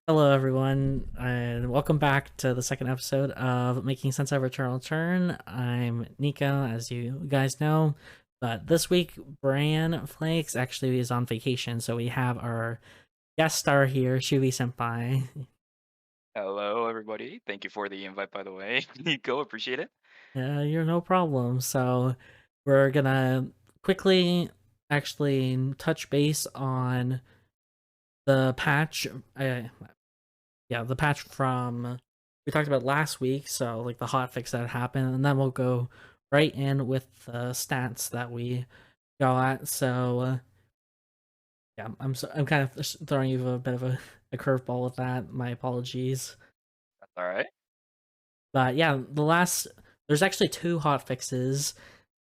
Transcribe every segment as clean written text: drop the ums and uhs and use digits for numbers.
Hello, everyone, and welcome back to the second episode of Making Sense of Eternal Turn. I'm Nico, as you guys know, but this week, Bran Flakes actually is on vacation, so we have our guest star here, Shuvi Senpai. Hello, everybody. Thank you for the invite, by the way. Nico, appreciate it. You're no problem. So, we're gonna quickly actually touch base on the patch. Uh, yeah, the patch from we talked about last week, so like the hotfix that happened, and then we'll go right in with the stats that we got. So yeah, I'm kind of just throwing you a bit of a curveball with that. My apologies, That's all right. but yeah, there's actually two hotfixes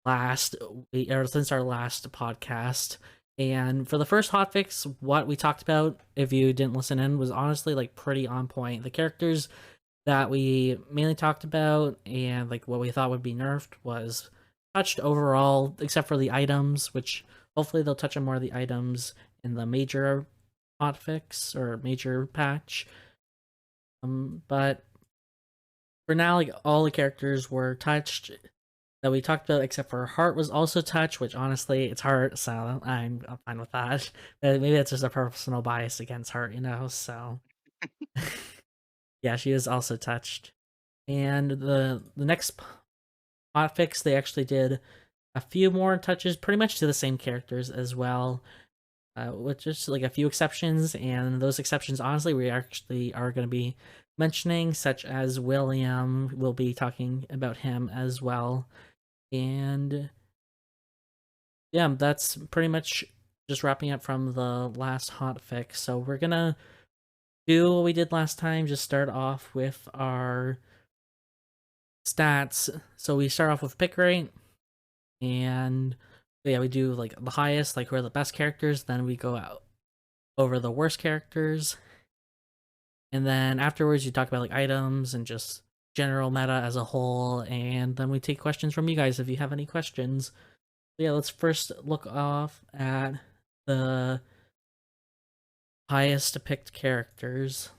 last week or since our last podcast. And for the first hotfix, what we talked about, if you didn't listen in, was honestly like pretty on point. The characters that we mainly talked about and like what we thought would be nerfed was touched overall, except for the items, which hopefully they'll touch on more of the items in the major hotfix or major patch. But for now, like all the characters were touched that we talked about, except for Heart was also touched, which honestly it's Heart, so I'm fine with that. But maybe it's just a personal bias against Heart, So yeah, she was also touched. And the next hotfix, they actually did a few more touches, pretty much to the same characters as well, with just like a few exceptions. And those exceptions, honestly, we actually are going to be mentioning, such as William. We'll be talking about him as well. And yeah, that's pretty much just wrapping up from the last hotfix. So we're gonna do what we did last time. Just start off with our stats. So we start off with pick rate. And yeah, we do like the highest, like who are the best characters, then we go out over the worst characters, and then afterwards you talk about like items and just general meta as a whole, and then we take questions from you guys if you have any questions. So yeah, let's first look off at the highest picked characters.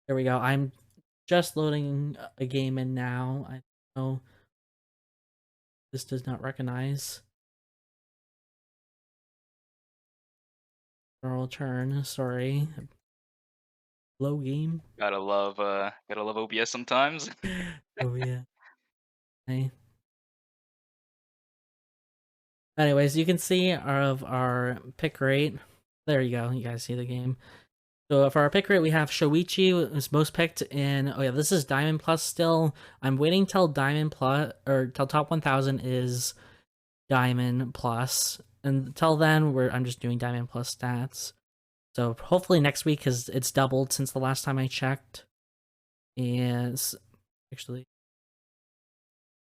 There we go. I'm just loading a game in now. I know this does not recognize normal turn. Sorry. Low game. Gotta love OBS sometimes. Oh yeah. Hey. Anyways, you can see of our pick rate. There you go. You guys see the game. So for our pick rate, we have Shoichi is most picked in. Oh yeah, this is Diamond Plus still. I'm waiting till Diamond Plus or till top 1,000 is Diamond Plus. Until then, I'm just doing Diamond Plus stats. So hopefully next week, because it's doubled since the last time I checked. And actually,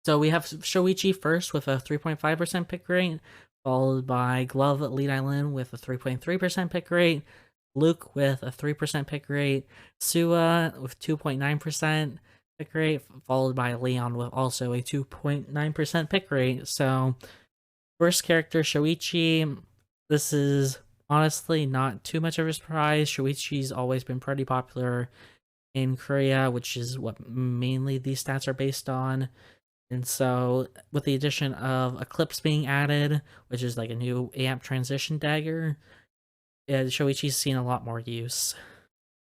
so we have Shoichi first with a 3.5% pick rate, followed by Glove Lead Island with a 3.3% pick rate, Luke with a 3% pick rate, Sua with 2.9% pick rate, followed by Leon with also a 2.9% pick rate. So, first character, Shoichi. This is honestly not too much of a surprise. Shoichi's always been pretty popular in Korea, which is what mainly these stats are based on. And so, with the addition of Eclipse being added, which is like a new AMP transition dagger, Shoichi's seen a lot more use.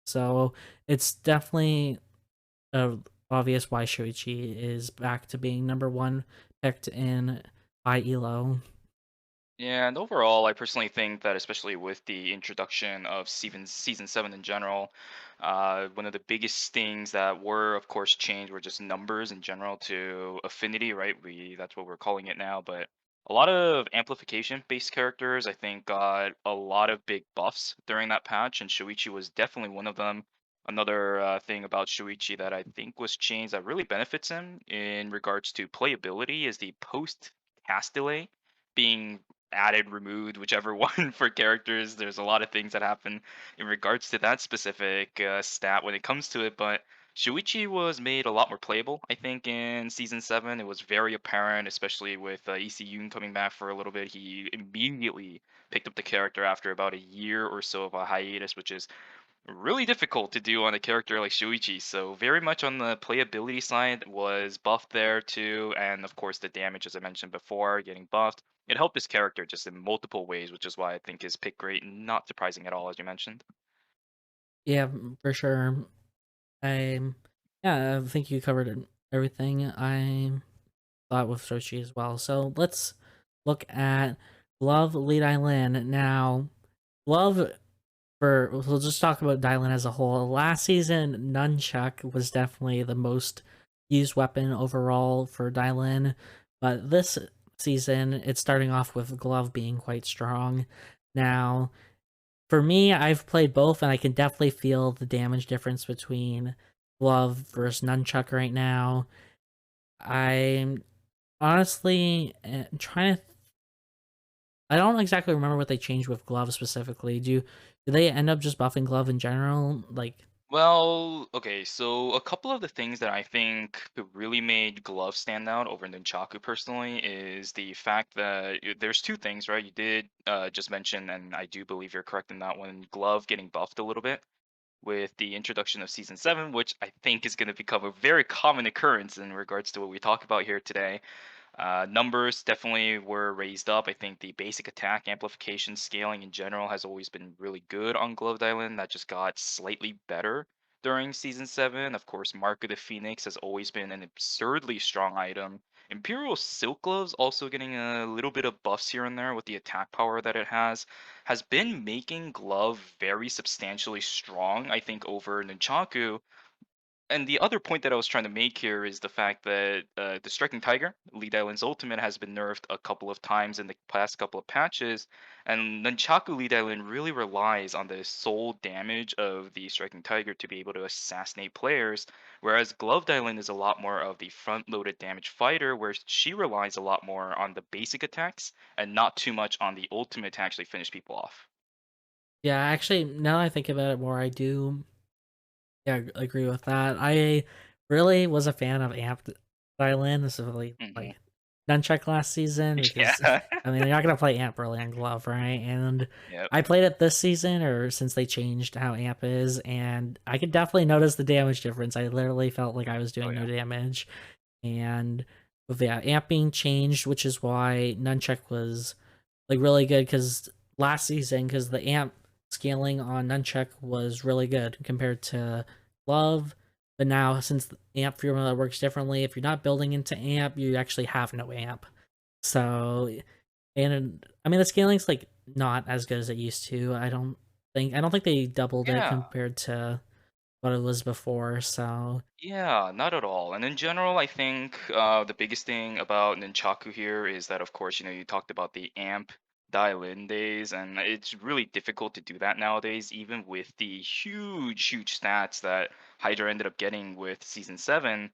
So, it's definitely obvious why Shoichi is back to being number one picked in by Elo. Yeah, and overall, I personally think that especially with the introduction of season 7 in general, one of the biggest things that were, of course, changed were just numbers in general to affinity, right? That's what we're calling it now. But a lot of amplification-based characters, I think, got a lot of big buffs during that patch, and Shuichi was definitely one of them. Another thing about Shuichi that I think was changed that really benefits him in regards to playability is the post cast delay being added, removed, whichever one for characters. There's a lot of things that happen in regards to that specific stat when it comes to it, but Shuichi was made a lot more playable, I think, in season 7. It was very apparent, especially with EC Yoon coming back for a little bit. He immediately picked up the character after about a year or so of a hiatus, which is really difficult to do on a character like Shuichi. So very much on the playability side was buffed there too, and of course the damage, as I mentioned before, getting buffed. It helped his character just in multiple ways, which is why I think his pick rate not surprising at all, as you mentioned. Yeah, for sure. I yeah, I think you covered everything I thought with Sochi as well. So let's look at Glove Lead Island now. Glove for we'll just talk about Dylan as a whole. Last season, Nunchuck was definitely the most used weapon overall for Dylan, but this season it's starting off with Glove being quite strong. Now, for me, I've played both, and I can definitely feel the damage difference between Glove versus Nunchuck right now. I'm honestly trying to. I don't exactly remember what they changed with Glove specifically. Do they end up just buffing Glove in general? Like, Well, okay, so a couple of the things that I think really made Glove stand out over Nunchaku personally is the fact that there's two things, right? You did just mention, and I do believe you're correct in that one, Glove getting buffed a little bit with the introduction of season 7, which I think is going to become a very common occurrence in regards to what we talk about here today. Numbers definitely were raised up. I think the basic attack amplification scaling in general has always been really good on Gloved Island. That just got slightly better during season 7. Of course, Mark of the Phoenix has always been an absurdly strong item. Imperial Silk Gloves also getting a little bit of buffs here and there with the attack power that it has been making Glove very substantially strong, I think, over Nunchaku. And the other point that I was trying to make here is the fact that the Striking Tiger, Lead Island's ultimate, has been nerfed a couple of times in the past couple of patches, and Nunchaku Lead Island really relies on the sole damage of the Striking Tiger to be able to assassinate players, whereas Gloved Island is a lot more of the front-loaded damage fighter, where she relies a lot more on the basic attacks and not too much on the ultimate to actually finish people off. yeah, actually, now that I think about it more, I do yeah, agree with that. I really was a fan of Amped Violin, specifically Hmm. like Nunchuck last season because Yeah. I mean you're not gonna play Amp early on Glove, right? And Yep. I played it this season or since they changed how Amp is, and I could definitely notice the damage difference. I literally felt like I was Oh doing no yeah. damage. And with yeah, Amp being changed, which is why Nunchuck was like really good because last season because the amp scaling on nunchuck was really good compared to glove, but now since the amp formula works differently, if you're not building into amp you actually have no amp. So and I mean the scaling's like not as good as it used to. I don't think they doubled it Yeah. compared to what it was before. So Yeah, not at all. And in general, I think the biggest thing about Nunchaku here is that, of course, you talked about the amp dial-in days, and it's really difficult to do that nowadays, even with the huge, huge stats that Hydra ended up getting with Season 7.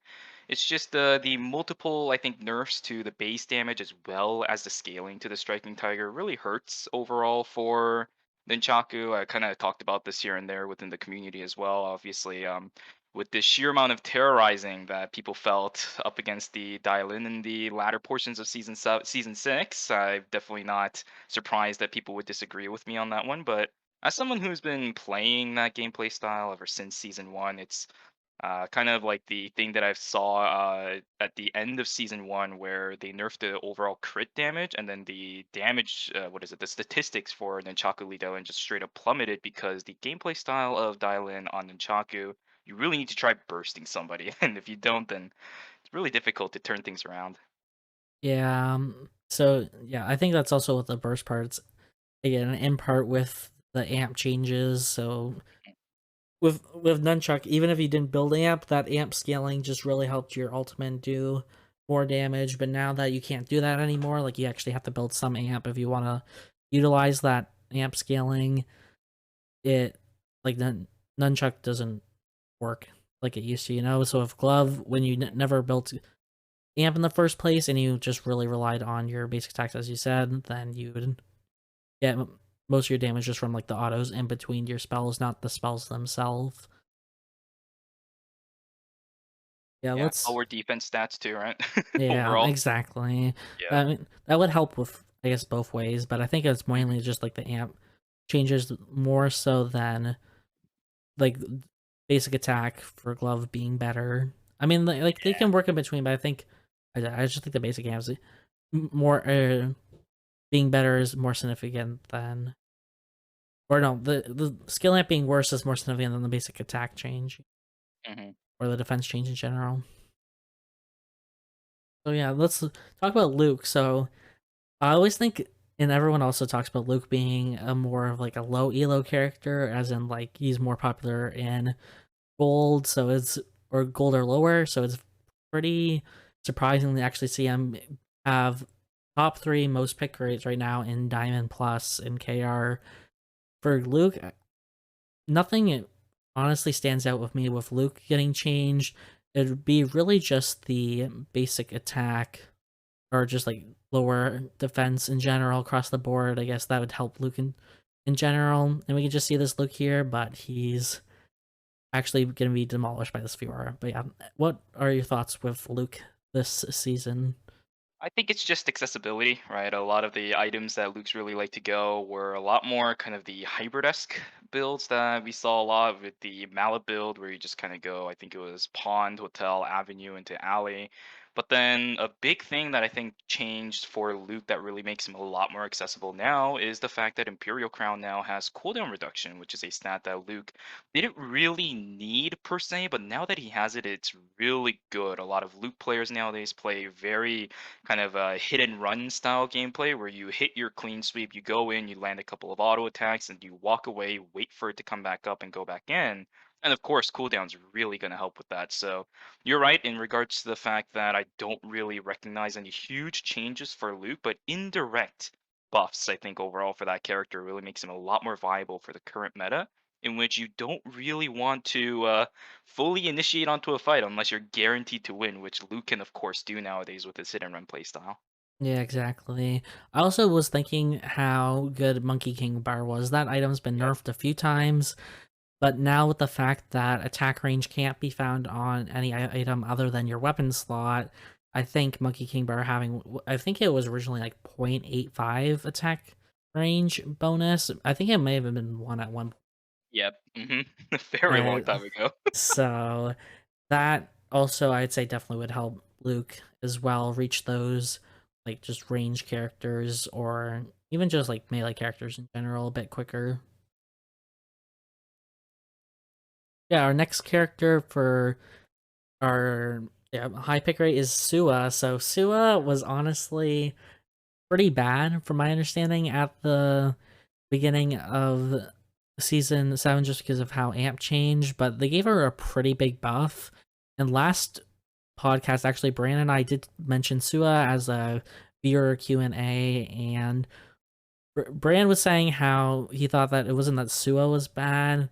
It's just the multiple, I think, nerfs to the base damage as well as the scaling to the Striking Tiger really hurts overall for Nunchaku. I kind of talked about this here and there within the community as well, obviously. With the sheer amount of terrorizing that people felt up against the dial-in the latter portions of season 6, I'm definitely not surprised that people would disagree with me on that one. But as someone who's been playing that gameplay style ever since season 1, it's kind of like the thing that I saw at the end of season 1, where they nerfed the overall crit damage, and then the damage, what is it, the statistics for Nunchaku Lee Dial-In just straight up plummeted because the gameplay style of Dial-In on Nunchaku, you really need to try bursting somebody, and if you don't, then it's really difficult to turn things around. yeah, so yeah, I think that's also with the burst parts again in part with the amp changes. So with nunchuck, even if you didn't build amp, that amp scaling just really helped your ultimate do more damage. But now that you can't do that anymore, like you actually have to build some amp if you want to utilize that amp scaling. It like nunchuck doesn't work like it used to, you know. So if glove, when you never built amp in the first place and you just really relied on your basic attacks, as you said, then you would get most of your damage just from like the autos in between your spells, not the spells themselves. Yeah, Yeah, let's lower defense stats too, right? yeah, Overall. exactly. Yeah. I mean, that would help with, I guess, both ways, but I think it's Mhm. mainly just like the amp changes more so than like basic attack for glove being better. I mean, like they can work in between, but I think I just think the basic amps more being better is more significant than, or no, the skill amp being worse is more significant than the basic attack change Mhm. or the defense change in general. So yeah, let's talk about Luke. So I always think, and everyone also talks about Luke being a more of like a low elo character, as in like he's more popular in gold, so it's or gold or lower. So it's pretty surprising to actually see him have top three most pick rates right now in Diamond Plus and KR. For Luke, nothing honestly stands out with me with Luke getting changed. It'd be really just the basic attack or just like lower defense in general across the board. I guess that would help Luke in general. And we can just see this Luke here, but he's actually going to be demolished by this viewer. But yeah, what are your thoughts with Luke this season? I think it's just accessibility, right? A lot of the items that Luke's really like to go were a lot more kind of the hybrid-esque builds that we saw a lot with the Mallet build, where you just kind of go, I think it was Pond, Hotel, Avenue into Alley. But then a big thing that I think changed for Luke that really makes him a lot more accessible now is the fact that Imperial Crown now has cooldown reduction, which is a stat that Luke didn't really need per se, but now that he has it, it's really good. A lot of Luke players nowadays play very kind of a hit and run style gameplay where you hit your clean sweep, you go in, you land a couple of auto attacks, and you walk away, wait for it to come back up and go back in. And of course, cooldown's really going to help with that. So you're right in regards to the fact that I don't really recognize any huge changes for Luke, but indirect buffs, I think, overall for that character really makes him a lot more viable for the current meta, in which you don't really want to fully initiate onto a fight unless you're guaranteed to win, which Luke can of course do nowadays with his hit and run playstyle. Yeah, exactly. I also was thinking how good Monkey King Bar was. That item's been Yep. nerfed a few times. But now with the fact that attack range can't be found on any item other than your weapon slot, I think Monkey King Bar having, I think it was originally like 0.85 attack range bonus. I think it may have been one at one Yep. A very long point. time ago. So that also I'd say definitely would help Luke as well reach those like just range characters or even just like melee characters in general a bit quicker. Yeah, our next character for our yeah, high pick rate is Sua. So Sua was honestly pretty bad from my understanding at the beginning of season 7 just because of how amp changed, but they gave her a pretty big buff. And last podcast, actually, Brandon and I did mention Sua as a viewer Q&A, and Brand was saying how he thought that it wasn't that Sua was bad,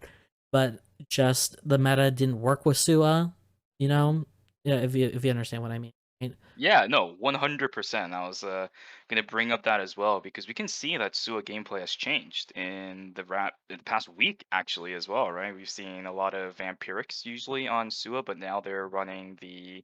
but just the meta didn't work with Sua, you know? Yeah, if you understand what I mean. Right? Yeah, no, 100%. I was gonna bring up that as well because we can see that Sua gameplay has changed in the past week actually as well, right? We've seen a lot of vampirics usually on Sua, but now they're running the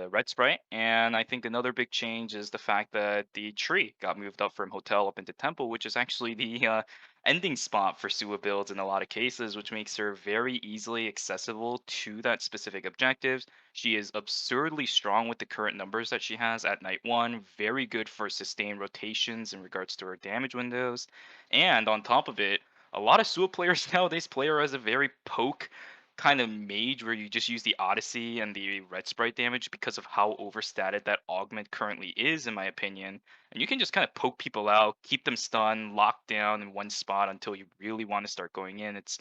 red sprite. And I think another big change is the fact that the tree got moved up from hotel up into temple, which is actually the ending spot for Sua builds in a lot of cases, which makes her very easily accessible to that specific objective. She is absurdly strong with the current numbers that she has at night one, very good for sustained rotations in regards to her damage windows. And on top of it, a lot of Sua players nowadays play her as a very poke kind of mage where you just use the Odyssey and the red sprite damage because of how overstated that augment currently is, in my opinion. And you can just kind of poke people out, keep them stunned, locked down in one spot until you really want to start going in. It's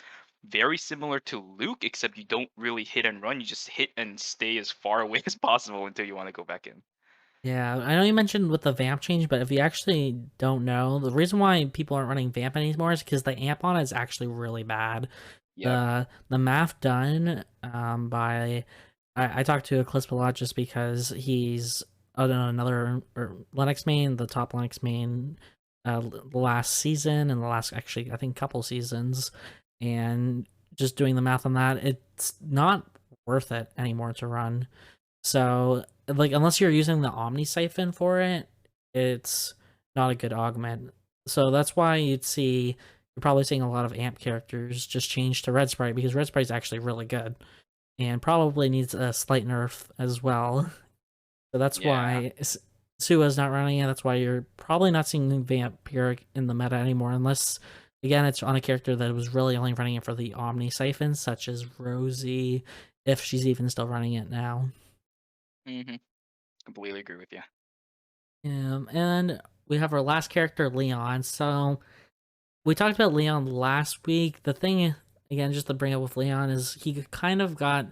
very similar to Luke, except you don't really hit and run. You just hit and stay as far away as possible until you want to go back in. Yeah, I know you mentioned with the vamp change, but if you actually don't know, the reason why people aren't running vamp anymore is because the amp on it is actually really bad. Yep. The math done by I talked to Eclipse a lot just because he's another or Linux main, the top Linux main the last season and the last actually I think couple seasons, and just doing the math on that, it's not worth it anymore to run. So, like, unless you're using the Omni Siphon for it, it's not a good augment. So that's why you're probably seeing a lot of amp characters just change to Red Sprite because Red Sprite's actually really good and probably needs a slight nerf as well. So that's Yeah. why Sua's not running it. That's why you're probably not seeing Vampiric in the meta anymore, unless again it's on a character that was really only running it for the Omni Siphon, such as Rosie, if she's even still running it now. Hmm. Completely agree with you. And we have our last character, Leon. So we talked about Leon last week. The thing, again, just to bring up with Leon, is he kind of got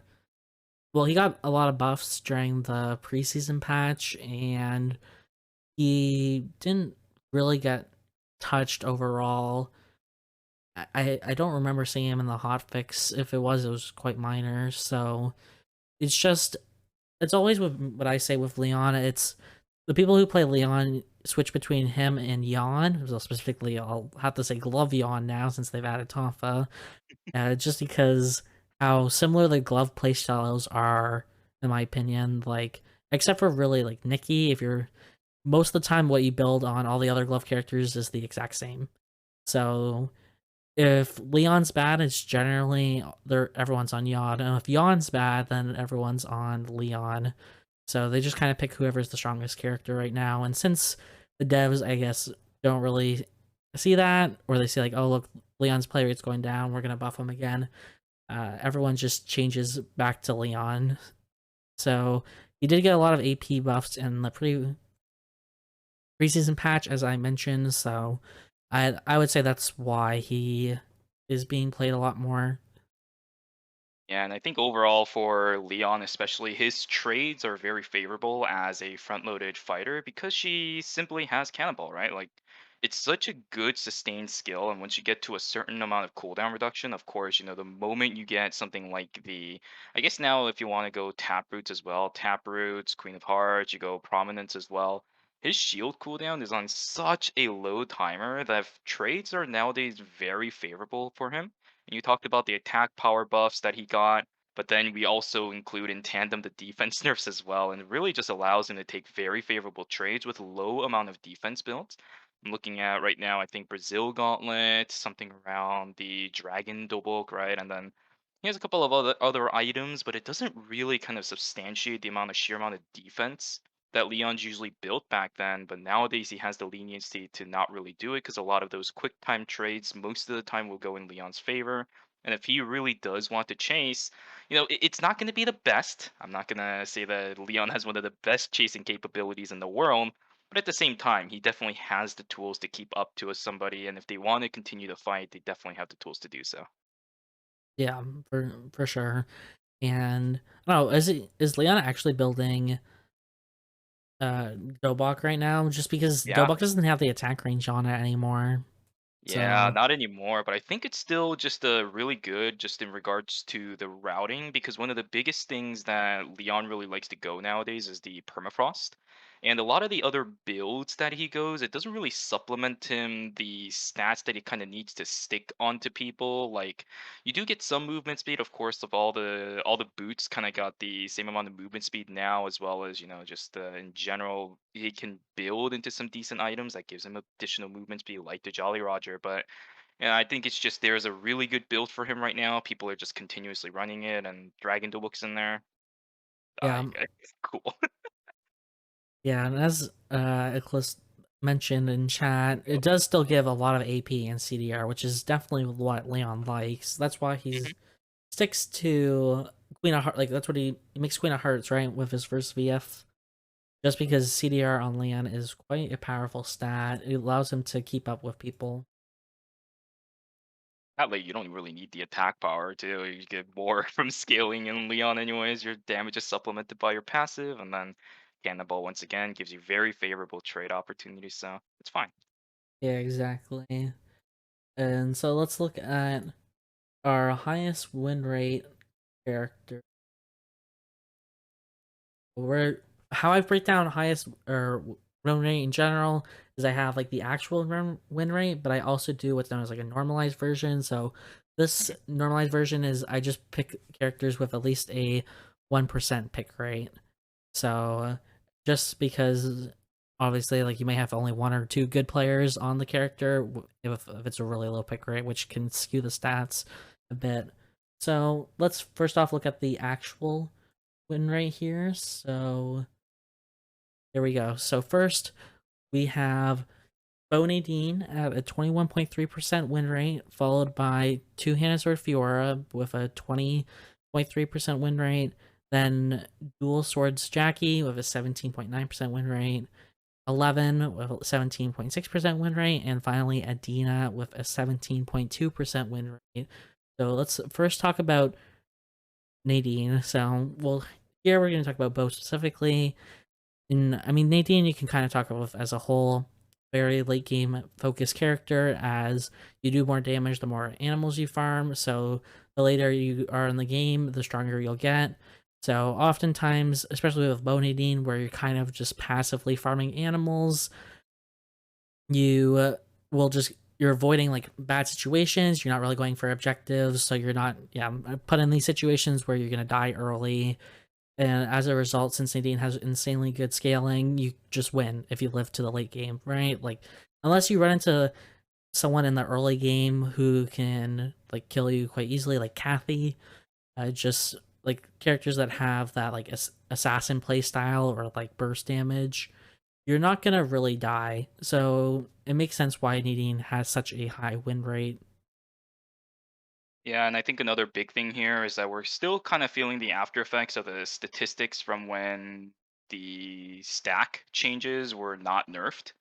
he got a lot of buffs during the preseason patch, and he didn't really get touched overall. I don't remember seeing him in the hotfix. If it was quite minor. So it's just it's always what I say with Leon. It's the people who play Leon switch between him and Yon. So specifically, I'll have to say Glove Yon now since they've added Tonfa. Just because how similar the glove playstyles are, in my opinion. Like, except for really like Nikki, if you're most of the time what you build on all the other glove characters is the exact same. So if Leon's bad, it's generally everyone's on Yon, and if Yon's bad, then everyone's on Leon. So they just kind of pick whoever's the strongest character right now. And since the devs, I guess, don't really see that, or they see like, oh look, Leon's play rate's going down, we're gonna buff him again. Everyone just changes back to Leon. So he did get a lot of AP buffs in the preseason patch, as I mentioned. So I would say that's why he is being played a lot more. Yeah, and I think overall for Leon, especially, his trades are very favorable as a front-loaded fighter because she simply has Cannonball, right? Like, it's such a good sustained skill, and once you get to a certain amount of cooldown reduction, of course, the moment you get something like I guess now if you want to go Taproots as well, Taproots, Queen of Hearts, you go Prominence as well. His shield cooldown is on such a low timer that trades are nowadays very favorable for him. And you talked about the attack power buffs that he got, but then we also include in tandem the defense nerfs as well, and it really just allows him to take very favorable trades with low amount of defense builds. I'm looking at right now, I think Brazil Gauntlet, something around the Dragon Dobok, right? And then he has a couple of other items, but it doesn't really kind of substantiate the sheer amount of defense that Leon's usually built back then. But nowadays he has the leniency to not really do it because a lot of those quick time trades most of the time will go in Leon's favor. And if he really does want to chase, it's not going to be the best. I'm not going to say that Leon has one of the best chasing capabilities in the world, but at the same time, he definitely has the tools to keep up to somebody. And if they want to continue to fight, they definitely have the tools to do so. Yeah, for sure. And I don't know, is Leon actually building Dobok right now? Just because Yeah. Dobok doesn't have the attack range on it anymore. Yeah, So not anymore, but I think it's still just really good just in regards to the routing because one of the biggest things that Leon really likes to go nowadays is the permafrost. And a lot of the other builds that he goes, it doesn't really supplement him the stats that he kind of needs to stick onto people. Like you do get some movement speed, of course, of all the boots kind of got the same amount of movement speed now, as well as just in general, he can build into some decent items that gives him additional movement speed, like the Jolly Roger. But yeah, I think it's just there's a really good build for him right now. People are just continuously running it, and Dragon Duel's in there. yeah, It's cool. yeah, and as Eclipse mentioned in chat, it does still give a lot of AP and CDR, which is definitely what Leon likes. That's why Mhm. he's sticks to Queen of Hearts. Like that's what he makes Queen of Hearts right with his first VF. Just because CDR on Leon is quite a powerful stat, it allows him to keep up with people. That way, you don't really need the attack power too. You get more from scaling in Leon, anyways. Your damage is supplemented by your passive, and then Cannonball once again gives you very favorable trade opportunities. So it's fine. Yeah, exactly. And so let's look at our highest win rate character. Where how I break down highest or win rate in general is I have like the actual win rate, but I also do what's known as like a normalized version. So This Mhm. normalized version is I just pick characters with at least a 1% pick rate. So just because obviously like you may have only one or two good players on the character if it's a really low pick rate, which can skew the stats a bit. So let's first off look at the actual win rate here. So there we go. So first we have Boney Dean at a 21.3% win rate, followed by Two Handed Sword Fiora with a 20.3% win rate. Then Dual Swords Jackie with a 17.9% win rate. 11 with a 17.6% win rate. And finally, Adina with a 17.2% win rate. So let's first talk about Nadine. So, well, here we're going to talk about Bo specifically. And I mean, Nadine, you can kind of talk of as a whole, very late game focused character. As you do more damage, the more animals you farm. So the later you are in the game, the stronger you'll get. So oftentimes, especially with Bo Nadine, where you're kind of just passively farming animals, you will just you're avoiding like bad situations. You're not really going for objectives, so you're not put in these situations where you're gonna die early, and as a result, since Nadine has insanely good scaling, you just win if you live to the late game, right? Like, unless you run into someone in the early game who can like kill you quite easily, like Kathy, just like characters that have that like assassin play style or like burst damage, you're not gonna really die. So it makes sense why Nadine has such a high win rate. Yeah, and I think another big thing here is that we're still kind of feeling the after effects of the statistics from when the stack changes were not nerfed.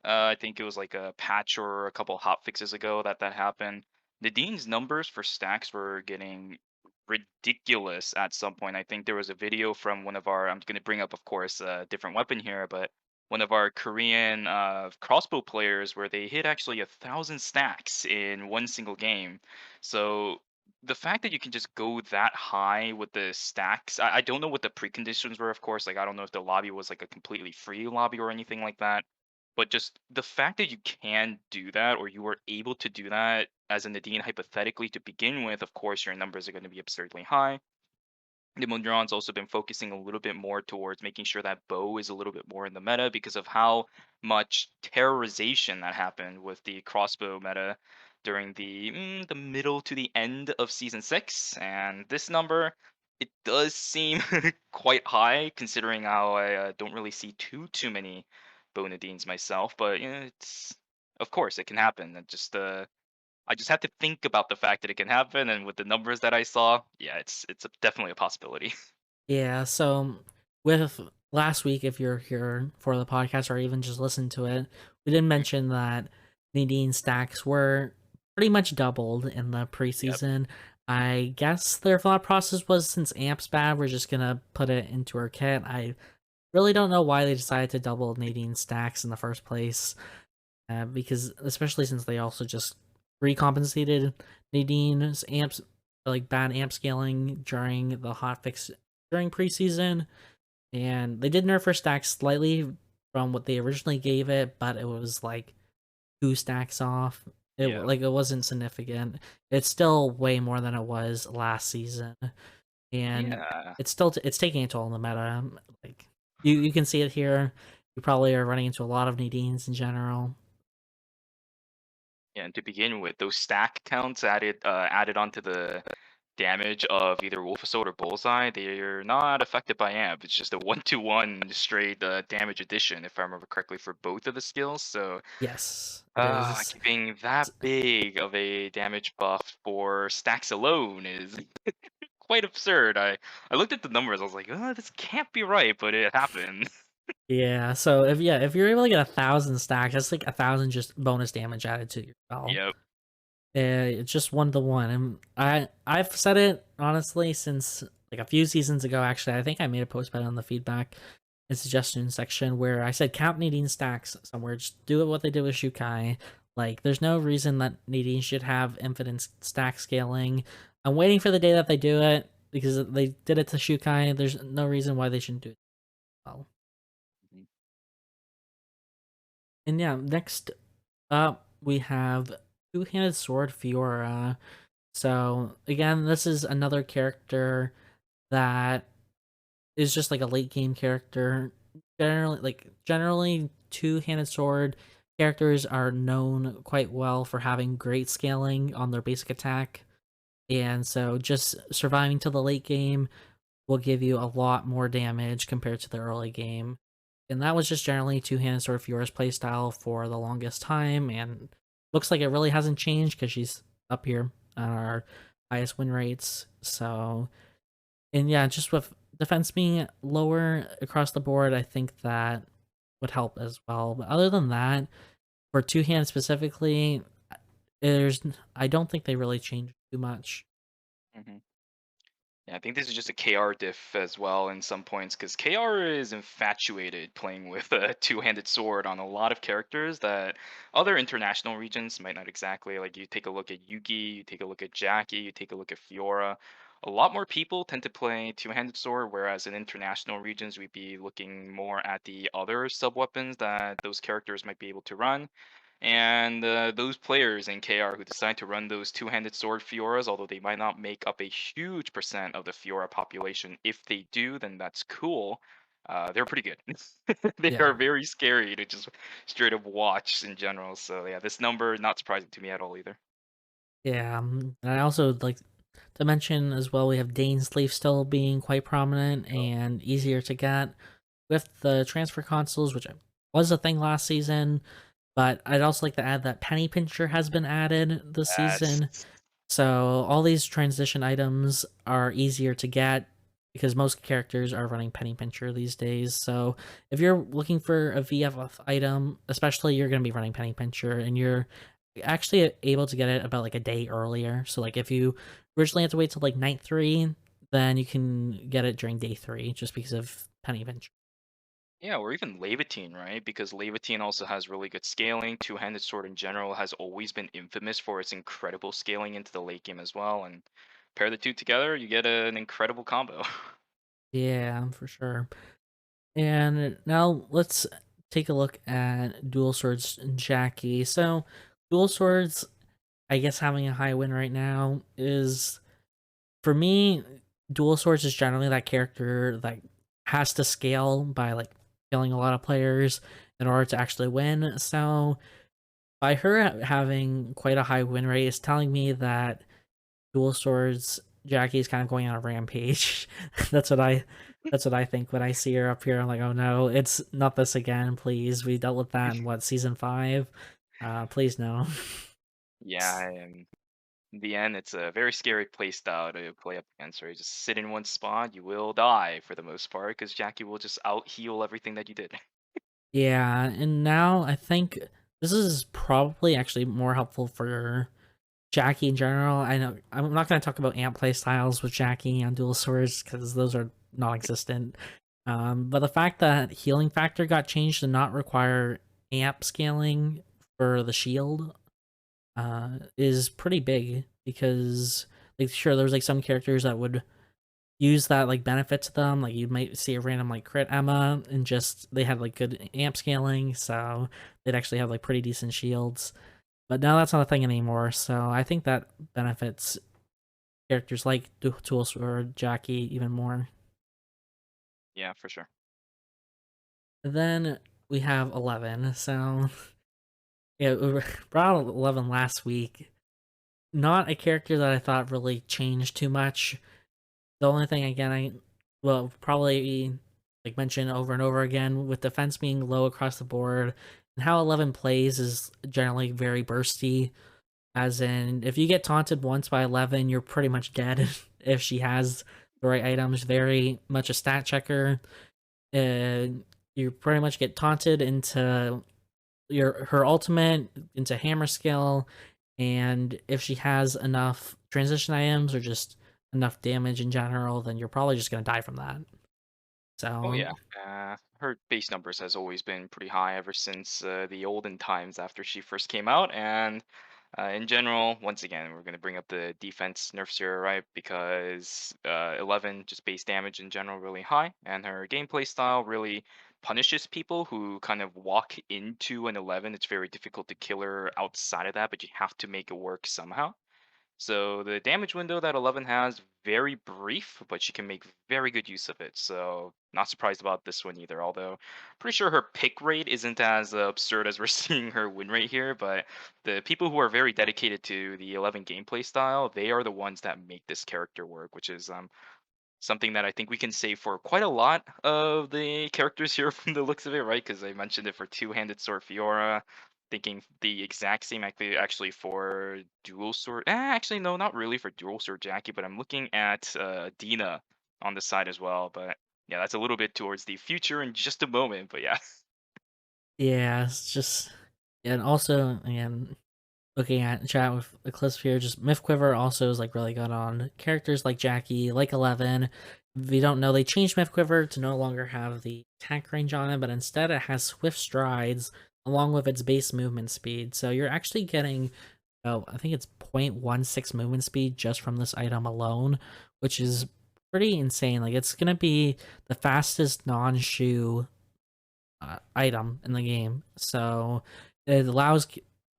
I think it was like a patch or a couple hot fixes ago that that happened. Nadine's numbers for stacks were getting ridiculous at some point. I think there was a video from one of our. I'm going to bring up, of course, a different weapon here, but one of our Korean crossbow players where they hit actually 1,000 stacks in one single game. So the fact that you can just go that high with the stacks, I don't know what the preconditions were, of course. Like I don't know if the lobby was like a completely free lobby or anything like that, but just the fact that you can do that or you were able to do that as a Nadine hypothetically to begin with, of course, your numbers are going to be absurdly high. The Mondron's also been focusing a little bit more towards making sure that Bo is a little bit more in the meta because of how much terrorization that happened with the crossbow meta during the middle to the end of season 6. And this number, it does seem quite high considering how I don't really see too many Bonadines myself. But it's of course it can happen. I just have to think about the fact that it can happen, and with the numbers that I saw, yeah, definitely a possibility. Yeah, so with last week, if you're here for the podcast or even just listen to it, we did Mhm. mention that Nadine stacks were pretty much doubled in the Yep. preseason. I guess their thought process was since Amp's bad, we're just gonna put it into our kit. I really don't know why they decided to double Nadine stacks in the first place, because especially since they also just recompensated Nadine's amps like bad amp scaling during the hotfix during preseason, and they did nerf her stacks slightly from what they originally gave it, but it was like two stacks off. Yeah. It wasn't significant. It's still way more than it was last season, and Yeah. it's taking a toll on the meta. Like you can see it here. You probably are running into a lot of Nadines in general. Yeah, and to begin with, those stack counts added onto the damage of either Wolfesold or Bullseye, they're not affected by amp. It's just a 1-to-1 straight damage addition, if I remember correctly, for both of the skills. So Yes, it is. giving that big of a damage buff for stacks alone is quite absurd. I looked at the numbers, I was like, oh, this can't be right, but it happened. Yeah, so if you're able to get 1,000 stacks, that's like 1,000 just bonus damage added to your spell. Yep. It's just 1 to 1, and I've said it honestly since like a few seasons ago. Actually, I think I made a post about it on the feedback and suggestion section where I said count Nadine stacks somewhere. Just do it what they did with Shukai. Like, there's no reason that Nadine should have infinite stack scaling. I'm waiting for the day that they do it because they did it to Shukai. There's no reason why they shouldn't do it well. Mhm. And yeah, next up we have Two Handed Sword Fiora. So again, this is another character that is just like a late game character. Generally, two-handed sword characters are known quite well for having great scaling on their basic attack, and so just surviving to the late game will give you a lot more damage compared to the early game. And that was just generally two-handed sword Fiora's playstyle for the longest time, and looks like it really hasn't changed because she's up here on our highest win rates. So, and yeah, just with defense being lower across the board, I think that would help as well. But other than that, for two hands specifically, there's I don't think they really changed too much. Hmm. Yeah, I think this is just a KR diff as well in some points because KR is infatuated playing with a two-handed sword on a lot of characters that other international regions might not exactly. Like you take a look at Yugi, you take a look at Jackie, you take a look at Fiora. A lot more people tend to play two-handed sword, whereas in international regions we'd be looking more at the other sub-weapons that those characters might be able to run. And those players in KR who decide to run those two-handed sword Fioras, although they might not make up a huge percent of the Fiora population, if they do, then that's cool. They're pretty good. They Yeah. are very scary to just straight up watch in general. So yeah, this number not surprising to me at all either. Yeah, and I also like to mention as well we have Dane's Leaf still being quite prominent and easier to get with the transfer consoles, which was a thing last season. But I'd also like to add that Penny Pincher has been added this Yes. season. So all these transition items are easier to get because most characters are running Penny Pincher these days. So if you're looking for a VFF item, especially you're going to be running Penny Pincher and you're actually able to get it about like a day earlier. So like if you originally had to wait till like night 3, then you can get it during day 3 just because of Penny Pincher. Yeah, or even Levitine, right? Because Levitine also has really good scaling. Two-handed sword in general has always been infamous for its incredible scaling into the late game as well. And pair the two together, you get an incredible combo. Yeah, for sure. And now let's take a look at Dual Swords Jackie. So, Dual Swords, I guess having a high win right now is for me. Dual Swords is generally that character that has to scale by like killing a lot of players in order to actually win. So, by her having quite a high win rate, is telling me that Dual Swords Jackie is kind of going on a rampage. that's what I that's what I think when I see her up here. I'm like, oh no, it's not this again, please. We dealt with that in what season 5? Please no. Yeah, and in the end, it's a very scary play style to play up against, right? Just sit in one spot, you will die for the most part, because Jackie will just out heal everything that you did. Yeah, and now I think this is probably actually more helpful for Jackie in general. I know I'm not going to talk about amp play styles with Jackie on Dual Swords because those are non-existent. But the fact that healing factor got changed to not require amp scaling for the shield is pretty big because like sure there's like some characters that would use that like benefit to them. Like you might see a random like crit Emma and just they had like good amp scaling, so they'd actually have like pretty decent shields. But now that's not a thing anymore, so I think that benefits characters like Tools or Jackie even more. Yeah, for sure. Then we have 11. So yeah, we brought out 11 last week. Not a character that I thought really changed too much. The only thing again I will probably like mention over and over again with defense being low across the board and how 11 plays is generally very bursty. As in, if you get taunted once by 11, you're pretty much dead if she has the right items. Very much a stat checker. And you pretty much get taunted into her ultimate, into hammer skill, and if she has enough transition items or just enough damage in general, then you're probably just gonna die from that. Oh So yeah, her base numbers has always been pretty high ever since the olden times after she first came out, and in general, once again, we're going to bring up the defense nerfs here, right? Because 11 just base damage in general really high, and her gameplay style really punishes people who kind of walk into an 11. It's very difficult to kill her outside of that, but you have to make it work somehow. So the damage window that 11 has, very brief, but she can make very good use of it. So not surprised about this one either. Although pretty sure her pick rate isn't as absurd as we're seeing her win rate here. But the people who are very dedicated to the 11 gameplay style, they are the ones that make this character work, which is something that I think we can say for quite a lot of the characters here from the looks of it, right? Because I mentioned it for two-handed sword Fiora, thinking the exact same actually for dual sword. Actually, no, not really for dual sword Jackie, but I'm looking at Dina on the side as well. But yeah, that's a little bit towards the future in just a moment. But yeah, Yeah, it's just, and also again, looking at chat with Eclipse here, just Myth Quiver also is like really good on characters like Jackie, like 11. If you don't know, they changed Myth Quiver to no longer have the attack range on it, but instead it has swift strides along with its base movement speed. So you're actually getting, oh, I think it's 0.16 movement speed just from this item alone, which is pretty insane. Like it's gonna be the fastest non-shoe item in the game. So it allows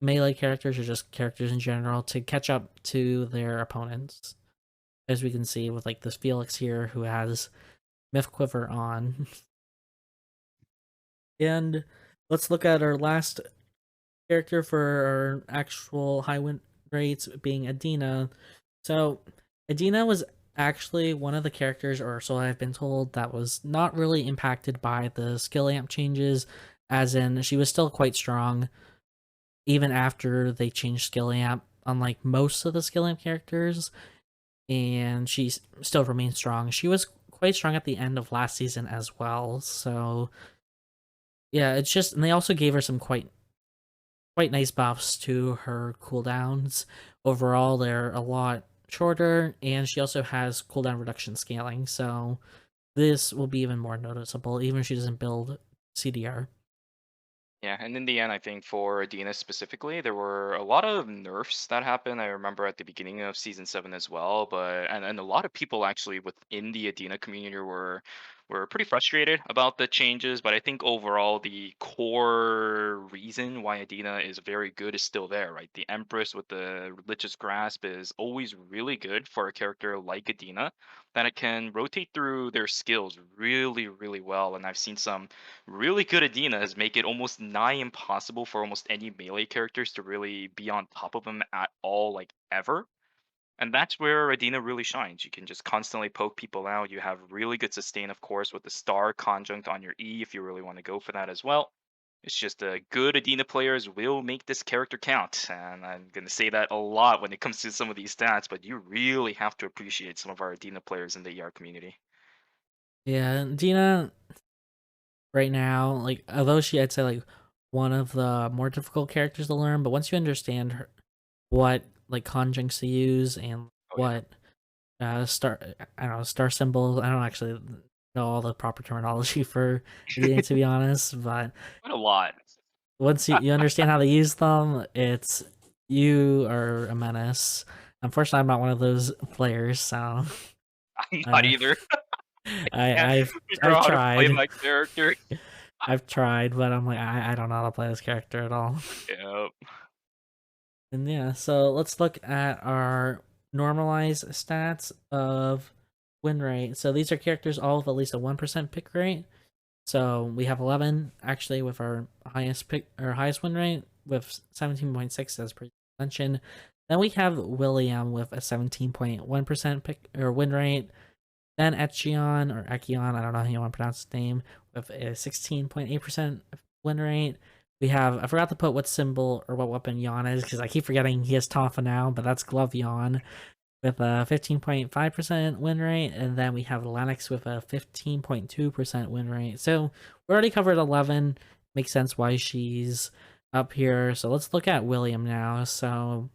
melee characters or just characters in general to catch up to their opponents. As we can see with like this Felix here who has Myth Quiver on. And let's look at our last character for our actual high win rates being Adina. So Adina was actually one of the characters, or so I've been told, that was not really impacted by the skill amp changes, as in she was still quite strong even after they changed skill amp, unlike most of the skill amp characters, and she still remains strong. She was quite strong at the end of last season as well. So yeah, it's just, and they also gave her some quite nice buffs to her cooldowns. Overall, they're a lot shorter, and she also has cooldown reduction scaling, so this will be even more noticeable, even if she doesn't build CDR. yeah, and in the end, I think for Adina specifically, there were a lot of nerfs that happened. I remember at the beginning of season 7 as well, but and a lot of people actually within the Adina community were pretty frustrated about the changes. But I think overall, the core reason why Adina is very good is still there, right? The Empress with the religious grasp is always really good for a character like Adina, that it can rotate through their skills really, really well. And I've seen some really good Adinas make it almost nigh impossible for almost any melee characters to really be on top of them at all, like ever. And that's where Adina really shines. You can just constantly poke people out. You have really good sustain, of course, with the star conjunct on your E if you really want to go for that as well. It's just good Adina players will make this character count. And I'm going to say that a lot when it comes to some of these stats, but you really have to appreciate some of our Adina players in the ER community. Yeah, Dina right now, like although I'd say like one of the more difficult characters to learn, but once you understand her, what like conjuncts to use and Oh, yeah. what star I don't know, star symbols. I don't actually know all the proper terminology for Dina, to be honest, but What a lot. once you understand how to use them, it's you are a menace. Unfortunately, I'm not one of those players, so I'm not uh, either. Can't I've figure I've out how to play tried. my character. I've tried, but I'm like I don't know how to play this character at all. Yep. And yeah, so let's look at our normalized stats of win rate. So these are characters all with at least a 1% pick rate. So we have 11 actually with our highest pick or highest win rate with 17.6 as per mentioned. Then we have William with a 17.1% pick or win rate. Then Echion or Echion, I don't know how you want to pronounce his name, with a 16.8% win rate. We have, I forgot to put what symbol or what weapon Yon is because I keep forgetting he has Topha now, but that's Glove Yon with a 15.5% win rate. And then we have Lennox with a 15.2% win rate. So we already covered 11. Makes sense why she's up here. So let's look at William now. So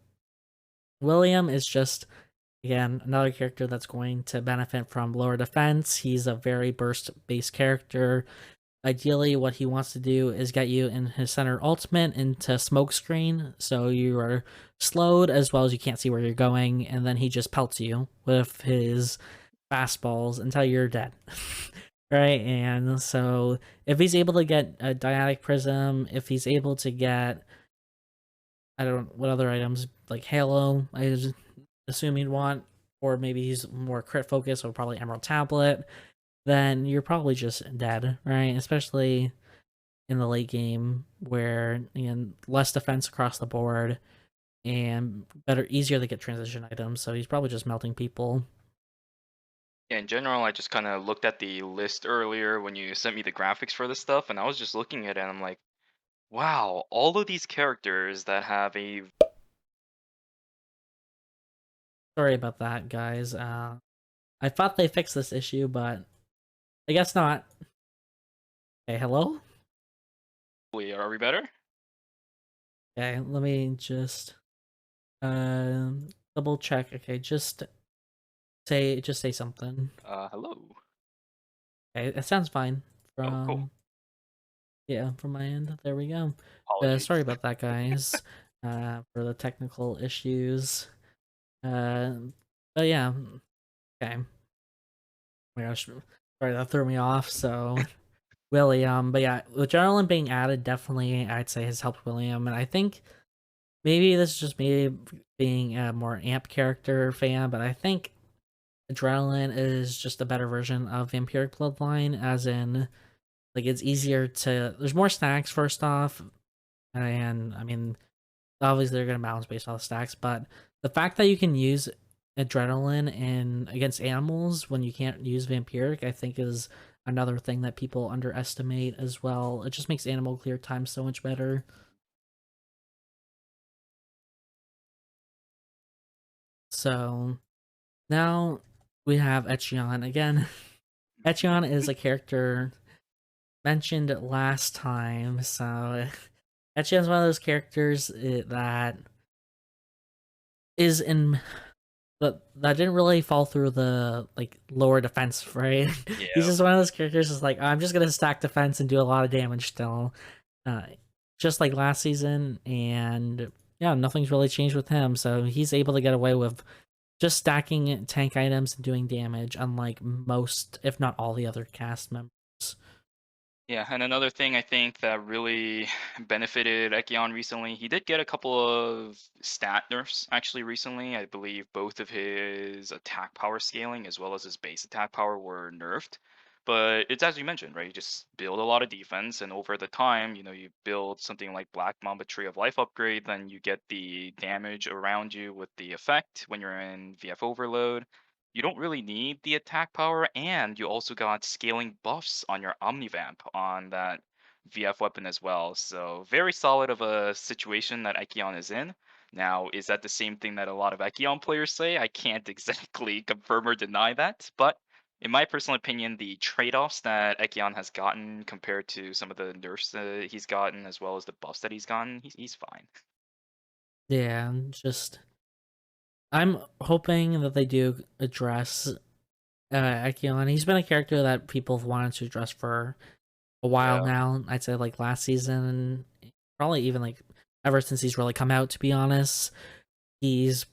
William is just, again, another character that's going to benefit from lower defense. He's a very burst-based character. Ideally, what he wants to do is get you in his center ultimate into smokescreen, so you are slowed as well as you can't see where you're going, and then he just pelts you with his fastballs until you're dead. Right? And so if he's able to get a Dyadic Prism, if he's able to get, I don't know what other items, like Halo, assume you'd want, or maybe he's more crit focused, or probably Emerald Tablet, then you're probably just dead, right? Especially in the late game where less defense across the board and easier to get transition items. So he's probably just melting people. Yeah, in general, I just kind of looked at the list earlier when you sent me the graphics for this stuff, and I was just looking at it and I'm like, wow, all of these characters that have a Sorry about that, guys. I thought they fixed this issue, but I guess not. Okay, hello? are we better? Okay, let me just double check. Okay, just say something. Hello. Okay, it sounds fine Oh, cool. from yeah, from my end. There we go. Sorry Apologies. about that, guys. For the technical issues. Uh, but yeah, okay. Oh my gosh, sorry that threw me off. So William, but yeah, with Adrenaline being added, definitely I'd say has helped William, and I think maybe this is just me being a more amp character fan, but I think Adrenaline is just a better version of Vampiric Bloodline, as in like it's easier to. There's more stacks first off, and I mean obviously they're gonna balance based on the stacks, but the fact that you can use adrenaline in against animals when you can't use vampiric, I think is another thing that people underestimate as well. It just makes animal clear time so much better. So now we have Echion again. Echion is a character mentioned last time, so Echion's one of those characters that is in but that didn't really fall through the like lower defense, right? He's Yeah. just one of those characters that's like, I'm just gonna stack defense and do a lot of damage still. Uh, just like last season, and yeah, nothing's really changed with him. So he's able to get away with just stacking tank items and doing damage, unlike most, if not all, the other cast members. Yeah, and another thing I think that really benefited Ekion recently, he did get a couple of stat nerfs actually recently. I believe both of his attack power scaling as well as his base attack power were nerfed. But it's as you mentioned, right? You just build a lot of defense, and over the time, you build something like Black Mamba Tree of Life upgrade, then you get the damage around you with the effect when you're in VF Overload. You don't really need the attack power, and you also got scaling buffs on your Omnivamp on that VF weapon as well. So very solid of a situation that Ekion is in. Now, is that the same thing that a lot of Ekion players say? I can't exactly confirm or deny that, but in my personal opinion, the trade-offs that Ekion has gotten compared to some of the nerfs that he's gotten, as well as the buffs that he's gotten, he's fine. Yeah, just I'm hoping that they do address Ekion. He's been a character that people have wanted to address for a while Yeah. now. I'd say like last season, probably even like ever since he's really come out. To be honest, he's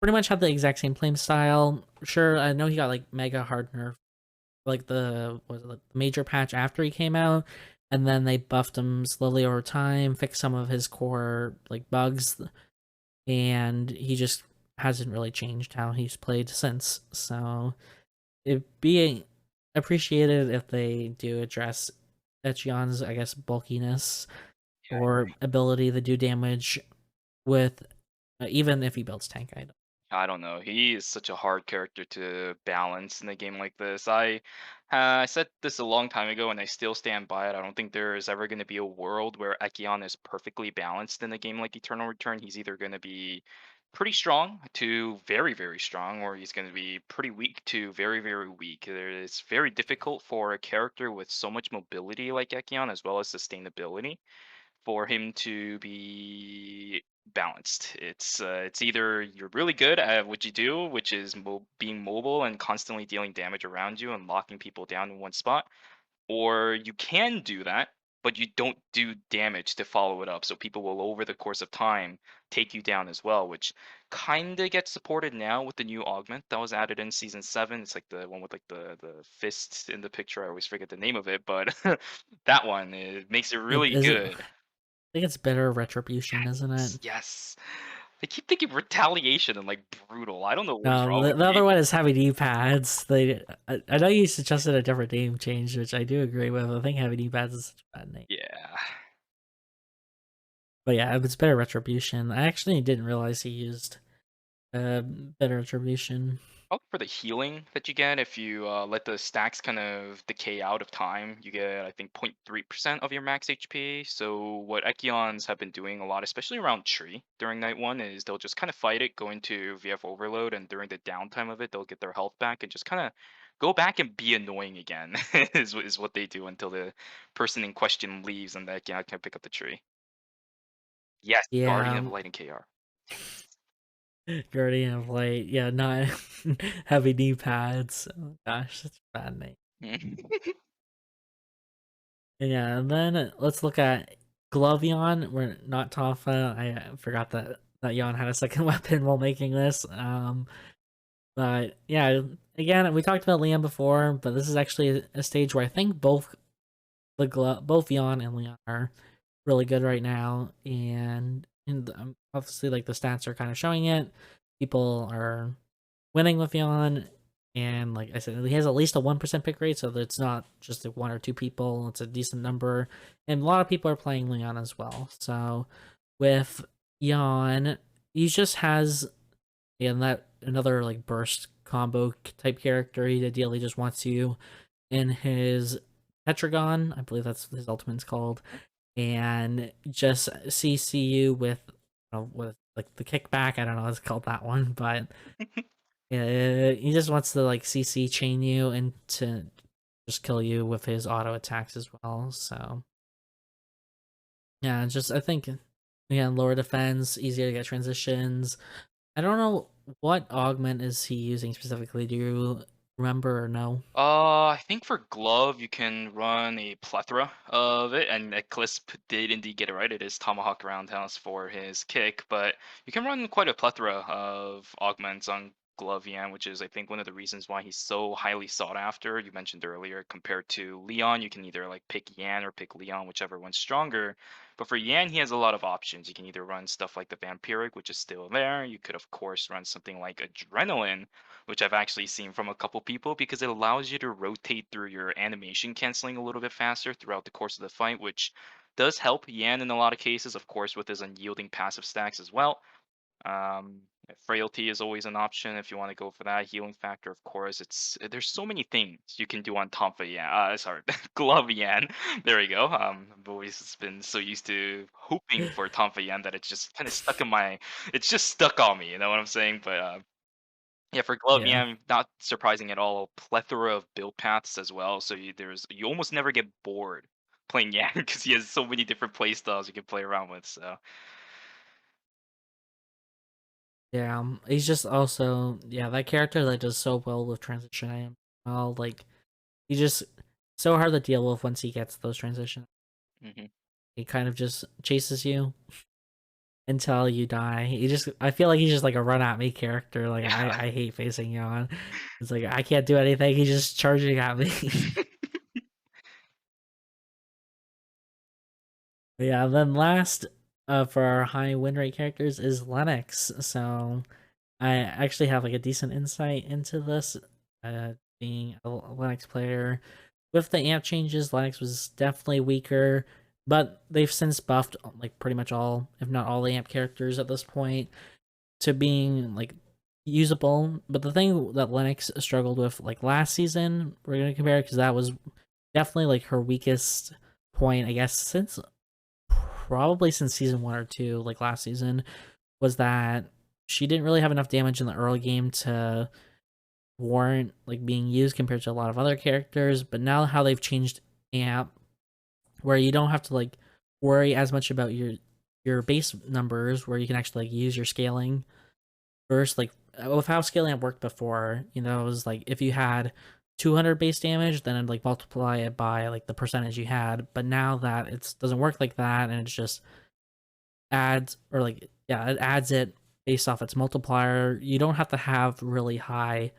pretty much had the exact same play style. Sure, I know he got like mega hard nerf, like the major patch after he came out, and then they buffed him slowly over time, fixed some of his core like bugs, and he just hasn't really changed how he's played since. So it'd be appreciated if they do address Echion's, I guess, bulkiness or ability to do damage with even if he builds tank items. I don't know. He is such a hard character to balance in a game like this. I said this a long time ago, and I still stand by it. I don't think there is ever going to be a world where Ekion is perfectly balanced in a game like Eternal Return. He's either going to be pretty strong to very, very strong, or he's going to be pretty weak to very, very weak. It's very difficult for a character with so much mobility like Ekion, as well as sustainability, for him to be balanced. It's either you're really good at what you do, which is being mobile and constantly dealing damage around you and locking people down in one spot, or you can do that, but you don't do damage to follow it up. So people will, over the course of time, take you down as well, which kind of gets supported now with the new augment that was added in season 7. It's like the one with like the fist in the picture. I always forget the name of it, but that one, it makes it It really is. I good. think it's better retribution, isn't it? Yes, yes. They keep thinking retaliation and like brutal. I don't know what is No, wrong with the other me. one is having knee-pads. I know you suggested a different name change, which I do agree with. I think having knee-pads is such a bad name. Yeah. But yeah, it's better retribution. I actually didn't realize he used better retribution. Oh, for the healing that you get, if you let the stacks kind of decay out of time, you get, I think, 0.3% of your max HP. So what Echions have been doing a lot, especially around Tree during night one, is they'll just kind of fight it, go into VF Overload, and during the downtime of it, they'll get their health back and just kind of go back and be annoying again, is what they do until the person in question leaves and the Echion can pick up the tree. Yes, Guardian Yeah, of Light and KR. Guardian of Light. Yeah, not having knee-pads. Oh gosh, that's a bad name. And yeah, and then let's look at Glovion. We're not Topha. I forgot that Yon had a second weapon while making this. But yeah, again, we talked about Liam before, but this is actually a stage where I think both Yon and Leon are really good right now, and obviously like the stats are kind of showing it. People are winning with Yon, and like I said, he has at least a 1% pick rate, so that it's not just like one or two people. It's a decent number, and a lot of people are playing Leon as well. So with Yon, he just has and that another like burst combo type character. He ideally just wants you in his Tetragon, I believe that's what his ultimate's called, and just CC you with like the kickback. I don't know what it's called that one, but he just wants to like CC chain you and to just kill you with his auto attacks as well. So yeah, just I think again lower defense, easier to get transitions. I don't know what augment is he using specifically. Do you remember or know? I think for glove you can run a plethora of it, and Eclisp did indeed get it right. It is Tomahawk Roundhouse for his kick, but you can run quite a plethora of augments on Glove Yan, which is I think one of the reasons why he's so highly sought after. You mentioned earlier, compared to Leon, you can either like pick Yan or pick Leon, whichever one's stronger. But for Yan, he has a lot of options. You can either run stuff like the Vampiric, which is still there. You could of course run something like Adrenaline, which I've actually seen from a couple people because it allows you to rotate through your animation canceling a little bit faster throughout the course of the fight, which does help Yan in a lot of cases, of course, with his unyielding passive stacks as well. Um, Frailty is always an option if you want to go for that. Healing factor, of course. There's so many things you can do on Tomfa Yan. Sorry, Glove Yan. There you go. I've always been so used to hoping for Tomfa Yan that it's just kind of stuck in my. It's just stuck on me. You know what I'm saying? But yeah, for Glove, Yeah. yeah, not surprising at all. Plethora of build paths as well, so you almost never get bored playing Yang because he has so many different play styles you can play around with. So Yeah, he's just also that character that does so well with transition. I am well, like he just so hard to deal with once he gets those transitions. hmm He kind of just chases you until you die. I feel like he's just like a run at me character. Like yeah. I hate facing Yon. It's like I can't do anything. He's just charging at me. Yeah, and then last for our high win rate characters is Lennox. So I actually have like a decent insight into this. Being a Lennox player, with the amp changes, Lennox was definitely weaker, but they've since buffed like pretty much all, if not all, the amp characters at this point to being like usable. But the thing that Lennox struggled with like last season, we're gonna compare because that was definitely like her weakest point, I guess, since probably since season 1 or 2, like last season, was that she didn't really have enough damage in the early game to warrant like being used compared to a lot of other characters. But now how they've changed amp, where you don't have to like worry as much about your base numbers, where you can actually like use your scaling first. Like with how scaling amp worked before, it was like if you had 200 base damage, then it'd like multiply it by like the percentage you had. But now that it doesn't work like that, and it's just adds, or like it adds it based off its multiplier. You don't have to have really high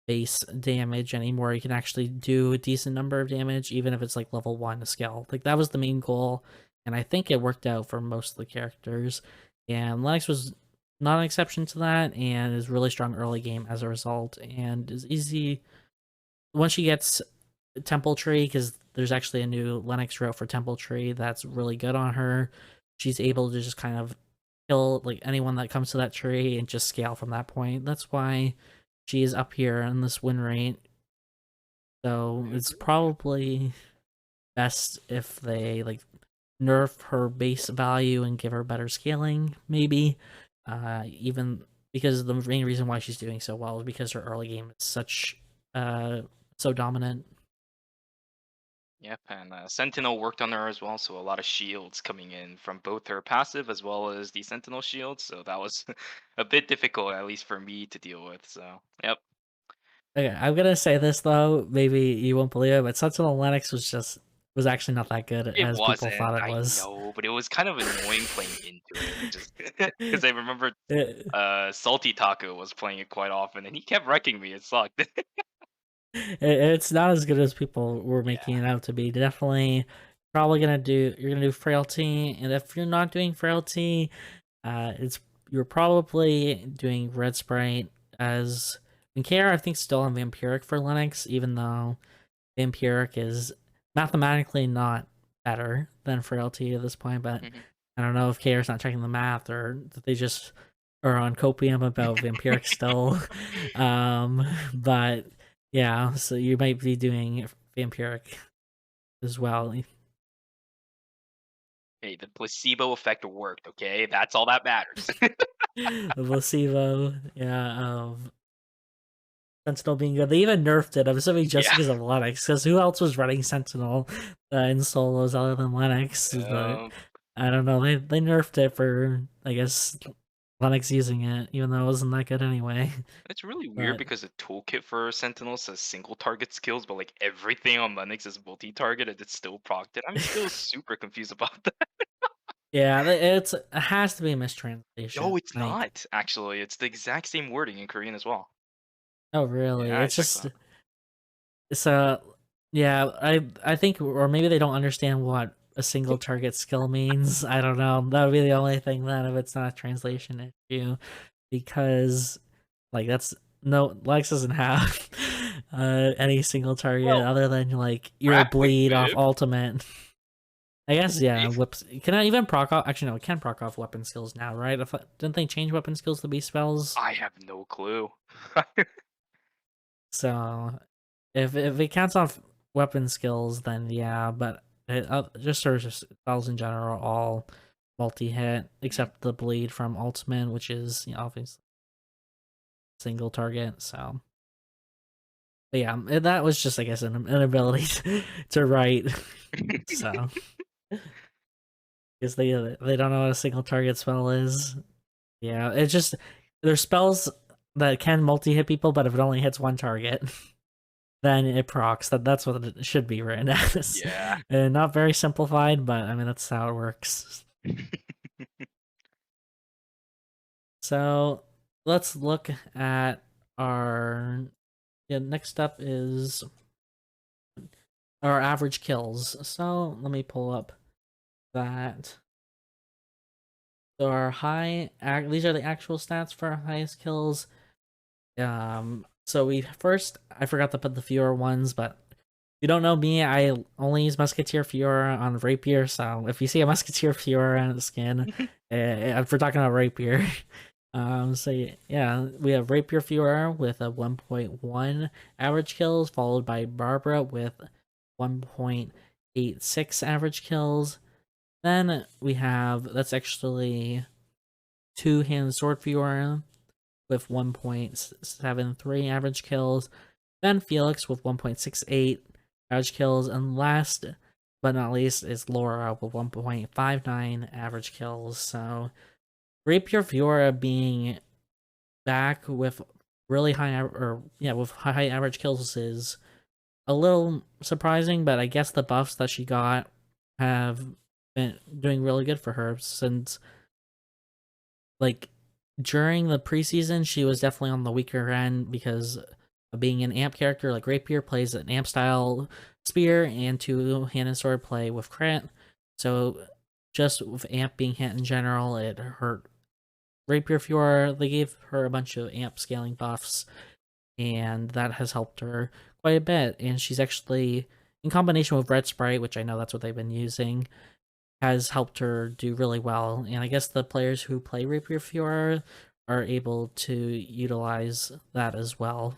base damage anymore. You can actually do a decent number of damage even if it's like level 1 to scale. Like that was the main goal, and I think it worked out for most of the characters. And Lennox was not an exception to that, and is really strong early game as a result, and is easy once she gets Temple Tree, because there's actually a new Lennox route for Temple Tree that's really good on her. She's able to just kind of kill like anyone that comes to that tree and just scale from that point. That's why she is up here in this win rate. So I it's agree. probably best if they like nerf her base value and give her better scaling, maybe. Even because the main reason why she's doing so well is because her early game is so dominant. Yep, and Sentinel worked on her as well, so a lot of shields coming in from both her passive as well as the Sentinel shield. So that was a bit difficult, at least for me to deal with. So, yep. Okay, I'm gonna say this though, maybe you won't believe it, but Sentinel Lennox was actually not that good It as people wasn't, thought it I was. know, but it was kind of annoying playing into it, just because I remember It, Salty Taco was playing it quite often, and he kept wrecking me. It sucked. it's not as good as people were making Yeah. it out to be. Definitely, probably you're gonna do frailty, and if you're not doing frailty, it's you're probably doing red sprite as Care. I think still on vampiric for Linux, even though vampiric is mathematically not better than frailty at this point. But Mhm. I don't know if KR's not checking the math or that they just are on copium about vampiric still. um, but yeah, so you might be doing vampiric as well. Hey, the placebo effect worked. Okay, that's all that matters. The placebo, yeah, Sentinel being good. They even nerfed it. I'm assuming just Yeah. because of Lennox. Because who else was running Sentinel in solos other than Lennox? But Um, I don't know. They nerfed it for I guess Lennox using it, even though it wasn't that good anyway. it's really weird But because the toolkit for Sentinel says single target skills, but like everything on Linux is multi-target, and it's still procted. I'm still super confused about that. yeah, it has to be a No, mistranslation. it's Like, not. Actually, it's the exact same wording in Korean as well. oh really? Yeah, I It's checked just that. it's a yeah. I think, or maybe they don't understand what a single target skill means. I don't know. That would be the only thing then if it's not a translation issue, because like that's no Lex doesn't have any single target Well, other than like your Rack with bleed off Bib, ultimate. I guess yeah, right? whips. Can I even proc off? Actually, no, it can proc off weapon skills now, right? Didn't they change weapon skills to be spells? I have no clue. So if it counts off weapon skills, then yeah. But just sort of just spells in general, all multi hit Mhm. except the bleed from ultimate, which is obviously single target. So but yeah, that was just I guess an inability to write. So because they don't know what a single target spell is. Yeah, it's just there's spells that can multi hit people, but if it only hits one target, then it procs. That's what it should be written as. Yeah. And not very simplified, but I mean that's how it works. So let's look at our next up is our average kills. So let me pull up that. So our these are the actual stats for our highest kills. So we first, I forgot to put the Fiora ones, but if you don't know me, I only use Musketeer Fiora on Rapier. So if you see a Musketeer Fiora on the skin, if we're talking about Rapier. So yeah, we have Rapier Fiora with a 1.1 average kills, followed by Barbara with 1.86 average kills. Then we have that's actually two-handed sword Fiora with 1.73 average kills, then Felix with 1.68 average kills, and last but not least is Laura with 1.59 average kills. So Rapier Fiora being back with really with high average kills is a little surprising, but I guess the buffs that she got have been doing really good for her since like during the preseason, she was definitely on the weaker end because of being an amp character. Like Rapier plays an amp style spear and two-handed sword play with crit. So just with amp being hit in general, it hurt Rapier Fiora, they gave her a bunch of amp scaling buffs, and that has helped her quite a bit. And she's actually, in combination with Red Sprite, which I know that's what they've been using, has helped her do really well. And I guess the players who play Rapier Fiora are able to utilize that as well.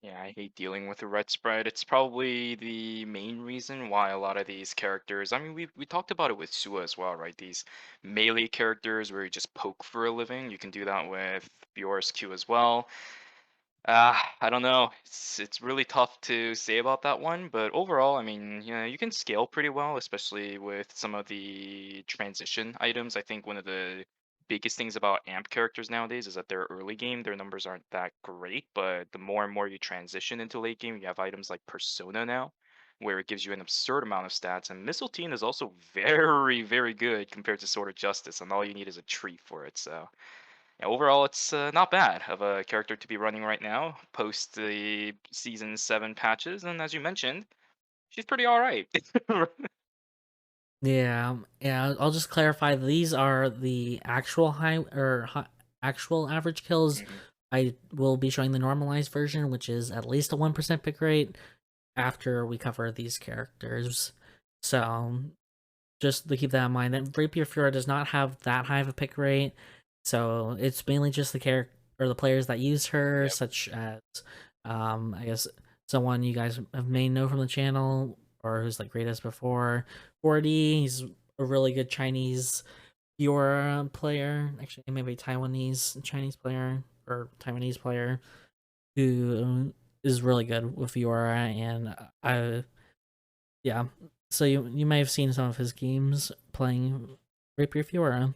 Yeah, I hate dealing with the red spread. It's probably the main reason why a lot of these characters, I mean, we talked about it with Sua as well, right? These melee characters where you just poke for a living. You can do that with Fiora's Q as well. I don't know. It's really tough to say about that one, but overall, I mean, you can scale pretty well, especially with some of the transition items. I think one of the biggest things about AMP characters nowadays is that their early game, their numbers aren't that great, but the more and more you transition into late game, you have items like Persona now, where it gives you an absurd amount of stats, and Mistletoe is also very, very good compared to Sword of Justice, and all you need is a tree for it, so. Yeah, overall, it's not bad of a character to be running right now, post the season 7 patches, and as you mentioned, she's pretty all right. Yeah, yeah. I'll just clarify. These are the actual actual average kills. Mhm. I will be showing the normalized version, which is at least a 1% pick rate after we cover these characters. So just to keep that in mind, that Rapier Fiora does not have that high of a pick rate, so it's mainly just the character or the players that use her, Yep. such as I guess someone you guys may know from the channel or who's like greatest before 40. He's a really good Chinese Fiora player, actually maybe Taiwanese Chinese player or Taiwanese player who is really good with Fiora, and I yeah. So you may have seen some of his games playing Rapier Fiora.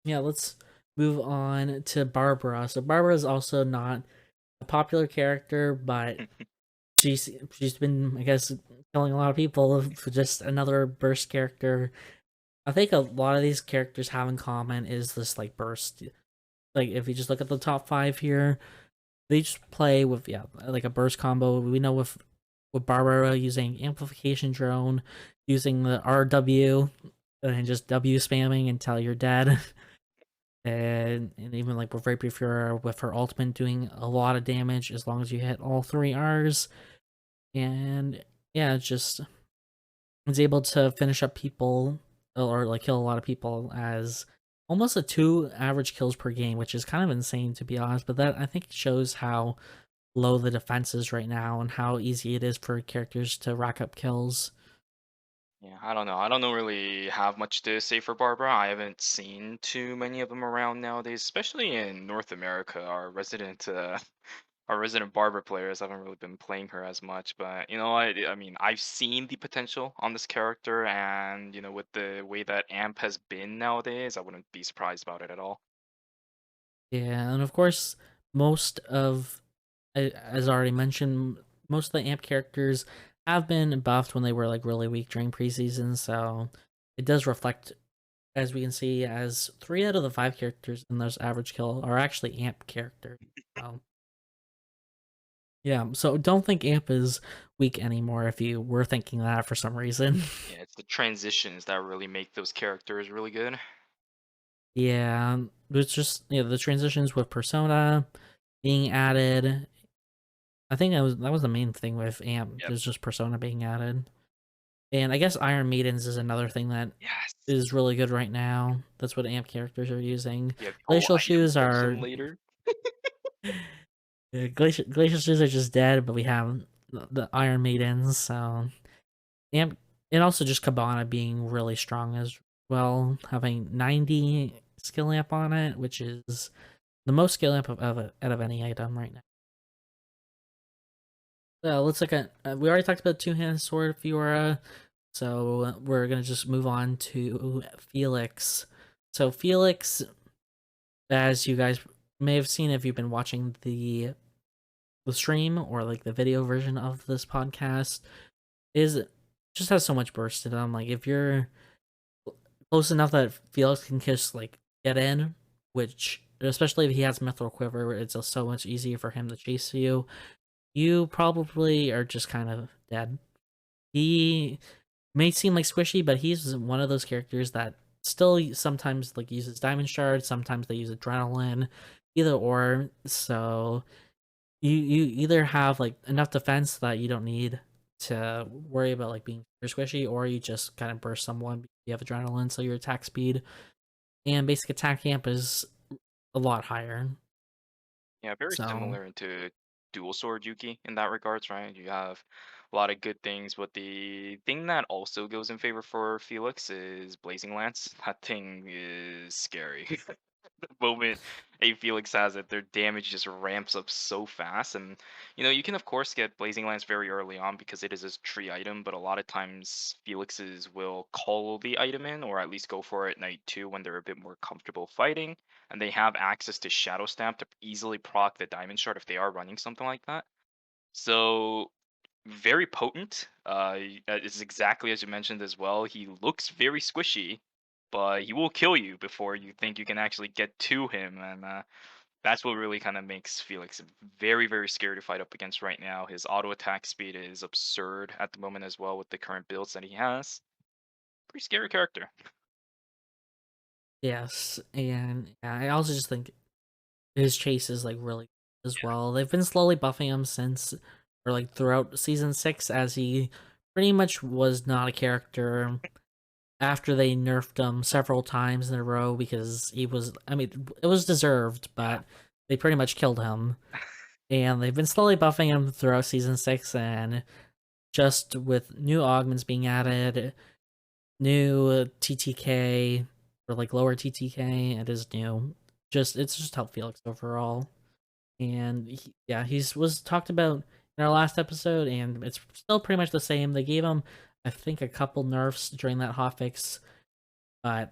Yeah, let's move on to Barbara. So Barbara is also not a popular character, but she's been, I guess, killing a lot of people for just another burst character. I think a lot of these characters have in common is this like burst. Like if you just look at the top 5 here, they just play with like a burst combo. We know with Barbara using amplification drone, using the RW and just W spamming until you're dead. And even like with Rapier Fury with her ultimate doing a lot of damage as long as you hit all 3 R's. And yeah, it's able to finish up people or like kill a lot of people as almost a 2 average kills per game, which is kind of insane to be honest. But that I think shows how low the defense is right now and how easy it is for characters to rack up kills. Yeah, I don't know. I don't know really have much to say for Barbara. I haven't seen too many of them around nowadays, especially in North America. Our resident Barbara players haven't really been playing her as much, but I mean, I've seen the potential on this character, and with the way that AMP has been nowadays, I wouldn't be surprised about it at all. Yeah, and of course, most of, as already mentioned, most of the AMP characters have been buffed when they were like really weak during preseason, so it does reflect, as we can see, as 3 out of the 5 characters in those average kill are actually AMP characters. So yeah, so don't think AMP is weak anymore if you were thinking that for some reason. Yeah, it's the transitions that really make those characters really good. Yeah, it's just the transitions with Persona being added. I think that was the main thing with AMP. Yep. There's just Persona being added, and I guess Iron Maidens is another thing that Yes. is really good right now. That's what AMP characters are using. Yeah, the whole Glacial item shoes are simulator. glacial shoes are just dead, but we have the Iron Maidens. So AMP, and also just Cabana being really strong as well, having 90 skill amp on it, which is the most skill amp out of any item right now. So let's look at. We already talked about two-handed sword Fiora, so we're gonna just move on to Felix. So Felix, as you guys may have seen if you've been watching the stream or like the video version of this podcast, is just has so much burst in them. Like if you're close enough that Felix can just like get in, which especially if he has Mithril Quiver, it's so much easier for him to chase you. You probably are just kind of dead. He may seem like squishy, but he's one of those characters that still sometimes like uses diamond shards, sometimes they use adrenaline, either or. So you either have like enough defense that you don't need to worry about like being super squishy, or you just kind of burst someone because you have adrenaline, so your attack speed and basic attack amp is a lot higher. Yeah, very So similar into dual sword Yuki in that regards, right? You have a lot of good things, but the thing that also goes in favor for Felix is Blazing Lance. That thing is scary. The moment a Felix has it, their damage just ramps up so fast. And you can of course get Blazing Lance very early on because it is a tree item, but a lot of times Felixes will call the item in, or at least go for it night two when they're a bit more comfortable fighting, and they have access to Shadow Stamp to easily proc the Diamond Shard if they are running something like that. So very potent. It's exactly as you mentioned as well. He looks very squishy, but he will kill you before you think you can actually get to him, and that's what really kind of makes Felix very, very scary to fight up against right now. His auto attack speed is absurd at the moment as well with the current builds that he has. Pretty scary character. yes, and yeah, I also just think his chase is like really good as well. They've been slowly buffing him since, or like throughout season 6, as he pretty much was not a character after they nerfed him several times in a row because he was, I mean, it was deserved, Yeah. but they pretty much killed him. And they've been slowly buffing him throughout season 6, and just with new augments being added, new TTK, or like lower TTK, it is new. It's just helped Felix overall. And yeah, he's was talked about in our last episode, and it's still pretty much the same. They gave him, I think, a couple nerfs during that hotfix, but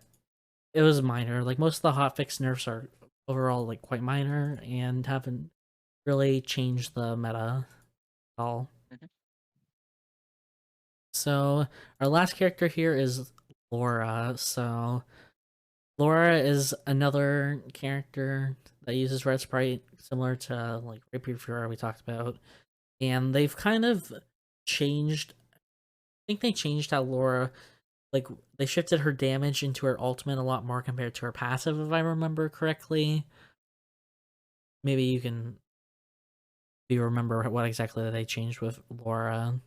it was minor. Like most of the hotfix nerfs are overall like quite minor and haven't really changed the meta at all. Mhm. So our last character here is Laura. So Laura is another character that uses red sprite, similar to like Rapier Fury we talked about, and they've kind of changed. I think they changed how Laura, like, they shifted her damage into her ultimate a lot more compared to her passive, if I remember correctly. Maybe you can do you remember what exactly they changed with Laura?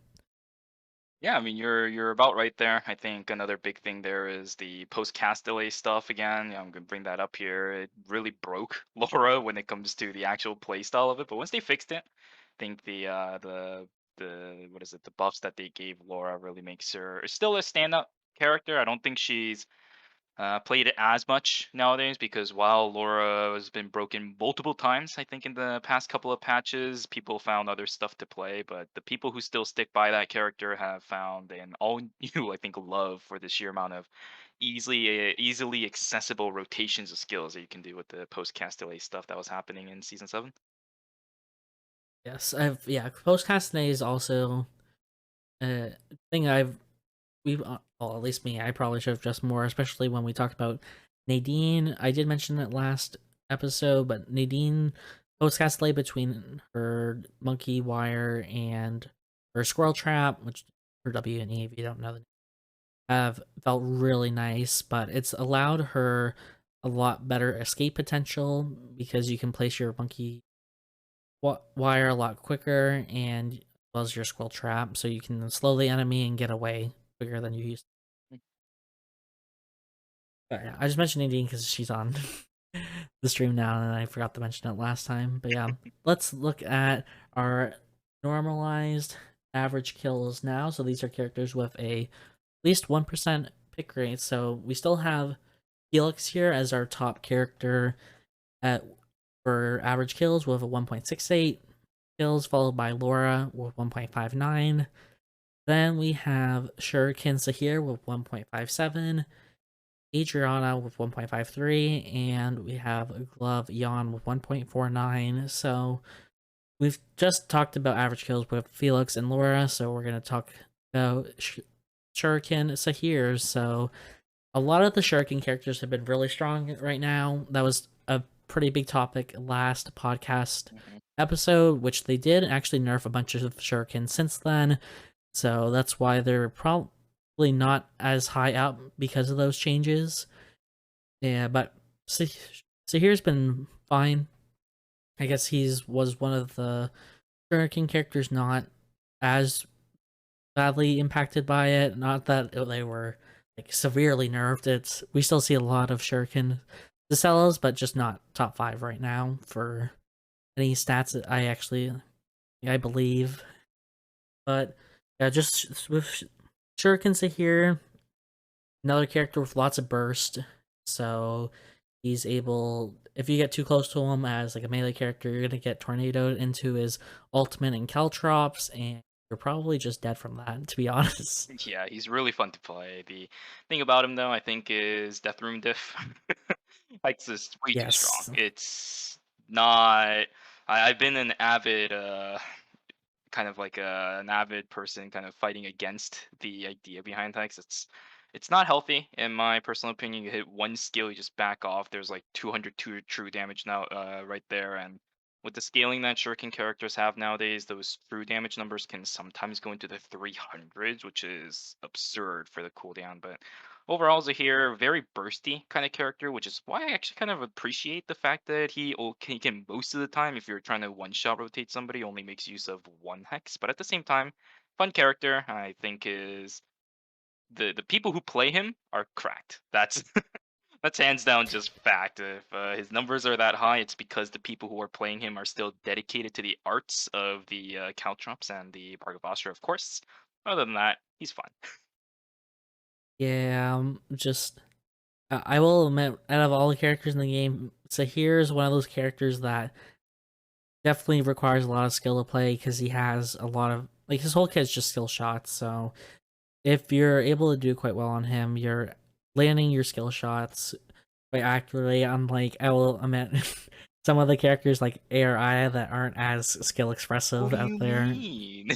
Yeah, I mean you're about right there. I think another big thing there is the post cast delay stuff again. I'm gonna bring that up here. It really broke Laura when it comes to the actual play style of it. But once they fixed it, I think the what is it, the buffs that they gave Laura really makes her still a standout character. I don't think she's played it as much nowadays because while Laura has been broken multiple times, I think in the past couple of patches, people found other stuff to play. But the people who still stick by that character have found an all new, I think, love for the sheer amount of easily accessible rotations of skills that you can do with the post cast delay stuff that was happening in season 7. Yes, I've yeah. Post Castanet is also a thing we've well, at least me. I probably should have just more, especially when we talked about Nadine. I did mention it last episode, but Nadine post Castanet between her monkey wire and her squirrel trap, which for W and E, if you don't know, have felt really nice. But it's allowed her a lot better escape potential because you can place your monkey wire a lot quicker, and as well as your squirrel trap, so you can slow the enemy and get away quicker than you used. But yeah, I just mentioned Nadine because she's on the stream now, and I forgot to mention it last time. But yeah, let's look at our normalized average kills now. So these are characters with a at least 1% pick rate. So we still have Felix here as our top character at for average kills with a 1.68 kills, followed by Laura with 1.59. Then we have Shuriken Sahir with 1.57, Adriana with 1.53, and we have Glove Yon with 1.49. So we've just talked about average kills with Felix and Laura, so we're going to talk about Shuriken Sahir. So a lot of the Shuriken characters have been really strong right now. That was a pretty big topic last podcast Mhm. episode, which they did actually nerf a bunch of Shuriken since then. So that's why they're probably not as high up because of those changes. Yeah, but Sahir's been fine. I guess he's was one of the Shuriken characters not as badly impacted by it. Not that they were like severely nerfed. It's we still see a lot of Shuriken Zacellas, but just not top 5 right now for any stats that I believe. But yeah, just with Shurikens here, another character with lots of burst. So he's able, if you get too close to him as like a melee character, you're gonna get tornadoed into his ultimate and Caltrops, and you're probably just dead from that, to be honest. Yeah, he's really fun to play. The thing about him, though, I think, is Death Room Diff. Hike's just way too strong. Yes. It's not. I've been an avid kind of like an avid person kind of fighting against the idea behind hacks. It's not healthy in my personal opinion. You hit one skill, you just back off. There's like 202 true damage now right there, and with the scaling that shuriken characters have nowadays, those true damage numbers can sometimes go into the 300s, which is absurd for the cooldown. But overall, Zahir, very bursty kind of character, which is why I actually kind of appreciate the fact that he can most of the time, if you're trying to one shot rotate somebody, only makes use of one hex. But at the same time, fun character. I think is the people who play him are cracked. That's that's hands down just fact. If his numbers are that high, it's because the people who are playing him are still dedicated to the arts of the Caltrops and the Bargavastra, of course. Other than that, he's fun. Yeah, just I will admit, out of all the characters in the game, Sahir is one of those characters that definitely requires a lot of skill to play because he has a lot of like his whole kit's just skill shots. So if you're able to do quite well on him, you're landing your skill shots quite accurately. Unlike I will admit, some of the characters like ARI that aren't as skill What expressive do out you there. mean?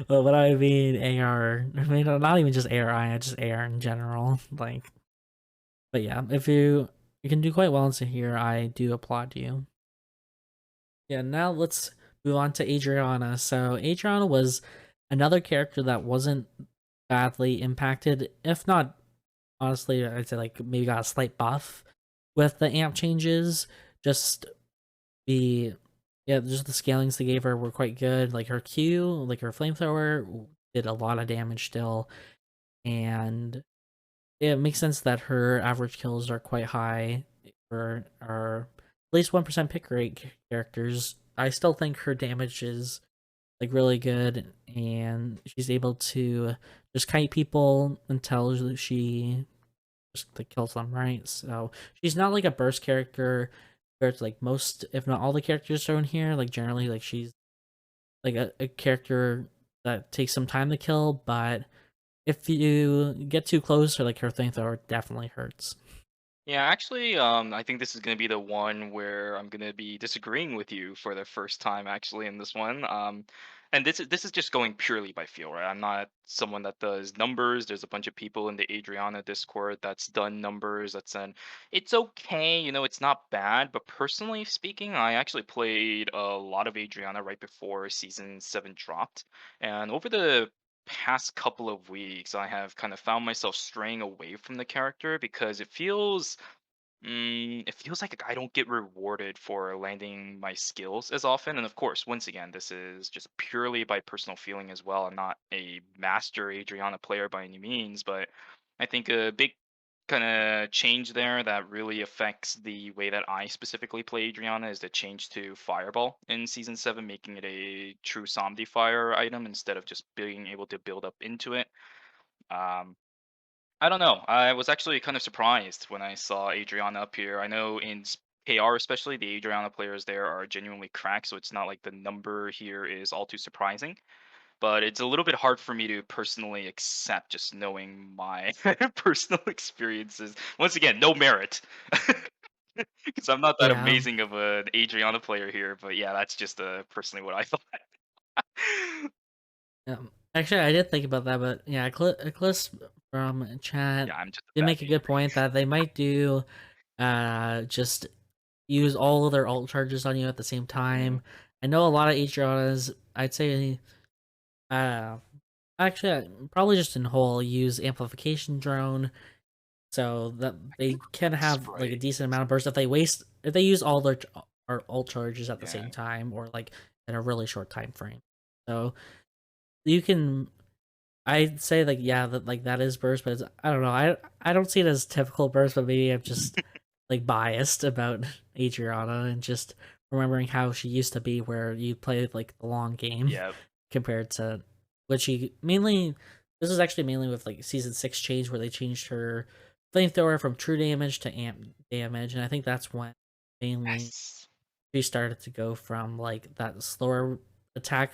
Well, what I mean AR, I mean not even just ARI, just AR in general. Like, but yeah, if you can do quite well into here, I do applaud you. Yeah, now let's move on to Adriana. So Adriana was another character that wasn't badly impacted, if not honestly, I'd say like maybe got a slight buff with the amp changes. Just the yeah, just the scalings they gave her were quite good. Like her Q, like her flamethrower did a lot of damage still, and it makes sense that her average kills are quite high for our at least 1% pick rate characters. I still think her damage is like really good, and she's able to just kite people until she just like kills them, right? So she's not like a burst character compared to like most, if not all the characters shown here. Like generally, like she's like a character that takes some time to kill, but if you get too close, or like her flamethrower definitely hurts. Yeah, actually, I think this is going to be the one where I'm going to be disagreeing with you for the first time, actually, in this one. And this is just going purely by feel, right? I'm not someone that does numbers. There's a bunch of people in the Adriana Discord that's done numbers. That's an it's okay, it's not bad. But personally speaking, I actually played a lot of Adriana right before season 7 dropped, and over the past couple of weeks, I have kind of found myself straying away from the character because it feels like I don't get rewarded for landing my skills as often. And of course, once again, this is just purely by personal feeling as well. I'm not a master Adriana player by any means, but I think a big kind of change there that really affects the way that I specifically play Adriana is the change to Fireball in season 7, making it a true Somdi fire item instead of just being able to build up into it. Um, I don't know. I was actually kind of surprised when I saw Adriana up here. I know in KR especially, the Adriana players there are genuinely cracked, so it's not like the number here is all too surprising. But it's a little bit hard for me to personally accept just knowing my personal experiences. Once again, no merit. Because I'm not that Yeah. amazing of an Adriana player here, but yeah, that's just personally what I thought. Actually, I did think about that, but yeah, Eclipse from chat Yeah, I'm just a did bad make a good point that they might do just use all of their alt charges on you at the same gamer. time. I know a lot of Adrianas, I'd say uh probably just in whole use amplification drone so that can they can recall have like a Sprite. decent amount of burst if they use all their or ult charges at the Yeah. same time or like in a really short time frame. So you can I'd say like yeah that like that is burst, but I don't know. I don't see it as typical burst, but maybe I'm just like biased about Adriana and just remembering how she used to be, where you played like the long game Yeah. compared to what she mainly. This is actually mainly with like season 6 change where they changed her flamethrower from true damage to amp damage, and I think that's when mainly Yes. she started to go from like that slower attack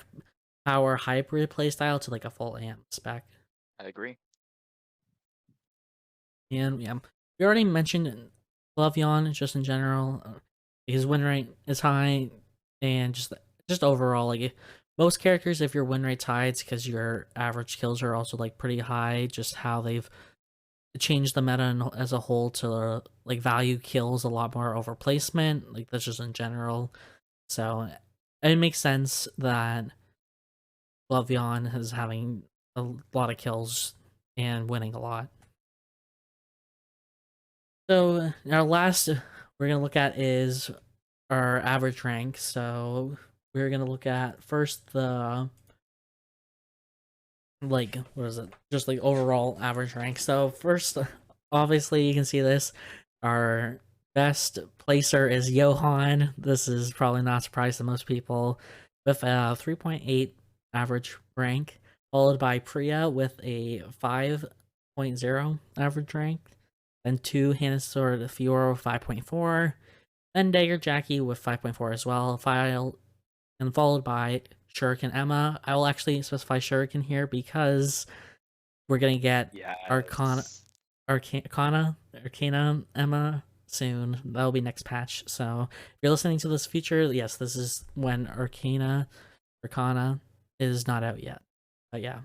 power hybrid playstyle to like a full amp spec. I agree. And yeah, we already mentioned Le'Veon just in general. His win rate is high, and just overall, like most characters, if your win rate's high, it's because your average kills are also like pretty high. Just how they've changed the meta as a whole to like value kills a lot more over placement. Like that's just in general. So it makes sense that Le'Veon is having a lot of kills and winning a lot. So our last we're gonna look at is our average rank. So we're gonna look at first the like what is it? Just like overall average rank. So first, obviously you can see this. Our best placer is Johan. This is probably not a surprise to most people, with a 3.8 average rank, followed by Priya with a 5.0 average rank, then two Hannah Sword Fiora 5.4, then Dagger Jackie with 5.4 as well, file and followed by Shuriken Emma. I will actually specify Shuriken here because we're gonna get Yes. Arcana Emma soon. That'll be next patch. So if you're listening to this feature, yes, this is when Arcana is not out yet. But yeah.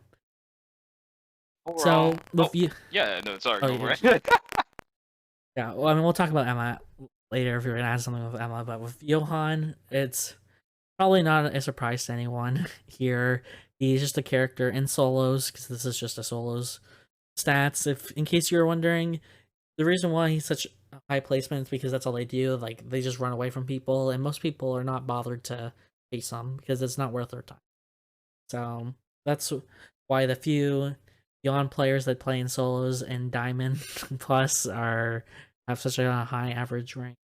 Overall, So with you, yeah, no, sorry, oh, go you for did. it. Yeah. Well, I mean, we'll talk about Emma later if you're gonna add something with Emma. But with Johan, it's probably not a surprise to anyone here. He's just a character in solos because this is just a solos stats. If in case you were wondering, the reason why he's such a high placement is because that's all they do. Like they just run away from people, and most people are not bothered to chase them because it's not worth their time. So that's why the few Yawn players that play in solos and Diamond Plus are have such a high average rank.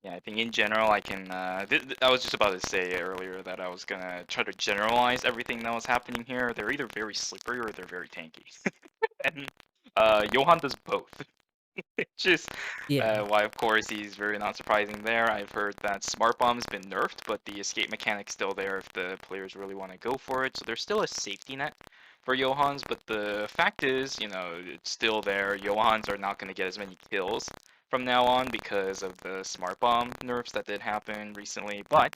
Yeah, I think in general, I can. I was just about to say earlier that I was gonna try to generalize everything that was happening here. They're either very slippery or they're very tanky, and Johan does both. Which is Yeah, why, of course, he's very not surprising there. I've heard that Smart Bomb's been nerfed, but the escape mechanic's still there if the players really want to go for it. So there's still a safety net for Johans, but the fact is, it's still there. Johans are not going to get as many kills from now on because of the Smart Bomb nerfs that did happen recently, but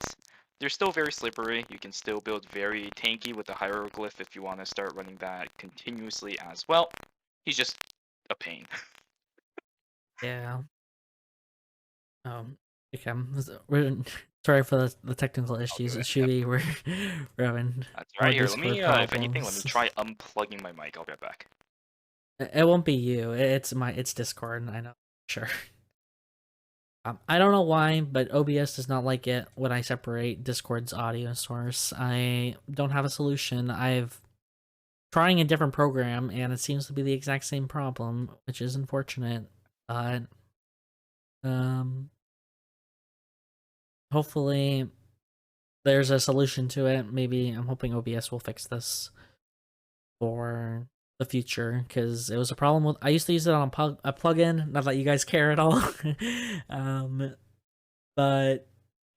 they're still very slippery. You can still build very tanky with the Hieroglyph if you want to start running that continuously as well. He's just a pain. yeah. Okay. We're sorry for the technical All issues. good. It should be we're having That's all more right. Here, let Discord me, if anything, let me problems. try unplugging my mic. I'll be right back. It won't be you. It's Discord. I know. Sure. I don't know why, but OBS does not like it when I separate Discord's audio source. I don't have a solution. I've trying a different program and it seems to be the exact same problem, which is unfortunate. But um hopefully there's a solution to it. Maybe I'm hoping OBS will fix this for the future because it was a problem with I used to use it on a plugin, not that you guys care at all. um but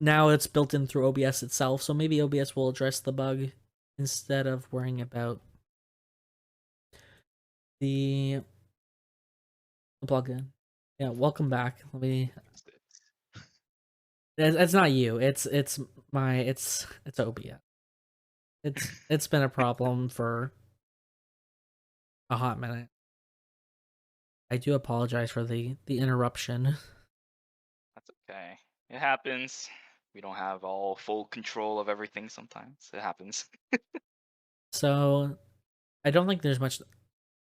now it's built in through OBS itself, so maybe OBS will address the bug instead of worrying about the plugin. Yeah, welcome back. Let me. Fixed it. It's not you. It's my. It's OBS. It's been a problem for a hot minute. I do apologize for the interruption. That's okay. It happens. We don't have all full control of everything sometimes. It happens. So I don't think there's much.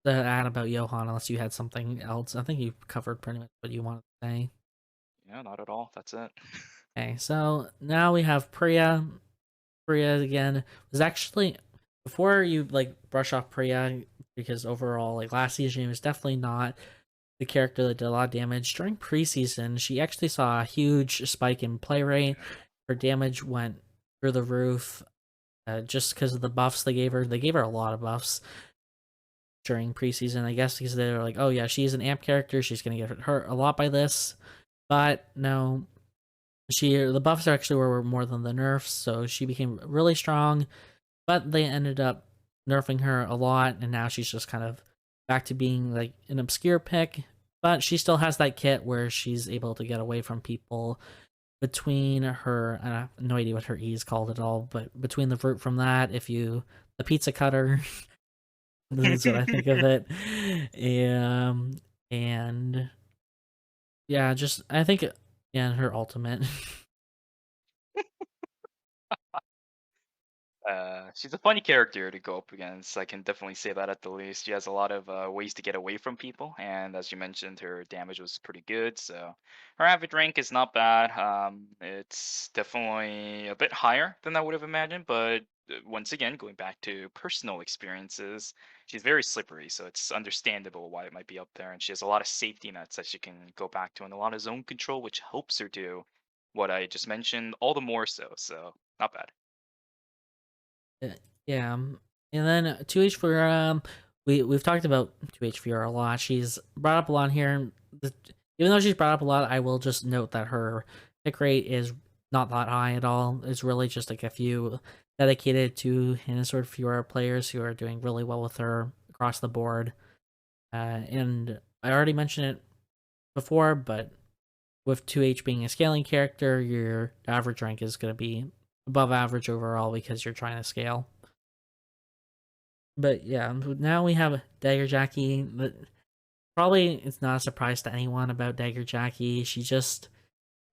to add about Johan unless you had something else. I think you covered pretty much what you wanted to say. Yeah, not at all. That's it. Okay, so now we have Priya. Priya again was actually before you like brush off Priya because overall like last season she was definitely not the character that did a lot of damage. During preseason, she actually saw a huge spike in play rate. Her damage went through the roof just because of the buffs they gave her. They gave her a lot of buffs during preseason, I guess, because they were like, oh yeah, she's an amp character. She's going to get hurt a lot by this. But no, the buffs actually were more than the nerfs, so she became really strong. But they ended up nerfing her a lot, and now she's just kind of back to being like an obscure pick. But she still has that kit where she's able to get away from people between her. I have no idea what her E is called at all, but between the root from that, if you the pizza cutter, that's what I think of it. Um, and yeah, just I think yeah, her ultimate. She's a funny character to go up against. I can definitely say that at the least. She has a lot of ways to get away from people, and as you mentioned, her damage was pretty good. So her average rank is not bad. It's definitely a bit higher than I would have imagined, but once again, going back to personal experiences, she's very slippery, so it's understandable why it might be up there. And she has a lot of safety nets that she can go back to, and a lot of zone control, which helps her do what I just mentioned, all the more so. So not bad. Uh, yeah, and then 2H for we've talked about 2H for a lot. She's brought up a lot here. Even though she's brought up a lot, I will just note that her pick rate is not that high at all. It's really just like a few dedicated to and sort of fewer players who are doing really well with her across the board. And I already mentioned it before, but with 2H being a scaling character, your average rank is going to be above average overall because you're trying to scale. But yeah, now we have Dagger Jackie. But probably it's not a surprise to anyone about Dagger Jackie. She just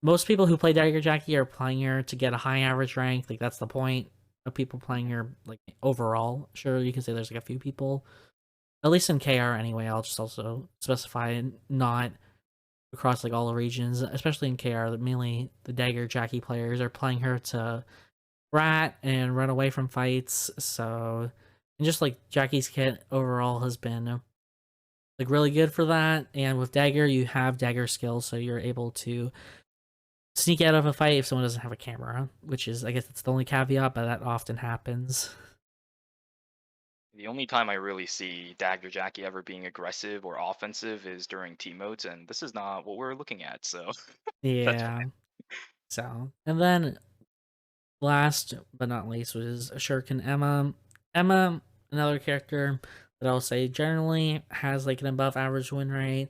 most people who play Dagger Jackie are playing her to get a high average rank. Like that's the point of people playing her. Like overall, sure you can say there's like a few people, at least in KR anyway. I'll just also specify not across like all the regions, especially in KR. That mainly the Dagger Jackie players are playing her to rat and run away from fights. So and just like Jackie's kit overall has been like really good for that. And with Dagger, you have Dagger skills, so you're able to sneak out of a fight if someone doesn't have a camera, which is I guess that's the only caveat, but that often happens. The only time I really see Dagger Jackie ever being aggressive or offensive is during team modes, and this is not what we're looking at, so that's fine. Yeah. So and then last but not least was Shuriken Emma. Emma, another character that I'll say generally has like an above average win rate,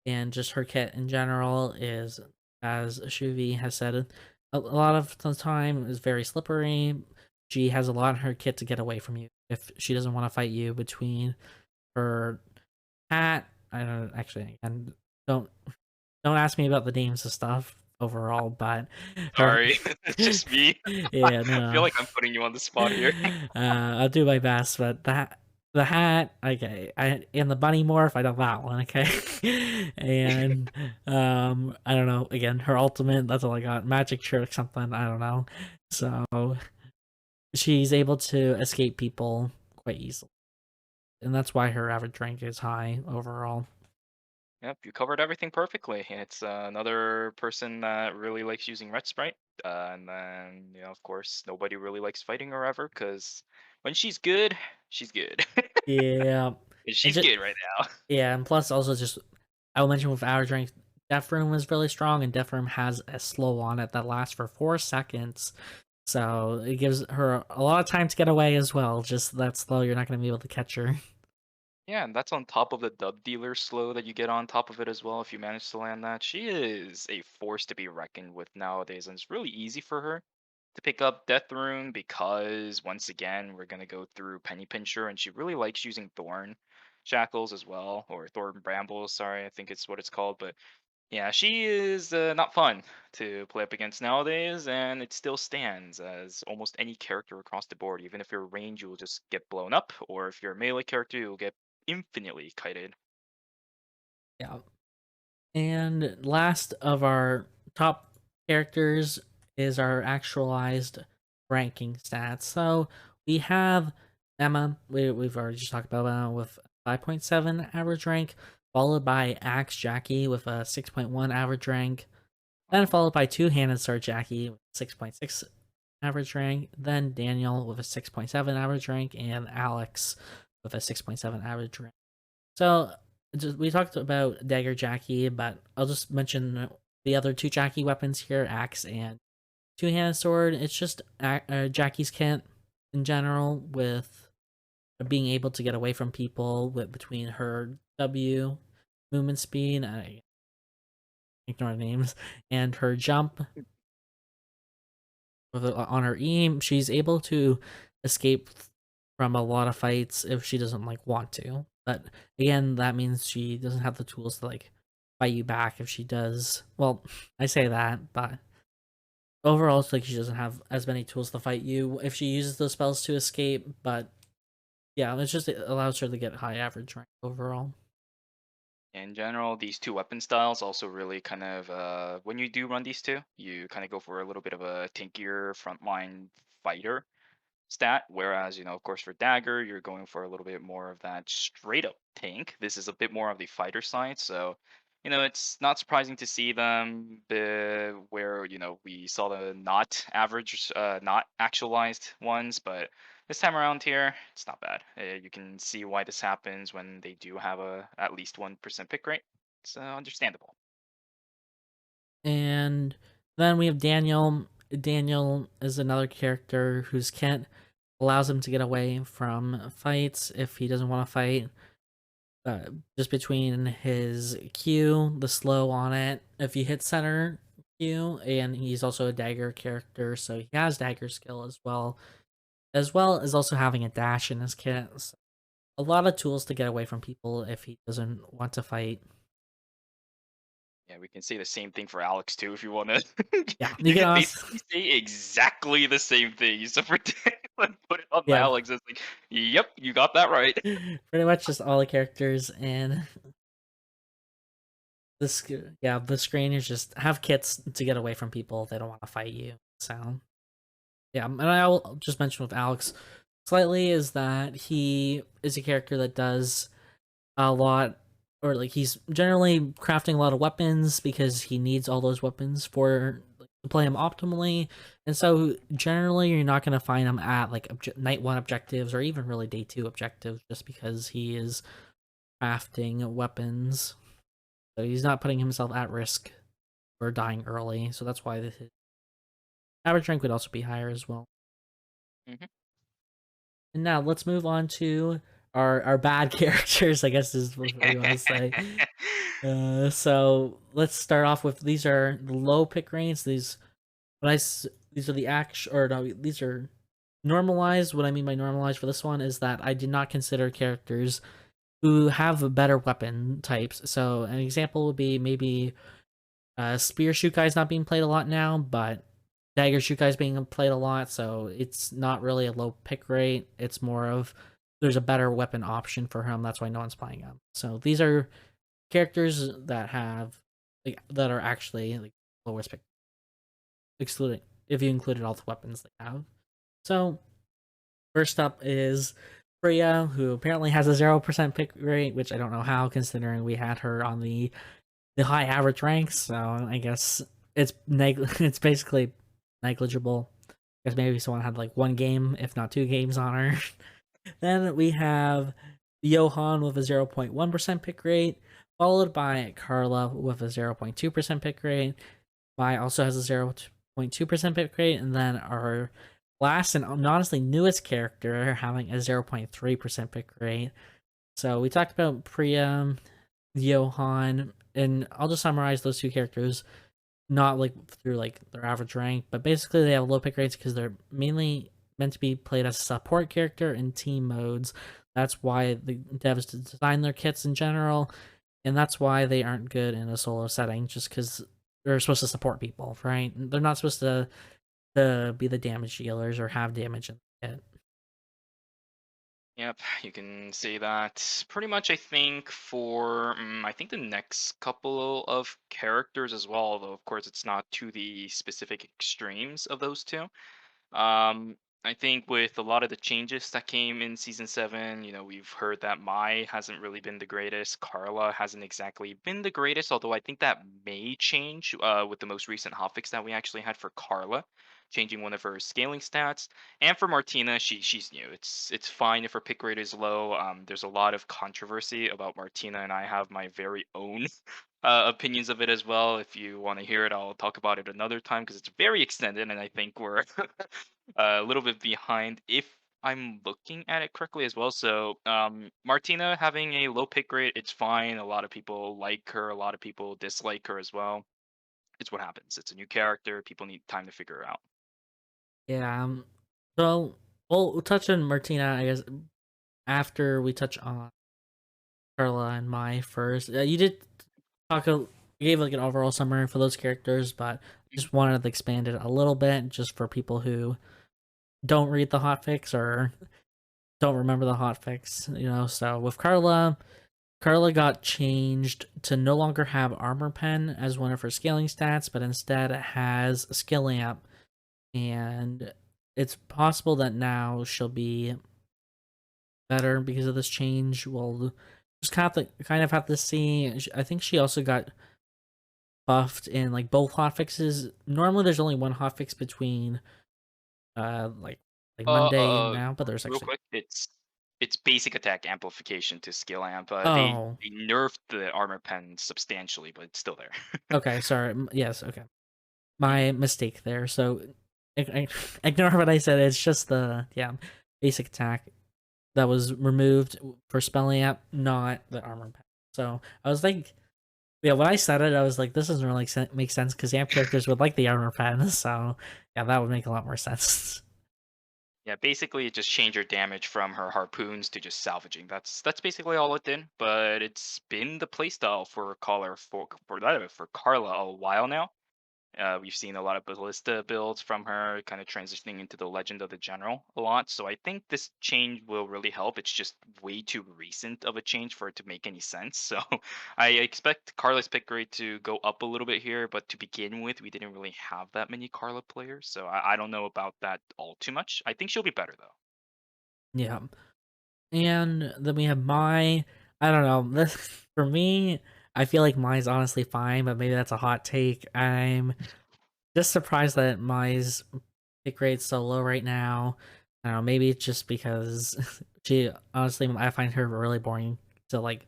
and just her kit in general is, as Shuvi has said, a lot of the time is very slippery. She has a lot in her kit to get away from you if she doesn't want to fight you between her hat. I don't actually, and don't don't ask me about the names of stuff overall, but her Sorry, it's just me. yeah, I feel no. like I'm putting you on the spot here. I'll do my best, but the hat, okay, and the bunny morph, I know that one, okay, and I don't know. Again, her ultimate, that's all I got. Magic trick, something, I don't know. So she's able to escape people quite easily, and that's why her average rank is high overall. Yep, you covered everything perfectly. It's another person that really likes using Red Sprite. And then, of course, nobody really likes fighting her ever because when she's good. Yeah, And and she's just good right now. yeah, and plus also just I will mention with average rank, Death Room is really strong, and Death Room has a slow on it that lasts for 4 seconds. So it gives her a lot of time to get away as well. Just that slow, you're not going to be able to catch her. Yeah, and that's on top of the dub dealer slow that you get on top of it as well if you manage to land that. She is a force to be reckoned with nowadays, and it's really easy for her to pick up Death Rune because once again we're gonna go through Penny Pincher, and she really likes using Thorn Shackles as well, or Thorn Brambles. Sorry, I think it's what it's called, but yeah, she is not fun to play up against nowadays, and it still stands as almost any character across the board. Even if you're range, you will just get blown up, or if you're a melee character, you'll get infinitely kited. Yeah. And last of our top characters is our actualized ranking stats. So we have Emma, we've already just talked about with 5.7 average rank, followed by Axe Jackie with a 6.1 average rank, then Uh-huh. followed by two-handed sword Jackie with 6.6 average rank, then Daniel with a 6.7 average rank, and Alex with a 6.7 average rank. So we talked about Dagger Jackie, but I'll just mention the other two Jackie weapons here, Axe and Two-Handed Sword. It's just Jackie's kit in general, with being able to get away from people with between her W movement speed, I ignore the names, and her jump on her E. She's able to escape from a lot of fights if she doesn't like want to. But again, that means she doesn't have the tools to like fight you back if she does. Well, I say that, but overall, it's like she doesn't have as many tools to fight you if she uses those spells to escape. But yeah, it allows her to get high average rank overall. In general, these two weapon styles also really kind of when you do run these two, you kind of go for a little bit of a tankier frontline fighter stat. Whereas, of course, for dagger, you're going for a little bit more of that straight up tank. This is a bit more of the fighter side. So, it's not surprising to see them where, we saw the not average, not actualized ones. But this time around here, it's not bad. You can see why this happens when they do have a at least 1% pick rate. It's understandable. And then we have Daniel. Daniel is another character whose kit allows him to get away from fights if he doesn't want to fight. Just between his Q, the slow on it, if you hit center Q, and he's also a dagger character, so he has dagger skill as well as also having a dash in his kit. So a lot of tools to get away from people if he doesn't want to fight. Yeah, we can say the same thing for Alex too if you want to. Yeah, you You can could also basically say exactly the same thing. You for and put it on yeah, Alex. It's like, yep, you got that right. pretty much just all the characters and this yeah the screeners just have kits to get away from people if they don't want to fight you. So yeah, and I'll just mention with Alex slightly is that he is a character that does a lot, or like he's generally crafting a lot of weapons because he needs all those weapons for to play him optimally. And so generally you're not going to find him at like night one objectives or even really day two objectives just because he is crafting weapons. So he's not putting himself at risk for dying early. So that's why his average rank would also be higher as well. Mhm. And now let's move on to our bad characters, I guess is what you want to say. So let's start off with these are the low pick rates. These are the act or no, these are normalized. What I mean by normalized for this one is that I did not consider characters who have better weapon types. So an example would be maybe spear shoot guy's not being played a lot now, but dagger shoot guy's being played a lot, so it's not really a low pick rate. It's more of there's a better weapon option for him. That's why no one's playing him. So these are characters that have like that are actually like lowest pick, excluding if you included all the weapons they have. So first up is Priya, who apparently has a 0% pick rate, which I don't know how, considering we had her on the high average ranks. So I guess it's basically negligible. I guess maybe someone had like one game, if not two games on her. Then we have Johan with a 0.1% pick rate, followed by Carla with a 0.2% pick rate. Mai also has a 0.2% pick rate, and then our last and honestly newest character having a 0.3% pick rate. So we talked about Priya, Johan, and I'll just summarize those two characters, not like through like their average rank, but basically they have low pick rates because they're mainly meant to be played as a support character in team modes. That's why the devs design their kits in general, and that's why they aren't good in a solo setting, just because they're supposed to support people, right? They're not supposed to be the damage dealers or have damage in the kit. Yep, you can say that. Pretty much, I think for I think the next couple of characters as well. Although of course it's not to the specific extremes of those two. Um, I think with a lot of the changes that came in season seven, we've heard that Mai hasn't really been the greatest. Carla hasn't exactly been the greatest, although I think that may change with the most recent hotfix that we actually had for Carla, changing one of her scaling stats. And for Martina, she's new. It's fine if her pick rate is low. There's a lot of controversy about Martina, and I have my very own opinions of it as well. If you want to hear it, I'll talk about it another time because it's very extended, and I think we're a little bit behind if I'm looking at it correctly as well. So, Martina having a low pick rate, it's fine. A lot of people like her, a lot of people dislike her as well. It's what happens. It's a new character. People need time to figure her out. Yeah. So we'll touch on Martina, I guess, after we touch on Carla and Mai first. You did talk a you gave like an overall summary for those characters, but just wanted to expand it a little bit just for people who don't read the hotfix or don't remember the hotfix. So with Carla, Carla got changed to no longer have Armor Pen as one of her scaling stats, but instead has Skill Amp, and it's possible that now she'll be better because of this change. We'll just kind of have to see. I think she also got buffed in like both hotfixes. Normally, there's only one hotfix between like Uh, Monday and uh, now, but there's real actually quick, it's basic attack amplification to skill amp. oh They nerfed the armor pen substantially, but it's still there. okay sorry yes okay Mhm. my mistake there. So ignore what I said. It's just the basic attack that was removed for spelling app, not the armor pen. So I was like, yeah, when I said it, I was like, this doesn't really make sense because amp characters would like the armor pen. So yeah, that would make a lot more sense. Yeah, basically it just changed her damage from her harpoons to just salvaging. That's basically all it did. But it's been the playstyle for for Carla a while now. We've seen a lot of ballista builds from her, kind of transitioning into the Legend of the General a lot. So I think this change will really help. It's just way too recent of a change for it to make any sense. So I expect Carla's pick rate to go up a little bit here. But to begin with, we didn't really have that many Carla players. So I don't know about that all too much. I think she'll be better though. Yeah, and then we have my. I don't know. This for me. I feel like mine's honestly fine, but maybe that's a hot take. I'm just surprised that Mai's pick rate's so low right now. I don't know, maybe it's just because she honestly I find her really boring to like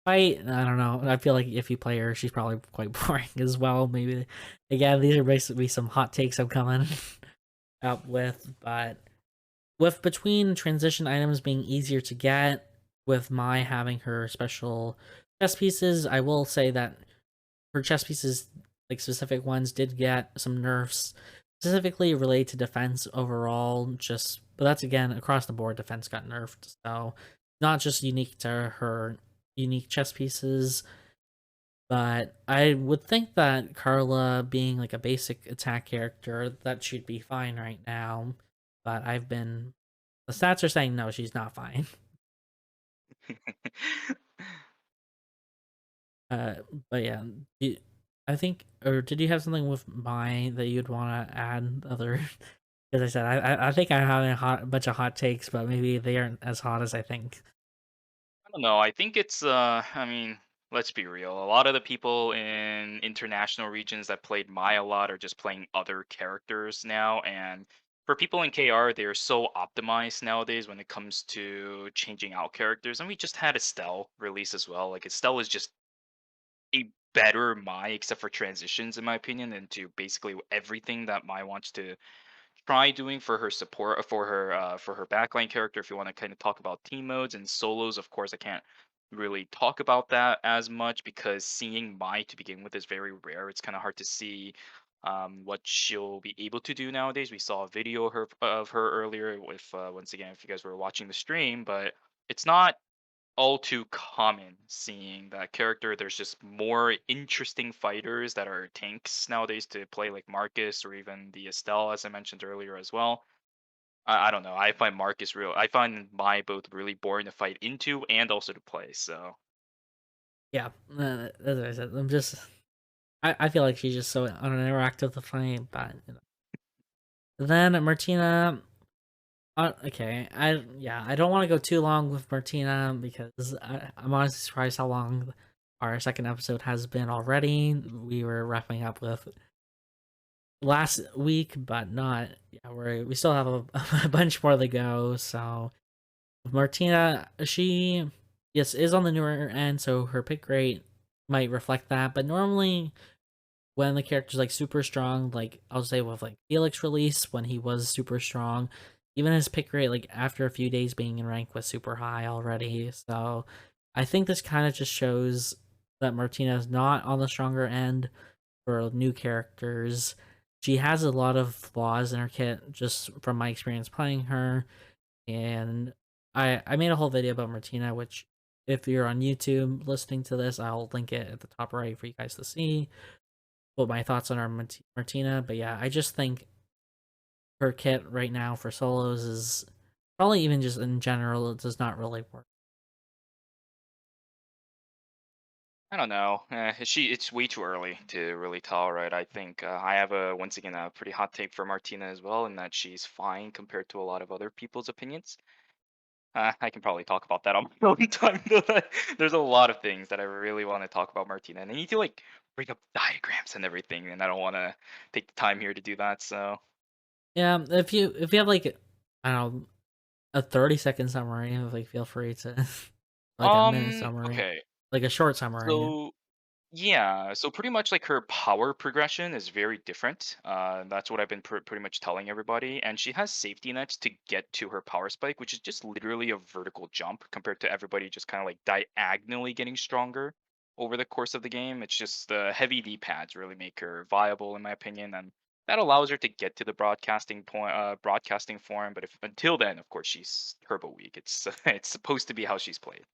fight. I don't know. I feel like if you play her, she's probably quite boring as well. Maybe again, these are basically some hot takes I'm coming up with, but with between transition items being easier to get, with Mai having her special chess pieces, I will say that her chess pieces, like specific ones, did get some nerfs, specifically related to defense overall. But that's again across the board. Defense got nerfed, so not just unique to her unique chess pieces. But I would think that Carla being like a basic attack character, that should be fine right now. But the stats are saying no, she's not fine. Uh, but yeah, you, I think, or did you have something with mine that you'd want to add? Other, as I said, I think I have a bunch of hot takes, but maybe they aren't as hot as I think. I don't know. I think it's I mean, let's be real. A lot of the people in international regions that played Mai a lot are just playing other characters now, and for people in KR, they're so optimized nowadays when it comes to changing out characters. And we just had Estelle release as well. Like Estelle is just a better Mai, except for transitions, in my opinion, into basically everything that Mai wants to try doing for her support for her backline character. If you want to kind of talk about team modes and solos, of course I can't really talk about that as much because seeing Mai to begin with is very rare. It's kind of hard to see what she'll be able to do nowadays. We saw a video of her earlier with once again if you guys were watching the stream, but it's not all too common seeing that character. There's just more interesting fighters that are tanks nowadays to play, like Marcus or even the Estelle, as I mentioned earlier as well. I don't know. I find Marcus real. I find Mai both really boring to fight into and also to play. So Yeah, as I said, I feel like she's just so uninteractive to fight, but then Martina. Okay, I don't want to go too long with Martina because I'm honestly surprised how long our second episode has been already. We were wrapping up with last week, but not. Yeah, we still have a bunch more to go. So Martina, she yes is on the newer end, so her pick rate might reflect that. But normally, when the character's like super strong, like I'll say with like Felix release when he was super strong, even his pick rate like after a few days being in rank was super high already. So I think this kind of just shows that Martina is not on the stronger end for new characters. She has a lot of flaws in her kit just from my experience playing her, and I made a whole video about Martina, which if you're on YouTube listening to this, I'll link it at the top right for you guys to see what my thoughts on our Martina. But yeah, I just think her kit right now for solos is probably even just in general, it does not really work. I don't know. It's way too early to really tell, right? I think I have a once again a pretty hot take for Martina as well, in that she's fine compared to a lot of other people's opinions. I can probably talk about that on my own time. Though. There's a lot of things that I really want to talk about Martina, and I need to like bring up diagrams and everything, and I don't want to take the time here to do that. So, Yeah, if you have like I don't know a 30-second summary, like feel free to like a minute summary, okay, like a short summary. so yeah, so pretty much like her power progression is very different. That's what I've been pretty much telling everybody. And she has safety nets to get to her power spike, which is just literally a vertical jump compared to everybody just kind of like diagonally getting stronger over the course of the game. It's just the heavy D pads really make her viable, in my opinion, and that allows her to get to the broadcasting form. But if until then, of course, she's turbo weak. It's it's supposed to be how she's played.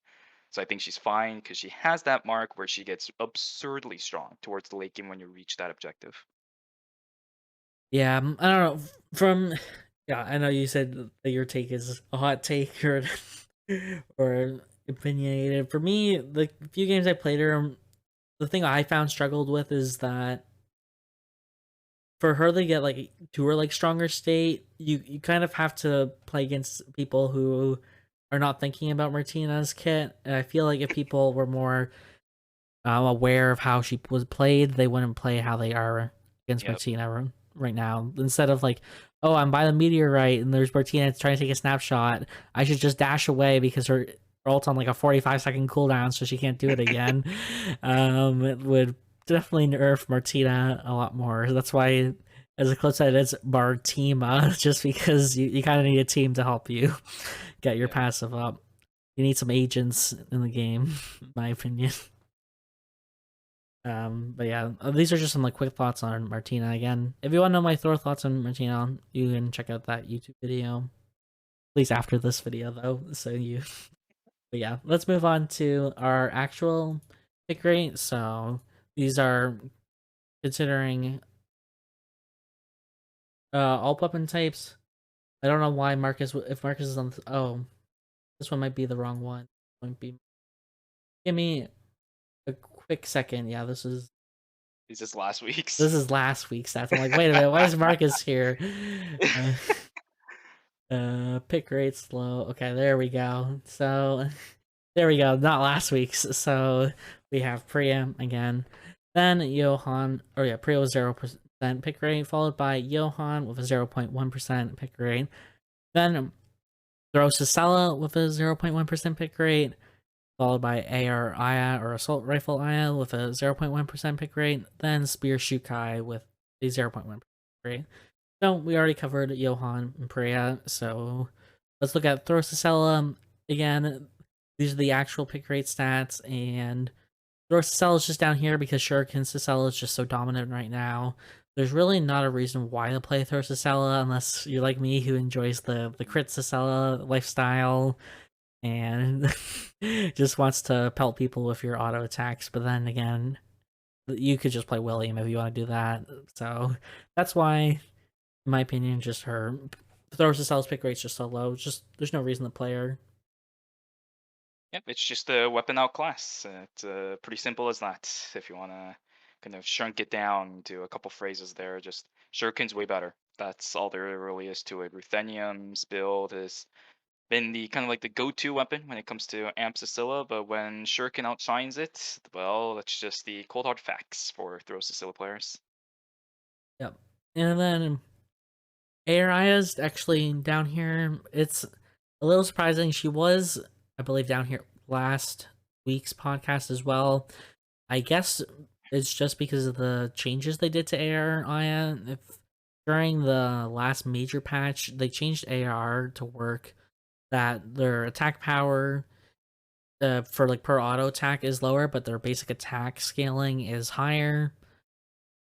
So I think she's fine because she has that mark where she gets absurdly strong towards the late game when you reach that objective. Yeah, I don't know. From yeah, I know you said that your take is a hot take or opinionated. For me, the few games I played her, the thing I found struggled with is that for her to get like to her like stronger state, you kind of have to play against people who are not thinking about Martina's kit. And I feel like if people were more aware of how she was played, they wouldn't play how they are against Yep. Martina right now. Instead of like, oh, I'm by the meteorite and there's Martina trying to take a snapshot, I should just dash away because her ult's on like a 45-second cooldown, so she can't do it again. It would definitely nerf Martina a lot more. That's why, as a close side, it's Martima, just because you kind of need a team to help you get your Yeah. passive up. You need some agents in the game, in my opinion. But yeah, these are just some like quick thoughts on Martina. Again, if you want to know my thorough thoughts on Martina, you can check out that YouTube video. Please after this video though, so you. But yeah, let's move on to our actual pick rate. So these are considering all weapon types. I don't know why Marcus. If Marcus is on. Oh, this one might be the wrong one. Might be. Give me a quick second. Yeah, Is this last week's? this is last week's stats. I'm like, wait a minute, why is Marcus here? Uh, pick rate slow. Okay, there we go. So there we go. Not last week's. So we have Priya again. Then Johan, or yeah, Priya was 0% pick rate, followed by Johan with a 0.1% pick rate. Then Drosicella with a 0.1% pick rate, followed by AR Aya or Assault Rifle Aya with a 0.1% pick rate. Then Spear Shukai with a 0.1% pick rate. So we already covered Johan and Priya, so let's look at Throsicella again. These are the actual pick rate stats, and Throsicella is just down here because Shuriken Cicella is just so dominant right now. There's really not a reason why to play Throsicella unless you're like me who enjoys the crit Cicella lifestyle and just wants to pelt people with your auto attacks. But then again, you could just play William if you want to do that. So that's why in my opinion, just her Throws pick rate's just so low. Just there's no reason to play her. Yep, it's just a weapon out class. It's pretty simple as that. If you want to kind of shrink it down to a couple phrases there, just Shuriken's way better. That's all there really is to it. Ruthenium's build has been the kind of like the go-to weapon when it comes to Amp Scylla, but when Shuriken outshines it, well, that's just the cold hard facts for Throw Scylla players. Yep. And then Araya's actually down here. It's a little surprising. She was, I believe, down here last week's podcast as well. I guess it's just because of the changes they did to Araya. If during the last major patch, they changed AR to work that their attack power for like per auto attack is lower, but their basic attack scaling is higher.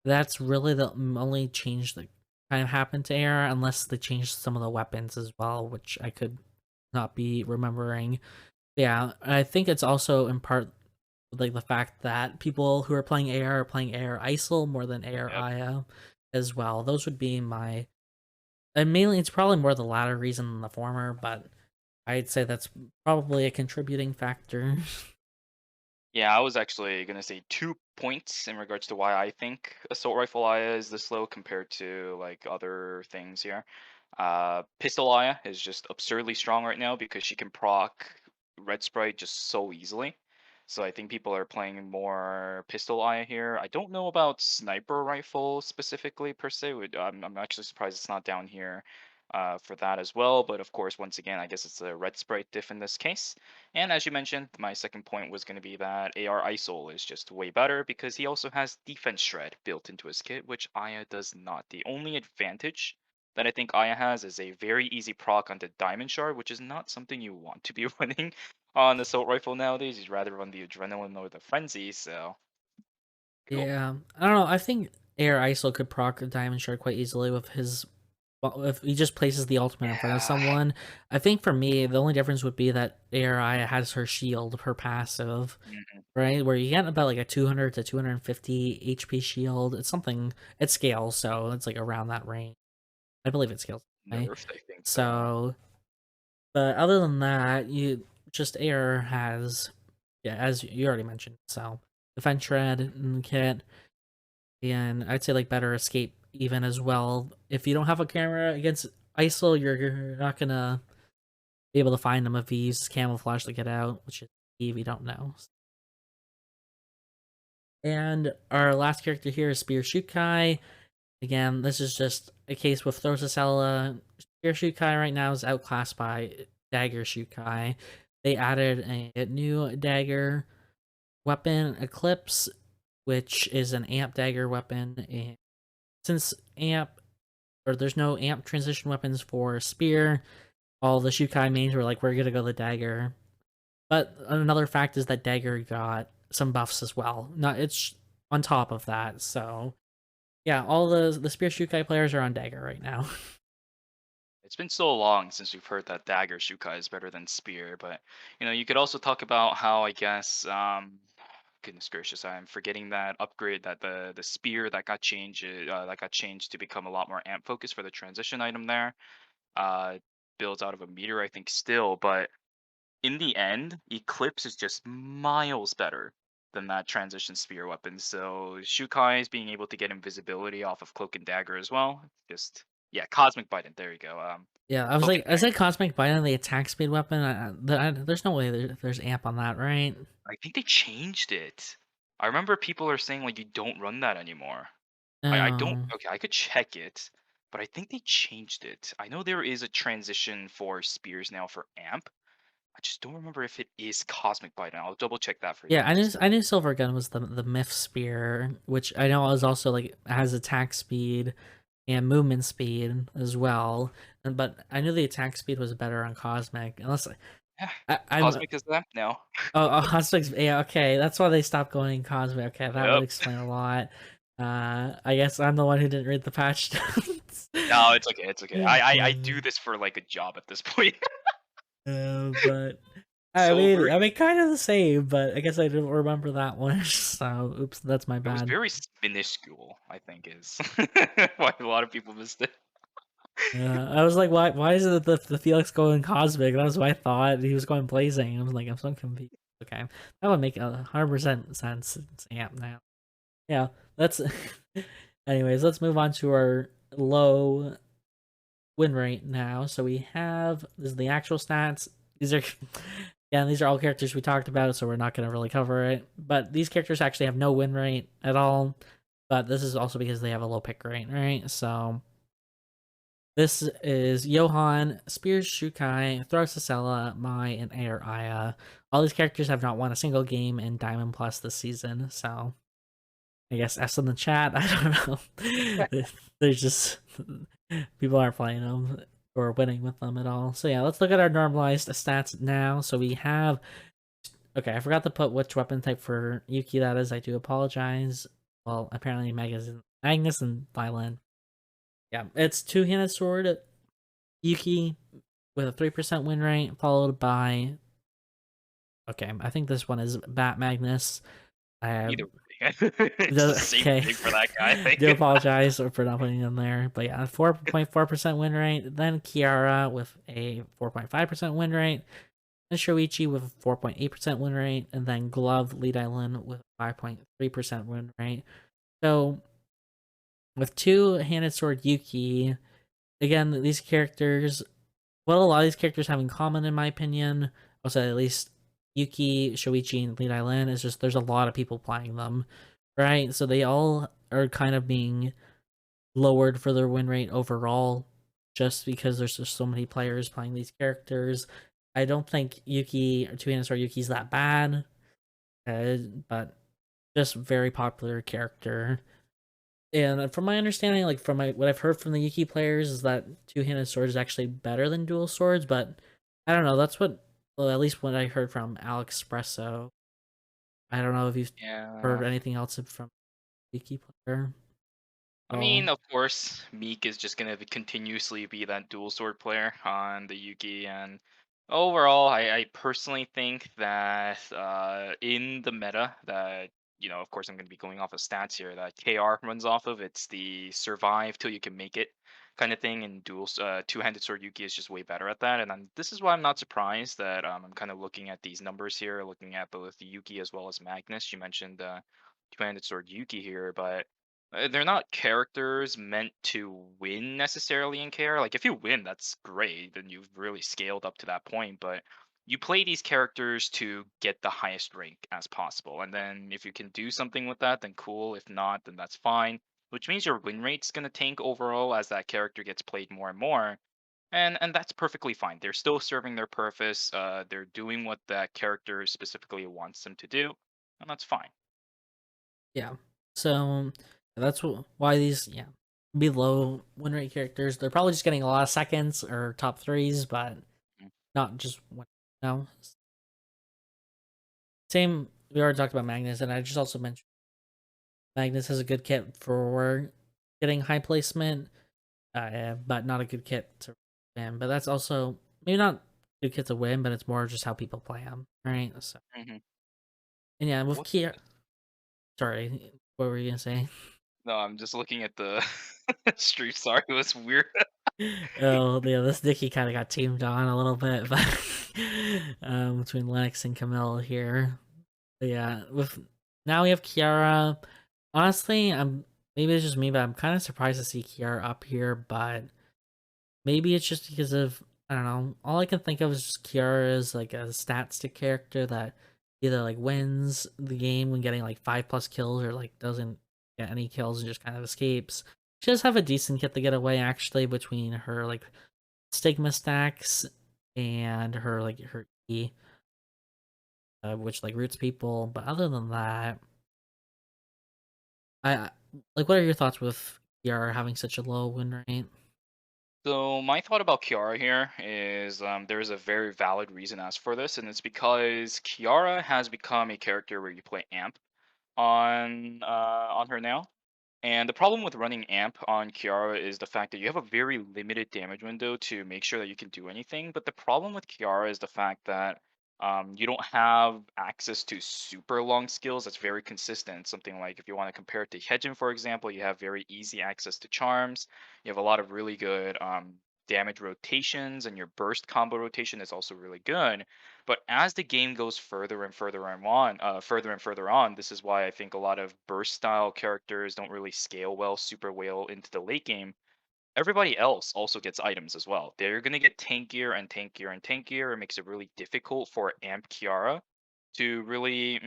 That's really the only change that kind of happened to AR, unless they changed some of the weapons as well, which I could not be remembering. Yeah, I think it's also in part like the fact that people who are playing AR are playing AR ISIL more than AR Yep. IA as well. Those would be my, and mainly it's probably more the latter reason than the former, but I'd say that's probably a contributing factor. Yeah, I was actually gonna say 2 points in regards to why I think assault rifle Aya is this low compared to like other things here. Pistol Aya is just absurdly strong right now because she can proc Red Sprite just so easily. So I think people are playing more Pistol Aya here. I don't know about Sniper Rifle specifically per se. I'm actually surprised it's not down here for that as well. But of course, once again, I guess it's a Red Sprite diff in this case. And as you mentioned, my second point was going to be that AR ISOL is just way better because he also has Defense Shred built into his kit, which Aya does not. The only advantage that I think Aya has is a very easy proc onto Diamond Shard, which is not something you want to be running on Assault Rifle nowadays. You'd rather run the Adrenaline or the Frenzy, so cool. Yeah, I don't know. I think AR ISIL could proc a Diamond Shard quite easily with his. Well, if he just places the ultimate in front of Yeah. someone, I think for me the only difference would be that ARI has her shield, her passive, Mhm. right? Where you get about like a 200 to 250 HP shield. It's something, it scales, so it's like around that range. I believe it scales. Right? Nerfed, I think, though. So, but other than that, you just air has, yeah, as you already mentioned. So, defense shred and kit, and I'd say like better escape even as well. If you don't have a camera against ISIL, you're not gonna be able to find them if he uses camouflage to get out, which is key if you don't know. And our last character here is Spear Shukai. Again, this is just a case with Throrsacella. Spear Shukai right now is outclassed by Dagger Shukai. They added a new dagger weapon, Eclipse, which is an amp dagger weapon. And since amp, or there's no amp transition weapons for Spear, all the Shukai mains were like, we're gonna go the dagger. But another fact is that dagger got some buffs as well. Not it's on top of that, so yeah, all the Spear Shukai players are on Dagger right now. It's been so long since we've heard that Dagger Shukai is better than Spear, but you could also talk about how I guess goodness gracious, I'm forgetting that upgrade that the spear that got changed to become a lot more amp focused for the transition item there. Uh builds out of a meter, I think still, but in the end, Eclipse is just miles better than that transition spear weapon. So Shukai is being able to get invisibility off of Cloak and Dagger as well. Just yeah, Cosmic Bite. There you go. Yeah, Cloak and I Dagger. said Cosmic Bite on the attack speed weapon. There's no way there's amp on that, right? I think they changed it. I remember people are saying like you don't run that anymore. I don't. Oh, Okay, I could check it, but I think they changed it. I know there is a transition for spears now for amp. I just don't remember if it is Cosmic Bite. And I'll double check that for you yeah. in just a I knew Silver Gun was the Myth Spear, which I know is also like has attack speed and movement speed as well. But I knew the attack speed was better on Cosmic, unless yeah. I'm Cosmic is amp now. Cosmic's, yeah, okay. That's why they stopped going Cosmic. Okay, that would Yep. explain a lot. I guess I'm the one who didn't read the patch notes. No, it's okay. It's okay. I Uh, do this for like a job at this point. but Sober. I mean, kind of the same. But I guess I didn't remember that one. So, oops, that's my It was bad. very minuscule, I think, is why a lot of people missed it. I was like, why is it the Felix going cosmic? That was my thought. He was going blazing. I was like, I'm so confused. Okay, that would make 100% sense. Yeah, now, yeah. Let's. Anyways, let's move on to our low win rate now. So we have this is the actual stats. These are yeah, these are all characters we talked about, so we're not going to really cover it. But these characters actually have no win rate at all. But this is also because they have a low pick rate, right? So this is Johan, Spears Shukai, Throw Sasela, Mai, and Air Aya. All these characters have not won a single game in Diamond Plus this season, so I guess S in the chat. I don't know. There's just people aren't playing them or winning with them at all. So yeah, let's look at our normalized stats now. So we have okay. I forgot to put which weapon type for Yuki that is. I do apologize. Well, apparently Magnus and Violin. Yeah, it's two-handed sword Yuki with a 3% win rate, followed by okay. I think this one is Bat Magnus. I Either way, it's the same okay. thing for that guy. Do apologize for not putting them there, but yeah, 4.4% win rate. Then Kiara with a 4.5% win rate, then Shoichi with a 4.8% win rate, and then Glove Lead Island with 5.3% win rate. So with two-handed sword Yuki, again, these characters, what a lot of these characters have in common, in my opinion, also at least Yuki, Shoichi, and Lead Island, is just there's a lot of people playing them, right? So they all are kind of being lowered for their win rate overall just because there's just so many players playing these characters. I don't think Yuki or Two Handed Sword Yuki's that bad, but just very popular character. And from my understanding, like from my what I've heard from the Yuki players, is that Two Handed Sword is actually better than dual swords. But I don't know. That's what, well, at least what I heard from Alex Espresso. I don't know if you've heard Yeah. anything else from Yuki player I at all. mean, of course, Meek is just gonna continuously be that dual sword player on the Yugi, and overall, I personally think that in the meta that of course, I'm gonna be going off of stats here that KR runs off of. It's the survive till you can make it kind of thing, and two-handed sword Yugi is just way better at that. And this is why I'm not surprised that I'm kind of looking at these numbers here, looking at both Yugi as well as Magnus. You mentioned two-handed sword Yuki here, but they're not characters meant to win necessarily in KR. Like if you win, that's great. Then you've really scaled up to that point. But you play these characters to get the highest rank as possible. And then if you can do something with that, then cool. If not, then that's fine. Which means your win rate's gonna tank overall as that character gets played more and more. And that's perfectly fine. They're still serving their purpose. They're doing what that character specifically wants them to do, and that's fine. Yeah. So that's why these below win rate characters they're probably just getting a lot of seconds or top threes, but Mm. not just one. No. Same. We already talked about Magnus, and I just also mentioned Magnus has a good kit for getting high placement, but not a good kit to win. But that's also maybe not a good kit to win, but it's more just how people play him, right? So Mhm. and yeah, with What? Kia. Sorry, what were you gonna say? No, I'm just looking at the stream. Sorry, it was weird. Oh, yeah, this Dicky kind of got teamed on a little bit, but between Lennox and Camille here. But yeah, with now we have Kiara. Honestly, I'm maybe it's just me, but I'm kind of surprised to see Kiara up here. But maybe it's just because of I don't know. All I can think of is just Kiara is like a stat stick character that either like wins the game when getting like 5+ kills or like doesn't get any kills and just kind of escapes. She does have a decent kit to get away actually between her like stigma stacks and her like her E, which like roots people. But other than that, I like. What are your thoughts with Kiara having such a low win rate? So my thought about Kiara here is there is a very valid reason as for this, and it's because Kiara has become a character where you play amp on her now. And the problem with running amp on Kiara is the fact that you have a very limited damage window to make sure that you can do anything. But the problem with Kiara is the fact that You don't have access to super long skills that's very consistent. Something like if you want to compare it to Hedgen, for example, you have very easy access to charms. You have a lot of really good damage rotations, and your burst combo rotation is also really good. But as the game goes further and further on, this is why I think a lot of burst style characters don't really scale well, super well into the late game. Everybody else also gets items as well. They're gonna get tankier and tankier and tankier. It makes it really difficult for Amp Kiara to really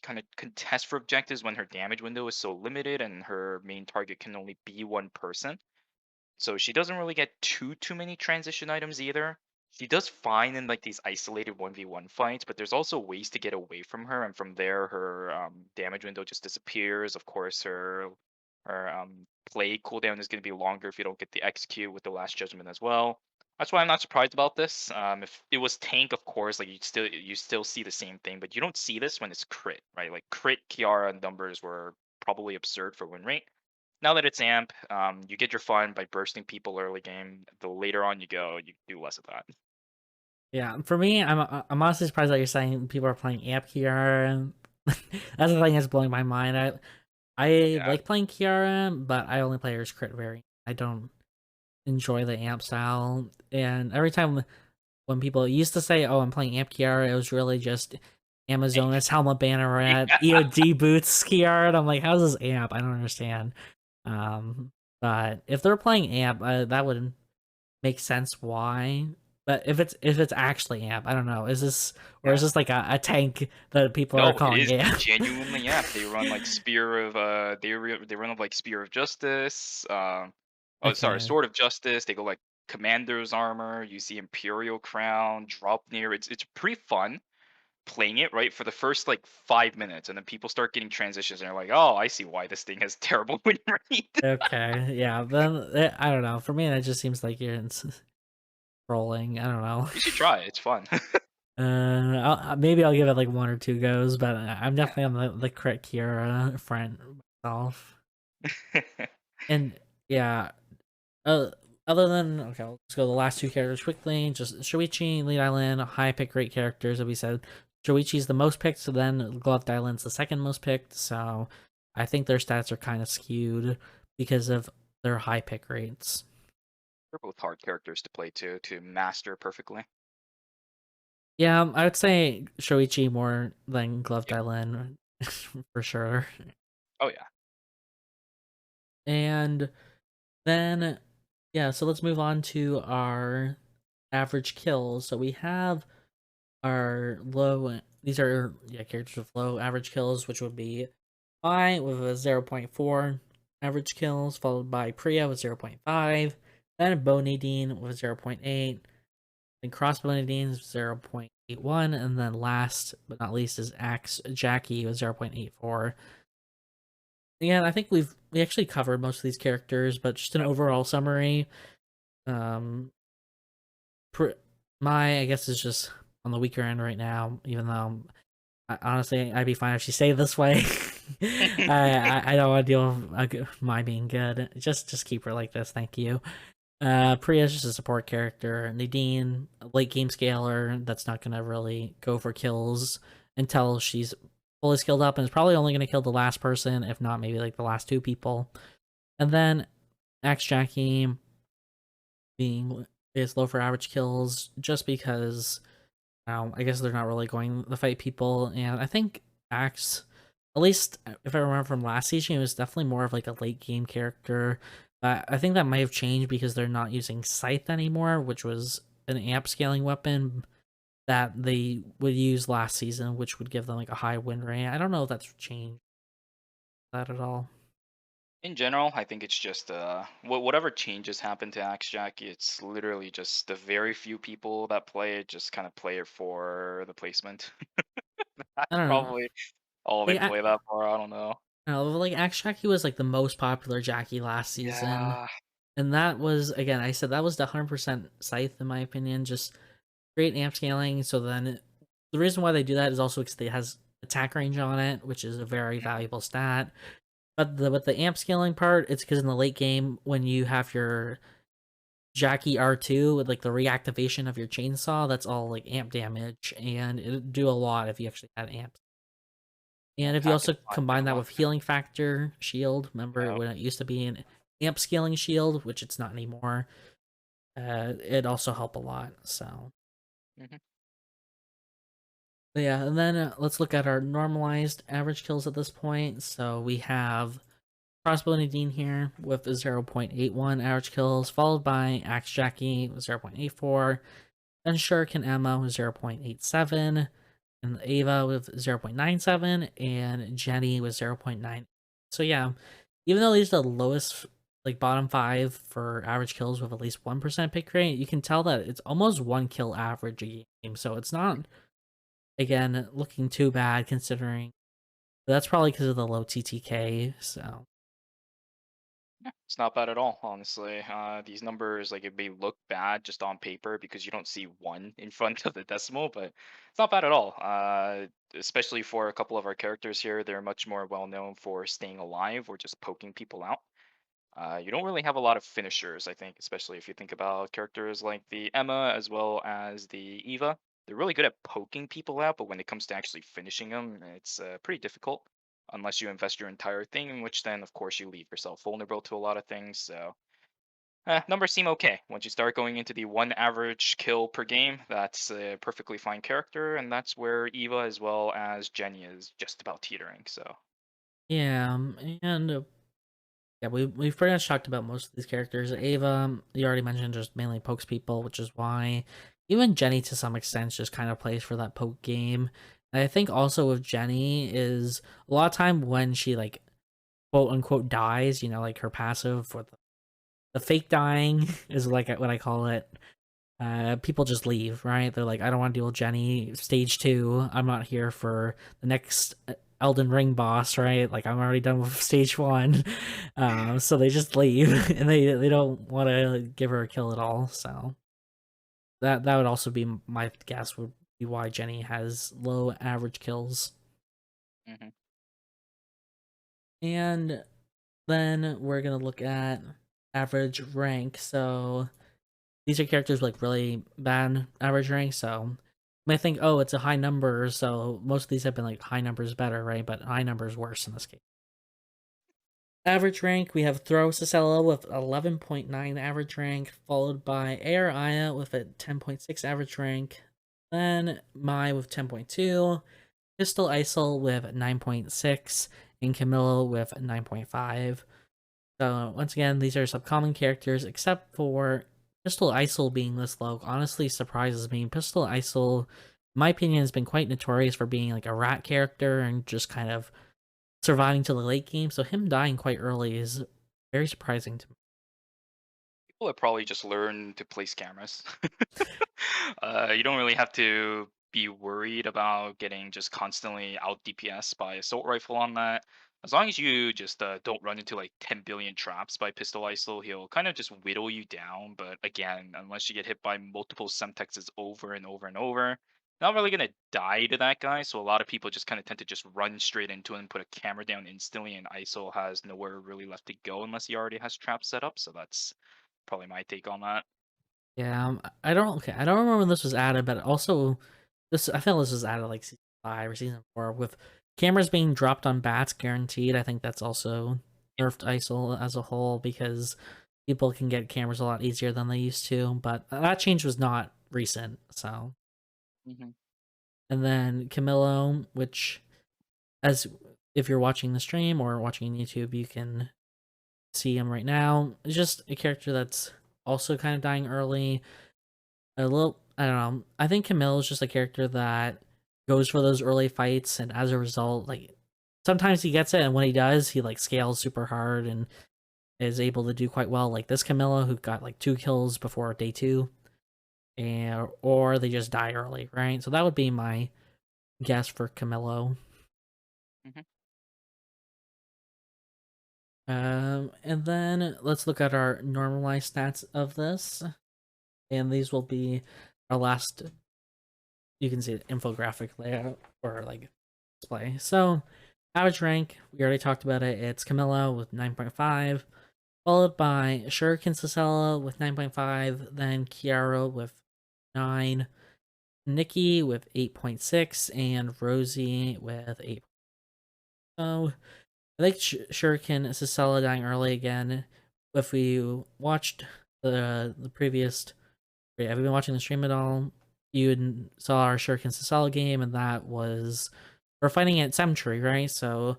kind of contest for objectives when her damage window is so limited and her main target can only be one person. So she doesn't really get too many transition items either. She does fine in like these isolated 1v1 fights, but there's also ways to get away from her, and from there her damage window just disappears. Of course, her play cooldown is going to be longer if you don't get the execute with the last judgment as well. That's why I'm not surprised about this. If it was tank, of course, like you still see the same thing, but you don't see this when it's crit, right? Like crit Kiara numbers were probably absurd for win rate. Now that it's amp, you get your fun by bursting people early game. The later on you go, you do less of that. Yeah, for me, I'm honestly surprised that you're saying people are playing Amp Kiara. That's the thing that's blowing my mind. I Yeah, like playing Kiara, but I only play her as crit variant. I don't enjoy the Amp style, and every time when people used to say, "Oh, I'm playing Amp Kiara," it was really just Amazonas Helmet Banneret yeah, EOD boots Kiara. And I'm like, how's this Amp? I don't understand. Um, but if they're playing Amp, that would make sense why. But if it's actually Amp, I don't know. Is this or is yeah. this like a tank that people are No, it calling is Amp? genuinely amp. They run like they run like Spear of Justice. Oh, sorry, Okay, Sword of Justice. They go like Commander's Armor. You see Imperial Crown, Drop Near. It's pretty fun playing it right for the first like 5 minutes, and then people start getting transitions, and they're like, "Oh, I see why this thing has terrible win rate." okay, yeah. Then I don't know. For me, that just seems like you're trolling. I don't know. You should try it. It's fun. Maybe I'll give it like one or two goes, but I'm Yeah. definitely on the crit Kira front myself. And yeah, uh, other than okay, let's go the last two characters quickly. Just Shoichi, Lead Island, high pick rate characters that we said. Shoichi's the most picked, so then Gloved Island's the second most picked. So I think their stats are kind of skewed because of their high pick rates. They're both hard characters to play to master perfectly. Yeah, I would say Shoichi more than Gloved Yep. Island for sure. Oh yeah. And then, yeah, so let's move on to our average kills. So we have our low, these are, yeah, characters with low average kills, which would be Mai with a 0.4 average kills, followed by Priya with 0.5, then Bonadine with 0.8, then Crossbow Nadine is 0.81, and then last but not least is Axe Jackie with 0.84. Again, I think we actually covered most of these characters, but just an Yep. overall summary. Um, I guess is just on the weaker end right now. Even though honestly, I'd be fine if she stayed this way. I don't want to deal with my being good. Just keep her like this. Thank you. Priya's just a support character. Nadine, a late game scaler that's not gonna really go for kills until she's fully skilled up, and is probably only gonna kill the last person, if not maybe like the last two people. And then Axe Jackie being is low for average kills just because I guess they're not really going to fight people, and I think Axe, at least if I remember from last season, it was definitely more of like a late game character. I think that might have changed because they're not using Scythe anymore, which was an amp scaling weapon that they would use last season, which would give them like a high win rate. I don't know if that's changed that at all. In general, I think it's just whatever changes happen to Axe Jackie, it's literally just the very few people that play it just kind of play it for the placement. I That's don't know. probably all they Like play that for. I don't know. I don't know, like Axe Jackie was like the most popular Jackie last season. Yeah. And that was again, I said that was the 100% Scythe in my opinion. Just great amp scaling. So then the reason why they do that is also because it has attack range on it, which is a very valuable stat. But with the amp scaling part, it's because in the late game when you have your Jackie R2 with like the reactivation of your chainsaw, that's all like amp damage, and it'd do a lot if you actually had amps. Yeah, And if you pack it also a lot combine that too. with healing factor shield, remember Yep. when it used to be an amp scaling shield, which it's not anymore, it also help a lot. So Hmm. but yeah, and then let's look at our normalized average kills at this point. So we have Crossbow Nadine here with 0.81 average kills, followed by Axe Jackie with 0.84, then Shuriken Emma with 0.87, and Ava with 0.97, and Jenny with 0.9. So yeah, even though these are the lowest, like bottom five for average kills with at least 1% pick rate, you can tell that it's almost one kill average a game. So it's not, again, looking too bad considering that's probably because of the low TTK. So Yeah, it's not bad at all, honestly. These numbers, like, it may look bad just on paper because you don't see one in front of the decimal, but it's not bad at all. Especially for a couple of our characters here, they're much more well known for staying alive or just poking people out. You don't really have a lot of finishers, I think, especially if you think about characters like the Emma as well as the Eva. They're really good at poking people out, but when it comes to actually finishing them, it's pretty difficult unless you invest your entire thing, in which then, of course, you leave yourself vulnerable to a lot of things. So, numbers seem okay. Once you start going into the one average kill per game, that's a perfectly fine character, and that's where Eva as well as Jenny is just about teetering. So, yeah, and yeah, we've pretty much talked about most of these characters. Ava, you already mentioned, just mainly pokes people, which is why even Jenny to some extent just kind of plays for that poke game. And I think also with Jenny is a lot of time when she like quote unquote dies, like her passive for the fake dying is like what I call it. People just leave, right? They're like, I don't want to deal with Jenny. Stage two, I'm not here for the next Elden Ring boss, right? Like I'm already done with stage one, so they just leave and they don't want to give her a kill at all. So that would also be my guess would be why Jenny has low average kills. mhm. And then we're gonna look at average rank. So these are characters with like really bad average rank, so you might think, oh, it's a high number, so most of these have been like high numbers better, right? But high numbers worse in this case. Average rank, we have Throw Cicella with 11.9 average rank, followed by Air Aya with a 10.6 average rank, then Mai with 10.2, Pistol Isol with 9.6, and Camilla with 9.5. So once again, these are some common characters, except for Pistol Isol being this low. Honestly, surprises me. Pistol Isol, in my opinion, has been quite notorious for being like a rat character and just kind of surviving to the late game. So him dying quite early is very surprising to me. People have probably just learned to place cameras. You don't really have to be worried about getting just constantly out DPS by assault rifle on that. As long as you just don't run into like 10 billion traps by pistol isol, he'll kind of just whittle you down. But again, unless you get hit by multiple semtexes over and over and over, not really gonna die to that guy. So a lot of people just kind of tend to just run straight into him, put a camera down instantly, and ISO has nowhere really left to go unless he already has traps set up. So that's probably my take on that. Yeah, I don't. Okay, I don't remember when this was added, but also this I feel this was added like season 5 or season 4 with cameras being dropped on bats guaranteed. I think that's also nerfed ISIL as a whole because people can get cameras a lot easier than they used to. But that change was not recent. So Hmm. and then Camillo, which as if you're watching the stream or watching YouTube, you can see him right now. It's just a character that's also kind of dying early. A little, I don't know. I think Camille is just a character that goes for those early fights, and as a result, like sometimes he gets it, and when he does, he like scales super hard and is able to do quite well. Like this Camilla who got like 2 kills before day 2, and or they just die early, right? So that would be my guess for Camillo. Hmm. And then let's look at our normalized stats of this, and these will be our last. You can see the infographic layout or like display. So average rank, we already talked about it. It's Camilla with 9.5. followed by Shuriken Sasela with 9.5, then Kiara with 9, Nikki with 8.6, and Rosie with 8. So I think Shuriken Sasela dying early again. If we watched the previous, have you been watching the stream at all? You saw our Shuriken Sasela game, and that was we're fighting at Cemetery, right? So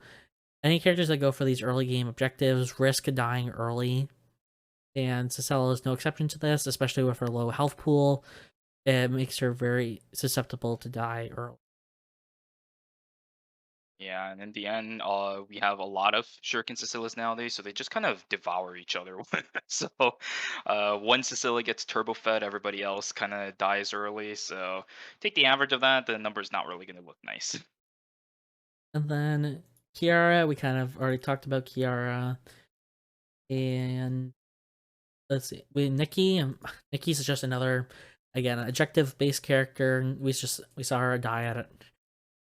any characters that go for these early game objectives risk dying early, and Sasela is no exception to this, especially with her low health pool. It makes her very susceptible to die early. Yeah, and in the end, we have a lot of shuriken Cecilias nowadays, so they just kind of devour each other. So, one Cecilia gets turbo fed, everybody else kind of dies early. So, take the average of that, the number's not really going to look nice. And then Kiara, we kind of already talked about Kiara, and let's see, we Nikki. Nikki's just another, again, objective based character. We saw her die at a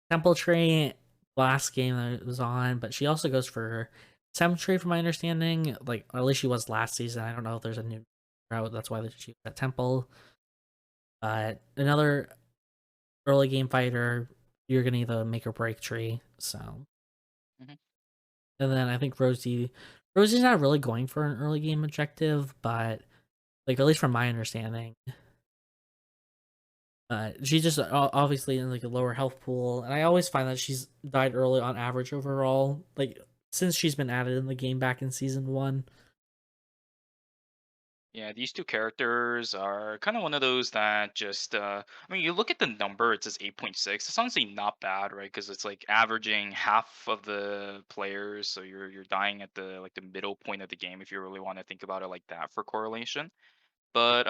Temple Tree last game that it was on, but she also goes for Cemetery, from my understanding. Like, or at least she was last season. I don't know if there's a new route. That's why she was at Temple. But another early game fighter, you're gonna need the make or break tree. So, Mhm. and then I think Rosie's not really going for an early game objective, but like at least from my understanding, she's just obviously in like a lower health pool, and I always find that she's died early on average overall. Like since she's been added in the game back in season 1. Yeah, these two characters are kind of one of those that just, I mean, you look at the number, it says 8.6. It's honestly not bad, right? Because it's like averaging half of the players, so you're dying at the middle point of the game if you really want to think about it like that for correlation. But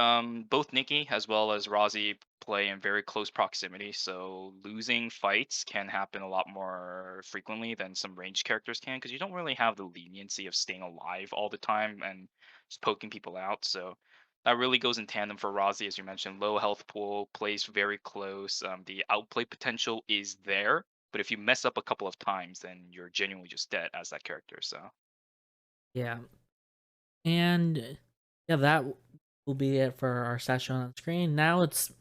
both Nikki as well as Rozzy play in very close proximity, so losing fights can happen a lot more frequently than some ranged characters can, because you don't really have the leniency of staying alive all the time and just poking people out. So that really goes in tandem for Rozzy, as you mentioned. Low health pool, plays very close. The outplay potential is there, but if you mess up a couple of times, then you're genuinely just dead as that character. So. Yeah, and yeah, that will be it for our stats shown on screen. Now it's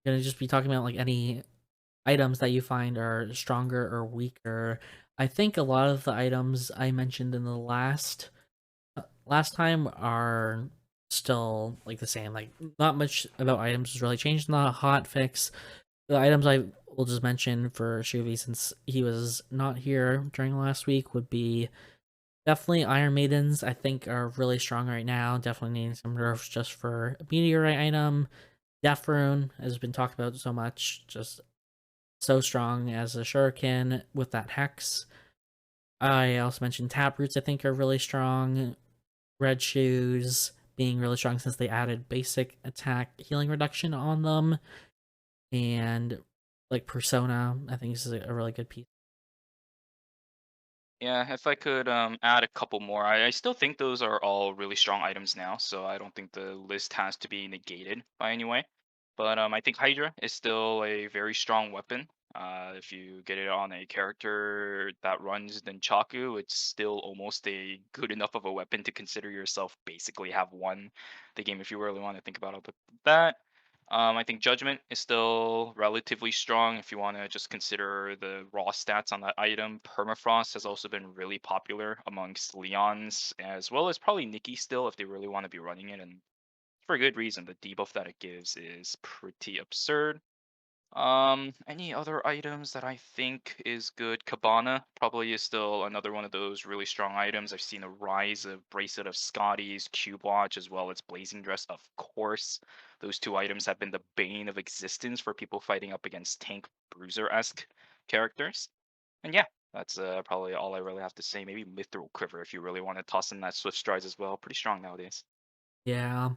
gonna just be talking about like any items that you find are stronger or weaker. I think a lot of the items I mentioned in the last time are still like the same. Like not much about items has really changed in the hot fix. The items I will just mention for Shuvi, since he was not here during last week, would be definitely Iron Maidens. I think are really strong right now. Definitely needing some nerfs just for a meteorite item. Death Rune has been talked about so much, just so strong as a shuriken with that hex. I also mentioned Taproots, I think, are really strong. Red Shoes being really strong since they added basic attack healing reduction on them. And like Persona, I think this is a really good piece. Yeah, if I could add a couple more, I still think those are all really strong items now, so I don't think the list has to be negated by any way. But I think Hydra is still a very strong weapon. If you get it on a character that runs Nunchaku, it's still almost a good enough of a weapon to consider yourself basically have won the game if you really want to think about it like that. I think Judgment is still relatively strong if you want to just consider the raw stats on that item. Permafrost has also been really popular amongst Leons, as well as probably Nikki still if they really want to be running it, and for a good reason. The debuff that it gives is pretty absurd. Any other items that I think is good? Cabana probably is still another one of those really strong items. I've seen a rise of Bracelet of Scotty's, Cube Watch, as well as Blazing Dress, of course. Those two items have been the bane of existence for people fighting up against tank bruiser-esque characters. And yeah, that's probably all I really have to say. Maybe Mithril Quiver if you really want to toss in that Swift Strides as well. Pretty strong nowadays. Yeah.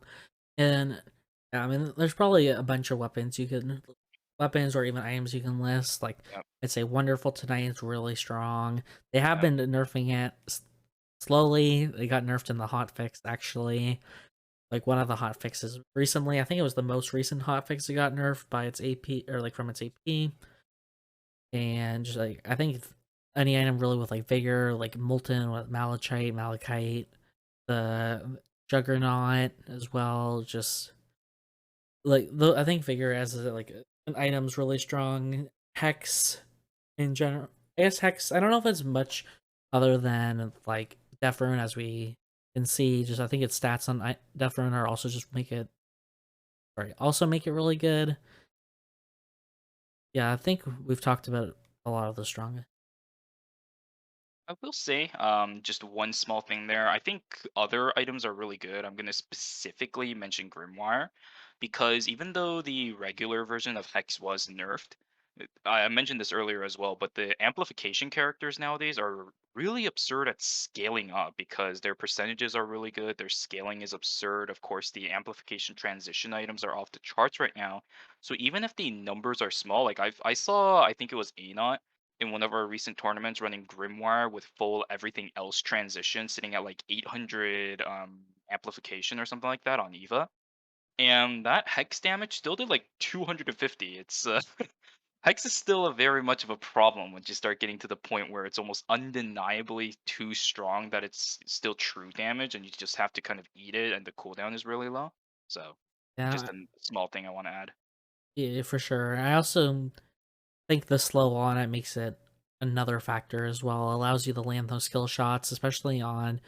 And yeah, I mean, there's probably a bunch of weapons or even items you can list. Like, Yep. I'd say Wonderful Tonight is really strong. They have Yep. been nerfing it slowly. They got nerfed in the hot fix, actually. Like, one of the hot fixes recently, I think it was the most recent hot fix that got nerfed by its AP, or like from its AP. And just like, I think any item really with like Vigor, like Molten with Malachite, Malachite, the Juggernaut as well. Just I think Vigor as like an item's really strong. Hex in general, I guess Hex. I don't know if it's much other than like Death Rune, as we can see. Just I think its stats on Death Rune are also just make it, sorry, also make it really good. Yeah, I think we've talked about a lot of the strong. I will say, just one small thing there. I think other items are really good. I'm going to specifically mention Grimoire because even though the regular version of Hex was nerfed, I mentioned this earlier as well, but the amplification characters nowadays are really absurd at scaling up because their percentages are really good. Their scaling is absurd. Of course, the amplification transition items are off the charts right now. So even if the numbers are small, like I saw, I think it was Anot in one of our recent tournaments running Grimoire with full everything else transition, sitting at like 800 amplification or something like that on Eva. And that hex damage still did like 250. It's hex is still a very much of a problem once you start getting to the point where it's almost undeniably too strong that it's still true damage, and you just have to kind of eat it, and the cooldown is really low. So just Yeah, a small thing I want to add. yeah, for sure. I also think the slow on it makes it another factor as well. Allows you to land those skill shots, especially on,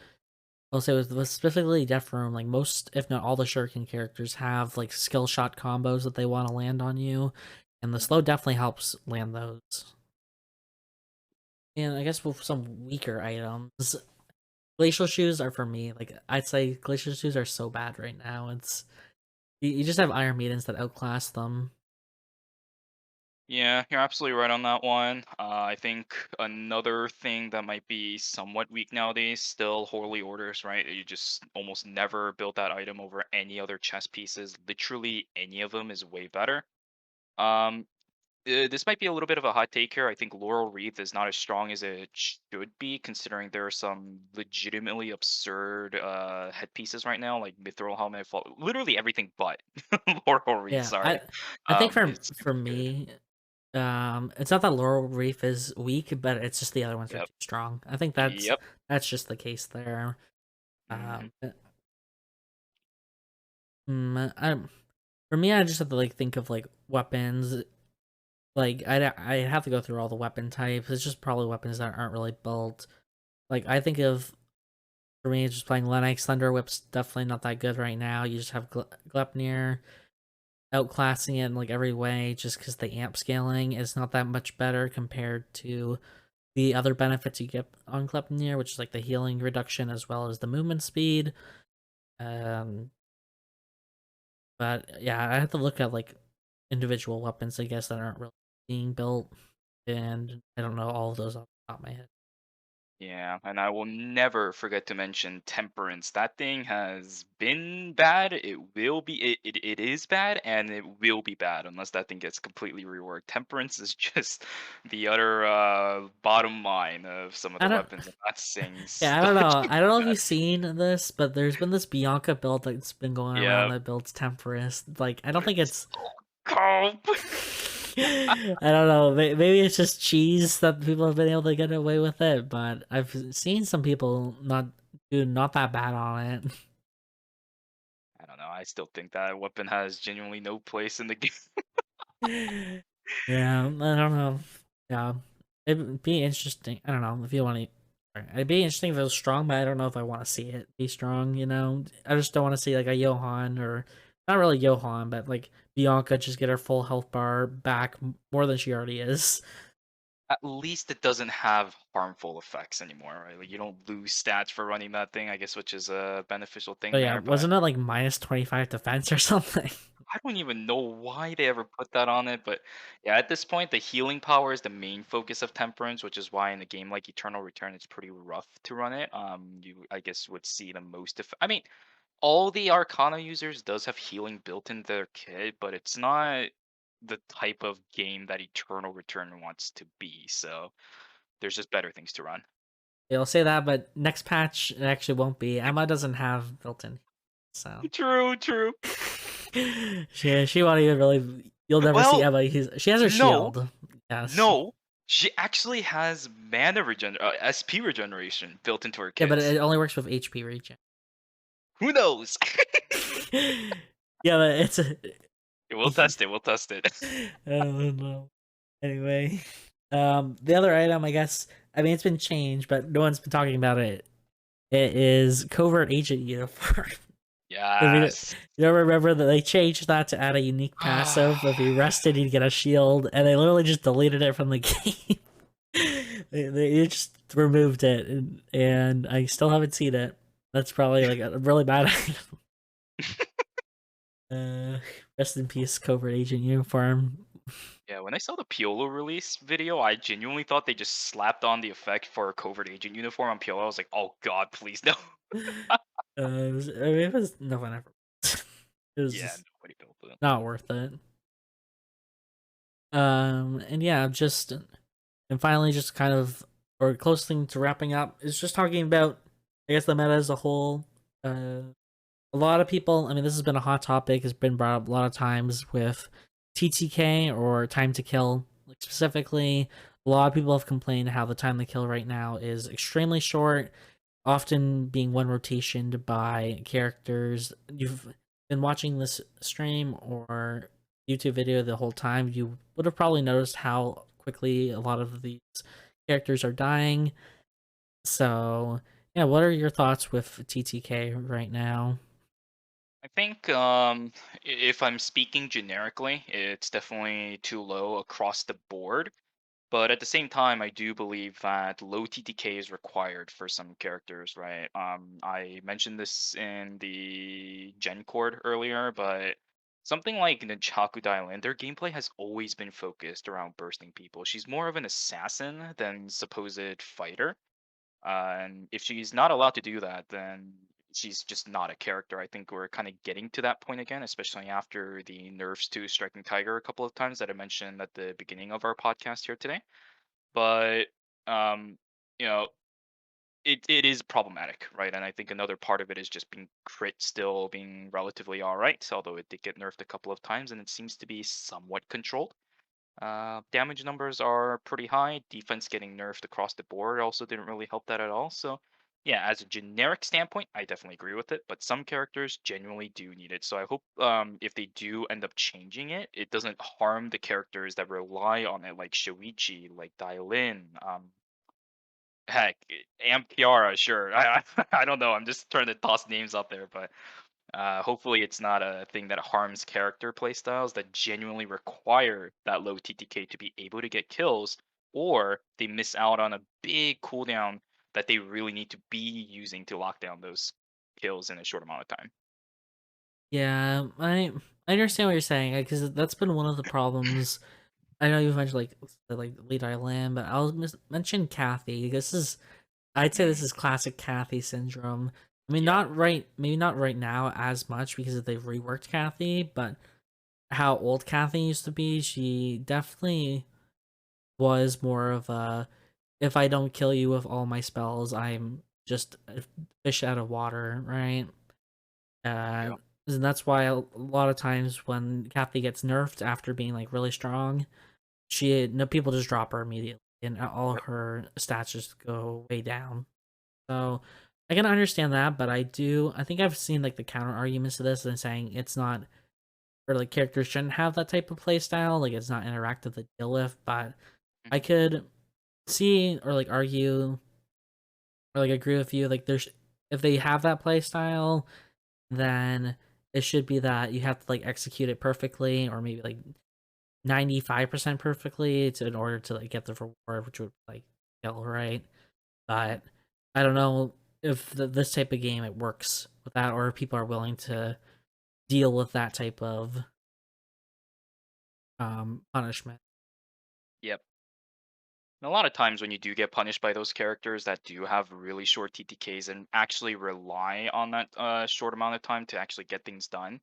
I'll say with specifically Death Room, like most, if not all the Shuriken characters have like skill shot combos that they want to land on you. And the slow Mhm. definitely helps land those. And I guess with some weaker items, glacial shoes are for me. Like I'd say glacial shoes are so bad right now. It's you just have Iron Maidens that outclass them. Yeah, you're absolutely right on that one. I think another thing that might be somewhat weak nowadays, still Holy Orders, right? You just almost never build that item over any other chess pieces. Literally any of them is way better. Um, this might be a little bit of a hot take here. I think Laurel Wreath is not as strong as it should be, considering there are some legitimately absurd headpieces right now, like Mithril Helmet, literally everything but Laurel Wreath. Yeah, Sorry, I think it's for super good. me, it's not that Laurel Reef is weak, but it's just the other ones are Yep. too strong. I think Yep. that's just the case there. Mhm. Um, I for me, I just have to like think of like weapons. Like I have to go through all the weapon types. It's just probably weapons that aren't really built. Like I think of, for me, just playing Lennox. Thunder Whip's definitely not that good right now. You just have Glepnir outclassing it in like every way, just because the amp scaling is not that much better compared to the other benefits you get on Glepnir, which is like the healing reduction as well as the movement speed. Um, but yeah, I have to look at like individual weapons, I guess, that aren't really being built, and I don't know all of those off the top of my head. Yeah, and I will never forget to mention Temperance. That thing has been bad. It is bad, and it will be bad unless that thing gets completely reworked. Temperance is just the utter bottom line of some of I the don't. weapons, and that sings Yeah, I don't such know. a I don't know if bad. you've seen this, but there's been this Bianca build that's been going around Yeah, that builds Temperance. Like, I don't think it's it's. so cold. I don't know. Maybe it's just cheese that people have been able to get away with it, but I've seen some people not do not that bad on it. I don't know. I still think that weapon has genuinely no place in the game. Yeah, I don't know. Yeah, it'd be interesting. I don't know if you want to. It'd be interesting if it was strong, but I don't know if I want to see it be strong. I just don't want to see like a Johan, or not really Johan, but like Bianca just get her full health bar back more than she already is. At least it doesn't have harmful effects anymore, right? Like you don't lose stats for running that thing, I guess, which is a beneficial So thing yeah, there. But wasn't it like -25 defense or something? I don't even know why they ever put that on it. But yeah, at this point, the healing power is the main focus of Temperance, which is why in a game like Eternal Return, it's pretty rough to run it. You, I guess, would see the most. I mean, all the Arcana users does have healing built in their kit, but it's not the type of game that Eternal Return wants to be. So there's just better things to run. They'll say that, but next patch it actually won't be. Emma doesn't have built-in, so True, true. she won't even really. You'll never see Well, Emma. She has her no, shield. Yes. no. She actually has mana SP regeneration built into her Yeah, but kits. it only works with HP regen. Who knows? Yeah, but it's a. We'll test it. We'll test it. I don't know. Anyway, the other item, I guess, I mean, it's been changed, but no one's been talking about it. It is covert agent uniform. If Yes. you don't remember that they changed that to add a unique passive. If you rested, you'd get a shield, and they literally just deleted it from the game. They just removed it, and I still haven't seen it. That's probably like a really bad item. Uh, rest in peace, covert agent uniform. Yeah, when I saw the Piolo release video, I genuinely thought they just slapped on the effect for a covert agent uniform on Piolo. I was like, oh god, please no. I mean, it was no one ever. It was Yeah, just nobody built it. not worth it. And yeah, just and finally, just kind of or close thing to wrapping up is just talking about, I guess, the meta as a whole. Uh, a lot of people, I mean, this has been a hot topic. Has been brought up a lot of times with TTK or time to kill. Like specifically, a lot of people have complained how the time to kill right now is extremely short, often being one rotation by characters. You've been watching this stream or YouTube video the whole time, you would have probably noticed how quickly a lot of these characters are dying. So, yeah, what are your thoughts with TTK right now? I think if I'm speaking generically, it's definitely too low across the board. But at the same time, I do believe that low TTK is required for some characters, right? I mentioned this in the Gen Cord earlier, but something like Nunchaku Dylan, their gameplay has always been focused around bursting people. She's more of an assassin than supposed fighter. And if she's not allowed to do that, then she's just not a character. I think we're kind of getting to that point again, especially after the nerfs to Striking Tiger a couple of times that I mentioned at the beginning of our podcast here today. But um, you know, it is problematic, right? And I think another part of it is just being crit still being relatively all right, although it did get nerfed a couple of times, and it seems to be somewhat controlled. Damage numbers are pretty high. Defense getting nerfed across the board also didn't really help that at all. So, yeah, as a generic standpoint, I definitely agree with it. But some characters genuinely do need it. So I hope if they do end up changing it, it doesn't harm the characters that rely on it, like Shoichi, like Dailin, heck, Amp Kiara. Sure, I don't know. I'm just trying to toss names out there, but hopefully, it's not a thing that harms character playstyles that genuinely require that low TTK to be able to get kills, or they miss out on a big cooldown that they really need to be using to lock down those kills in a short amount of time. Yeah, I understand what you're saying because that's been one of the problems. I know you've mentioned like Lead Island, but I'll mention Kathy. This is I'd say this Mm, is classic Kathy syndrome. I mean, yeah, not right, maybe not right now as much because they've reworked Kathy, but how old Kathy used to be, she definitely was more of a if I don't kill you with all my spells, I'm just a fish out of water, right? Uh, yeah, and that's why a lot of times when Kathy gets nerfed after being like really strong, she no people just drop her immediately, and all yep. her stats just go way down. So I can understand that, but I think I've seen like the counter arguments to this and saying it's not or like characters shouldn't have that type of play style, like it's not interactive to deal with, but I Mhm. could see or like argue or like agree with you like there's if they have that play style, then it should be that you have to like execute it perfectly or maybe like 95% perfectly to in order to like get the reward, which would like kill, right? But I don't know if this type of game it works with that, or if people are willing to deal with that type of punishment. Yep. And a lot of times when you do get punished by those characters that do have really short TTKs and actually rely on that short amount of time to actually get things done,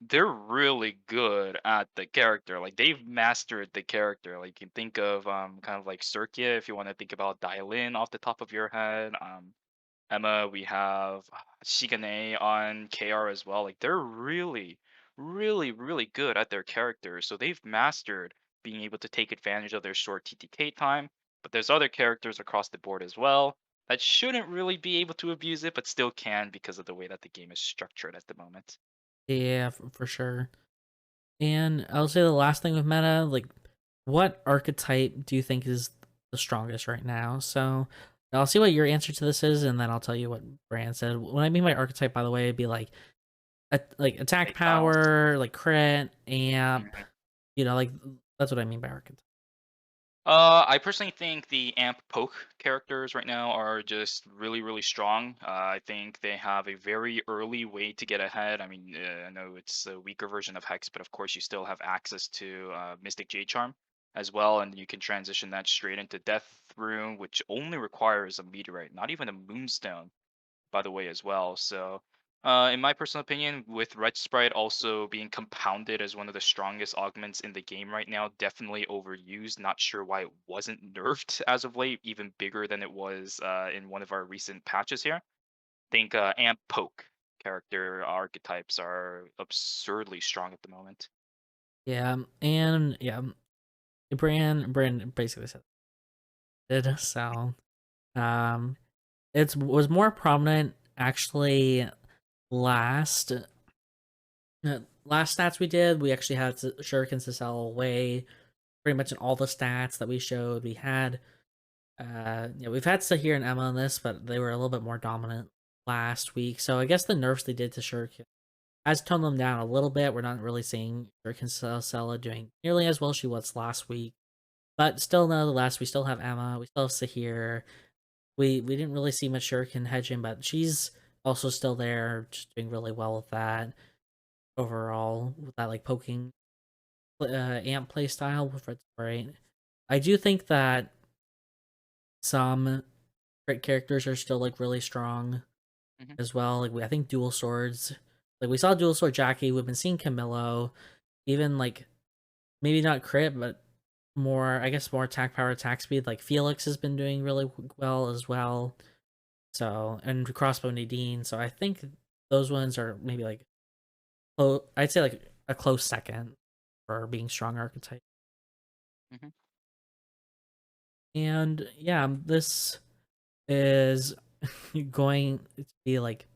they're really good at the character. Like they've mastered the character. Like you can think of kind of like Circia if you want to think about Dialin off the top of your head. Emma, we have Shigane on KR as well. Like they're really, really, really good at their characters. So they've mastered being able to take advantage of their short TTK time. But there's other characters across the board as well. that shouldn't really be able to abuse it, but still can because of the way that the game is structured at the moment. Yeah, for sure. And I'll say the last thing with meta, like, what archetype do you think is the strongest right now? So I'll see what your answer to this is, and then I'll tell you what Brand said. What I mean by archetype, by the way, would be like like attack Playstyles. power, like crit, amp. Like that's what I mean by archetype. I personally think the amp poke characters right now are just really, really strong. I think they have a very early way to get ahead. I mean, I know it's a weaker version of Hex, but of course you still have access to Mystic J Charm as well, and you can transition that straight into Death Rune, which only requires a meteorite, not even a moonstone by the way, as well. So, in my personal opinion, with Red Sprite also being compounded as one of the strongest augments in the game right now, definitely overused. Not sure why it wasn't nerfed as of late, even bigger than it was in one of our recent patches here. Think Amp Poke character archetypes are absurdly strong at the moment. Yeah, and yeah, Brand basically said it. So it was more prominent actually last last stats we did. We actually had shurikens to sell away pretty much in all the stats that we showed. We had we've had Sahir and Emma on this, but they were a little bit more dominant last week. So I guess the nerfs they did to shuriken has toned them down a little bit. We're not really seeing shuriken Sella doing nearly as well as she was last week. But still, nonetheless, we still have Emma. We still have Sahir. We didn't really see much Shuriken hedging, but she's also still there, just doing really well with that overall, with that like poking amp play style with Red Sprite. I do think that some great characters are still like really strong Hmm. as well. Like I think dual swords, like we saw dual sword Jackie. We've been seeing Camillo, even like maybe not crit, but more I guess more attack power, attack speed. Like Felix has been doing really well as well. So and Crossbow Nadine. So I think those ones are maybe like I'd say like a close second for being strong archetype. Hmm. And yeah, this is going to be like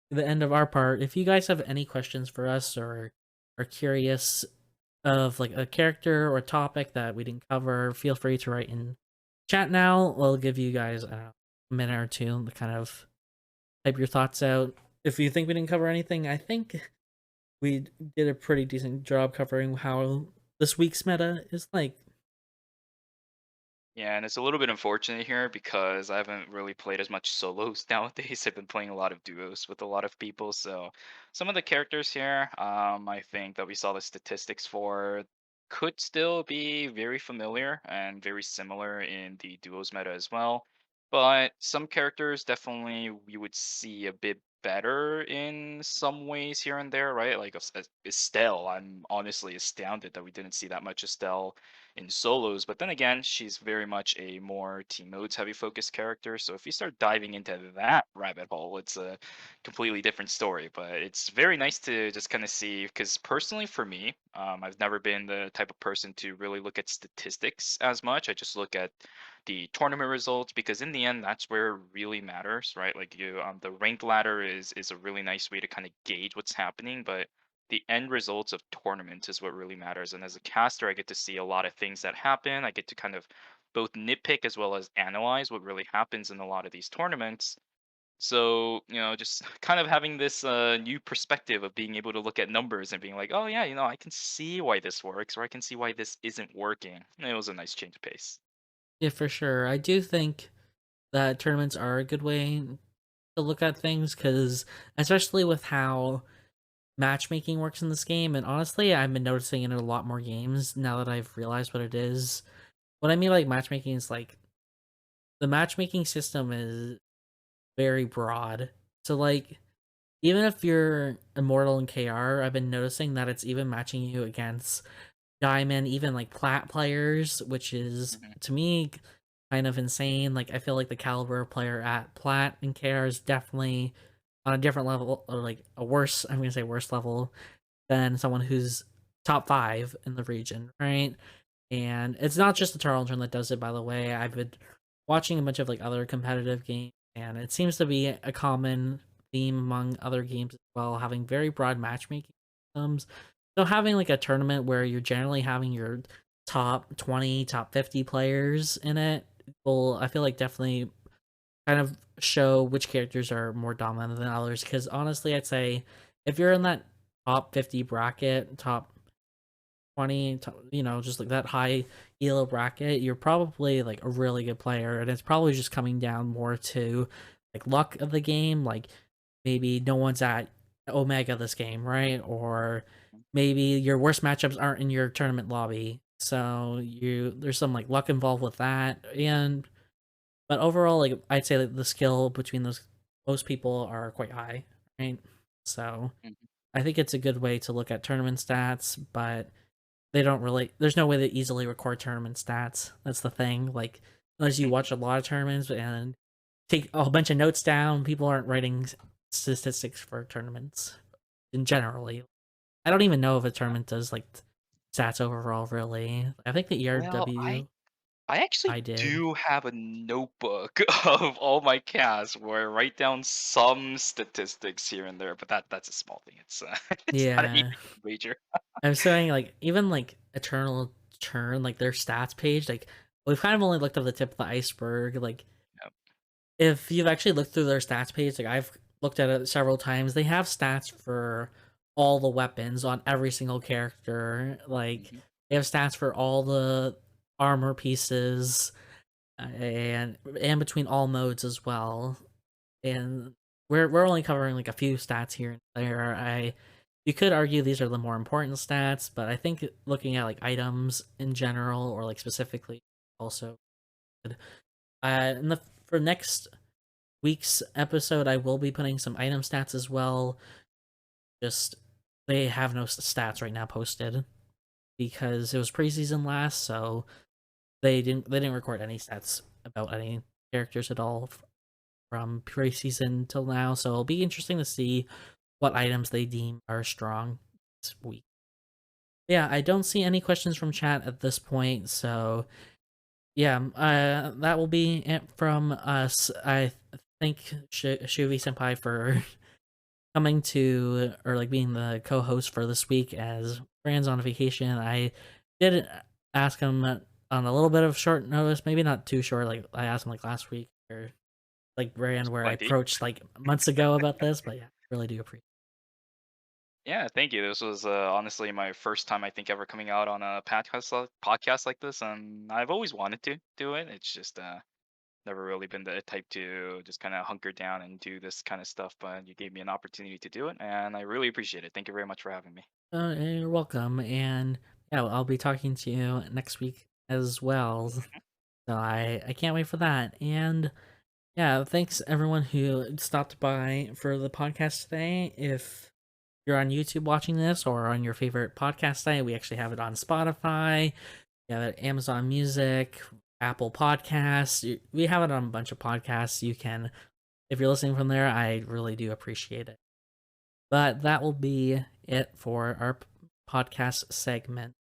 the end of our part. If you guys have any questions for us or are curious of like a character or a topic that we didn't cover, feel free to write in chat now. We'll give you guys a minute or two to kind of type your thoughts out. If you think we didn't cover anything, I think we did a pretty decent job covering how this week's meta is like. Yeah, and it's a little bit unfortunate here because I haven't really played as much solos nowadays. I've been playing a lot of duos with a lot of people. So some of the characters here, I think that we saw the statistics for could still be very familiar and very similar in the duos meta as well. But some characters definitely we would see a bit better in some ways here and there, right? Like Estelle, I'm honestly astounded that we didn't see that much Estelle in solos. But then again, she's very much a more team modes heavy focused character. So if you start diving into that rabbit hole, it's a completely different story. But it's very nice to just kind of see because personally for me, I've never been the type of person to really look at statistics as much. I just look at the tournament results because in the end that's where it really matters, right? Like you the ranked ladder is a really nice way to kind of gauge what's happening, but the end results of tournaments is what really matters. And as a caster, I get to see a lot of things that happen. I get to kind of both nitpick as well as analyze what really happens in a lot of these tournaments. So, just kind of having this new perspective of being able to look at numbers and being like, oh, yeah, I can see why this works or I can see why this isn't working. It was a nice change of pace. Yeah, for sure. I do think that tournaments are a good way to look at things because, especially with how matchmaking works in this game, and honestly, I've been noticing it in a lot more games now that I've realized what it is. What I mean by like matchmaking is like the matchmaking system is very broad. So like even if you're immortal in KR, I've been noticing that it's even matching you against diamond, even like plat players, which is Hmm. to me kind of insane. Like I feel like the caliber player at plat and KR is definitely on a different level, or like a worse, I'm gonna say worse level than someone who's top 5 in the region, right? And it's not just the Tarleton that does it, by the way. I've been watching a bunch of like other competitive games, and it seems to be a common theme among other games as well, having very broad matchmaking systems. So having like a tournament where you're generally having your top 20, top 50 players in it will, I feel like, definitely kind of show which characters are more dominant than others. Because honestly, I'd say if you're in that top 50 bracket, top 20, just like that high elo bracket, you're probably like a really good player, and it's probably just coming down more to like luck of the game. Like maybe no one's at Omega this game, right? Or maybe your worst matchups aren't in your tournament lobby. So there's some like luck involved with that. And but overall, like I'd say that the skill between those people are quite high, right? So Mhm. I think it's a good way to look at tournament stats, but they don't really, there's no way to easily record tournament stats. That's the thing. Like unless you watch a lot of tournaments and take a whole bunch of notes down, people aren't writing statistics for tournaments in generally. I don't even know if a tournament does like stats overall really. I think the Well, I ERW I actually I did. do have a notebook of all my casts where I write down some statistics here and there, but that's a small thing. It's it's not Yeah. anything major. I'm saying like even like Eternal Turn, like their stats page, like we've kind of only looked at the tip of the iceberg. Like Yep. if you've actually looked through their stats page, like I've looked at it several times, they have stats for all the weapons on every single character. Like Mhm. they have stats for all the armor pieces and between all modes as well. And we're only covering like a few stats here and there. I You could argue these are the more important stats, but I think looking at like items in general or like specifically also good. In the for next week's episode, I will be putting some item stats as well. Just they have no stats right now posted because it was preseason last, so they didn't record any stats about any characters at all from preseason till now. So it'll be interesting to see what items they deem are strong this week. Yeah, I don't see any questions from chat at this point, so yeah, that will be it from us. I thank Shuvi Senpai for coming to or like being the co-host for this week as Brand's on vacation. I did ask him on a little bit of short notice, maybe not too short. Like I asked him like last week or like Brand, where I Plenty. approached like months ago about this. But yeah, really do appreciate. Yeah, thank you. This was honestly my first time I think ever coming out on a podcast like this, and I've always wanted to do it. It's just never really been the type to just kind of hunker down and do this kind of stuff. But you gave me an opportunity to do it, and I really appreciate it. Thank you very much for having me. You're welcome, and yeah, I'll be talking to you next week as well. So I can't wait for that. And yeah, thanks everyone who stopped by for the podcast today. If you're on YouTube watching this or on your favorite podcast site, we actually have it on Spotify, we have it Amazon Music, Apple Podcasts. We have it on a bunch of podcasts. You can, if you're listening from there, I really do appreciate it. But that will be it for our podcast segment.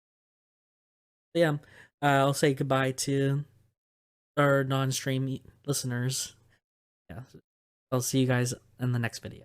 Yeah, I'll say goodbye to our non-stream listeners. Yeah, I'll see you guys in the next video.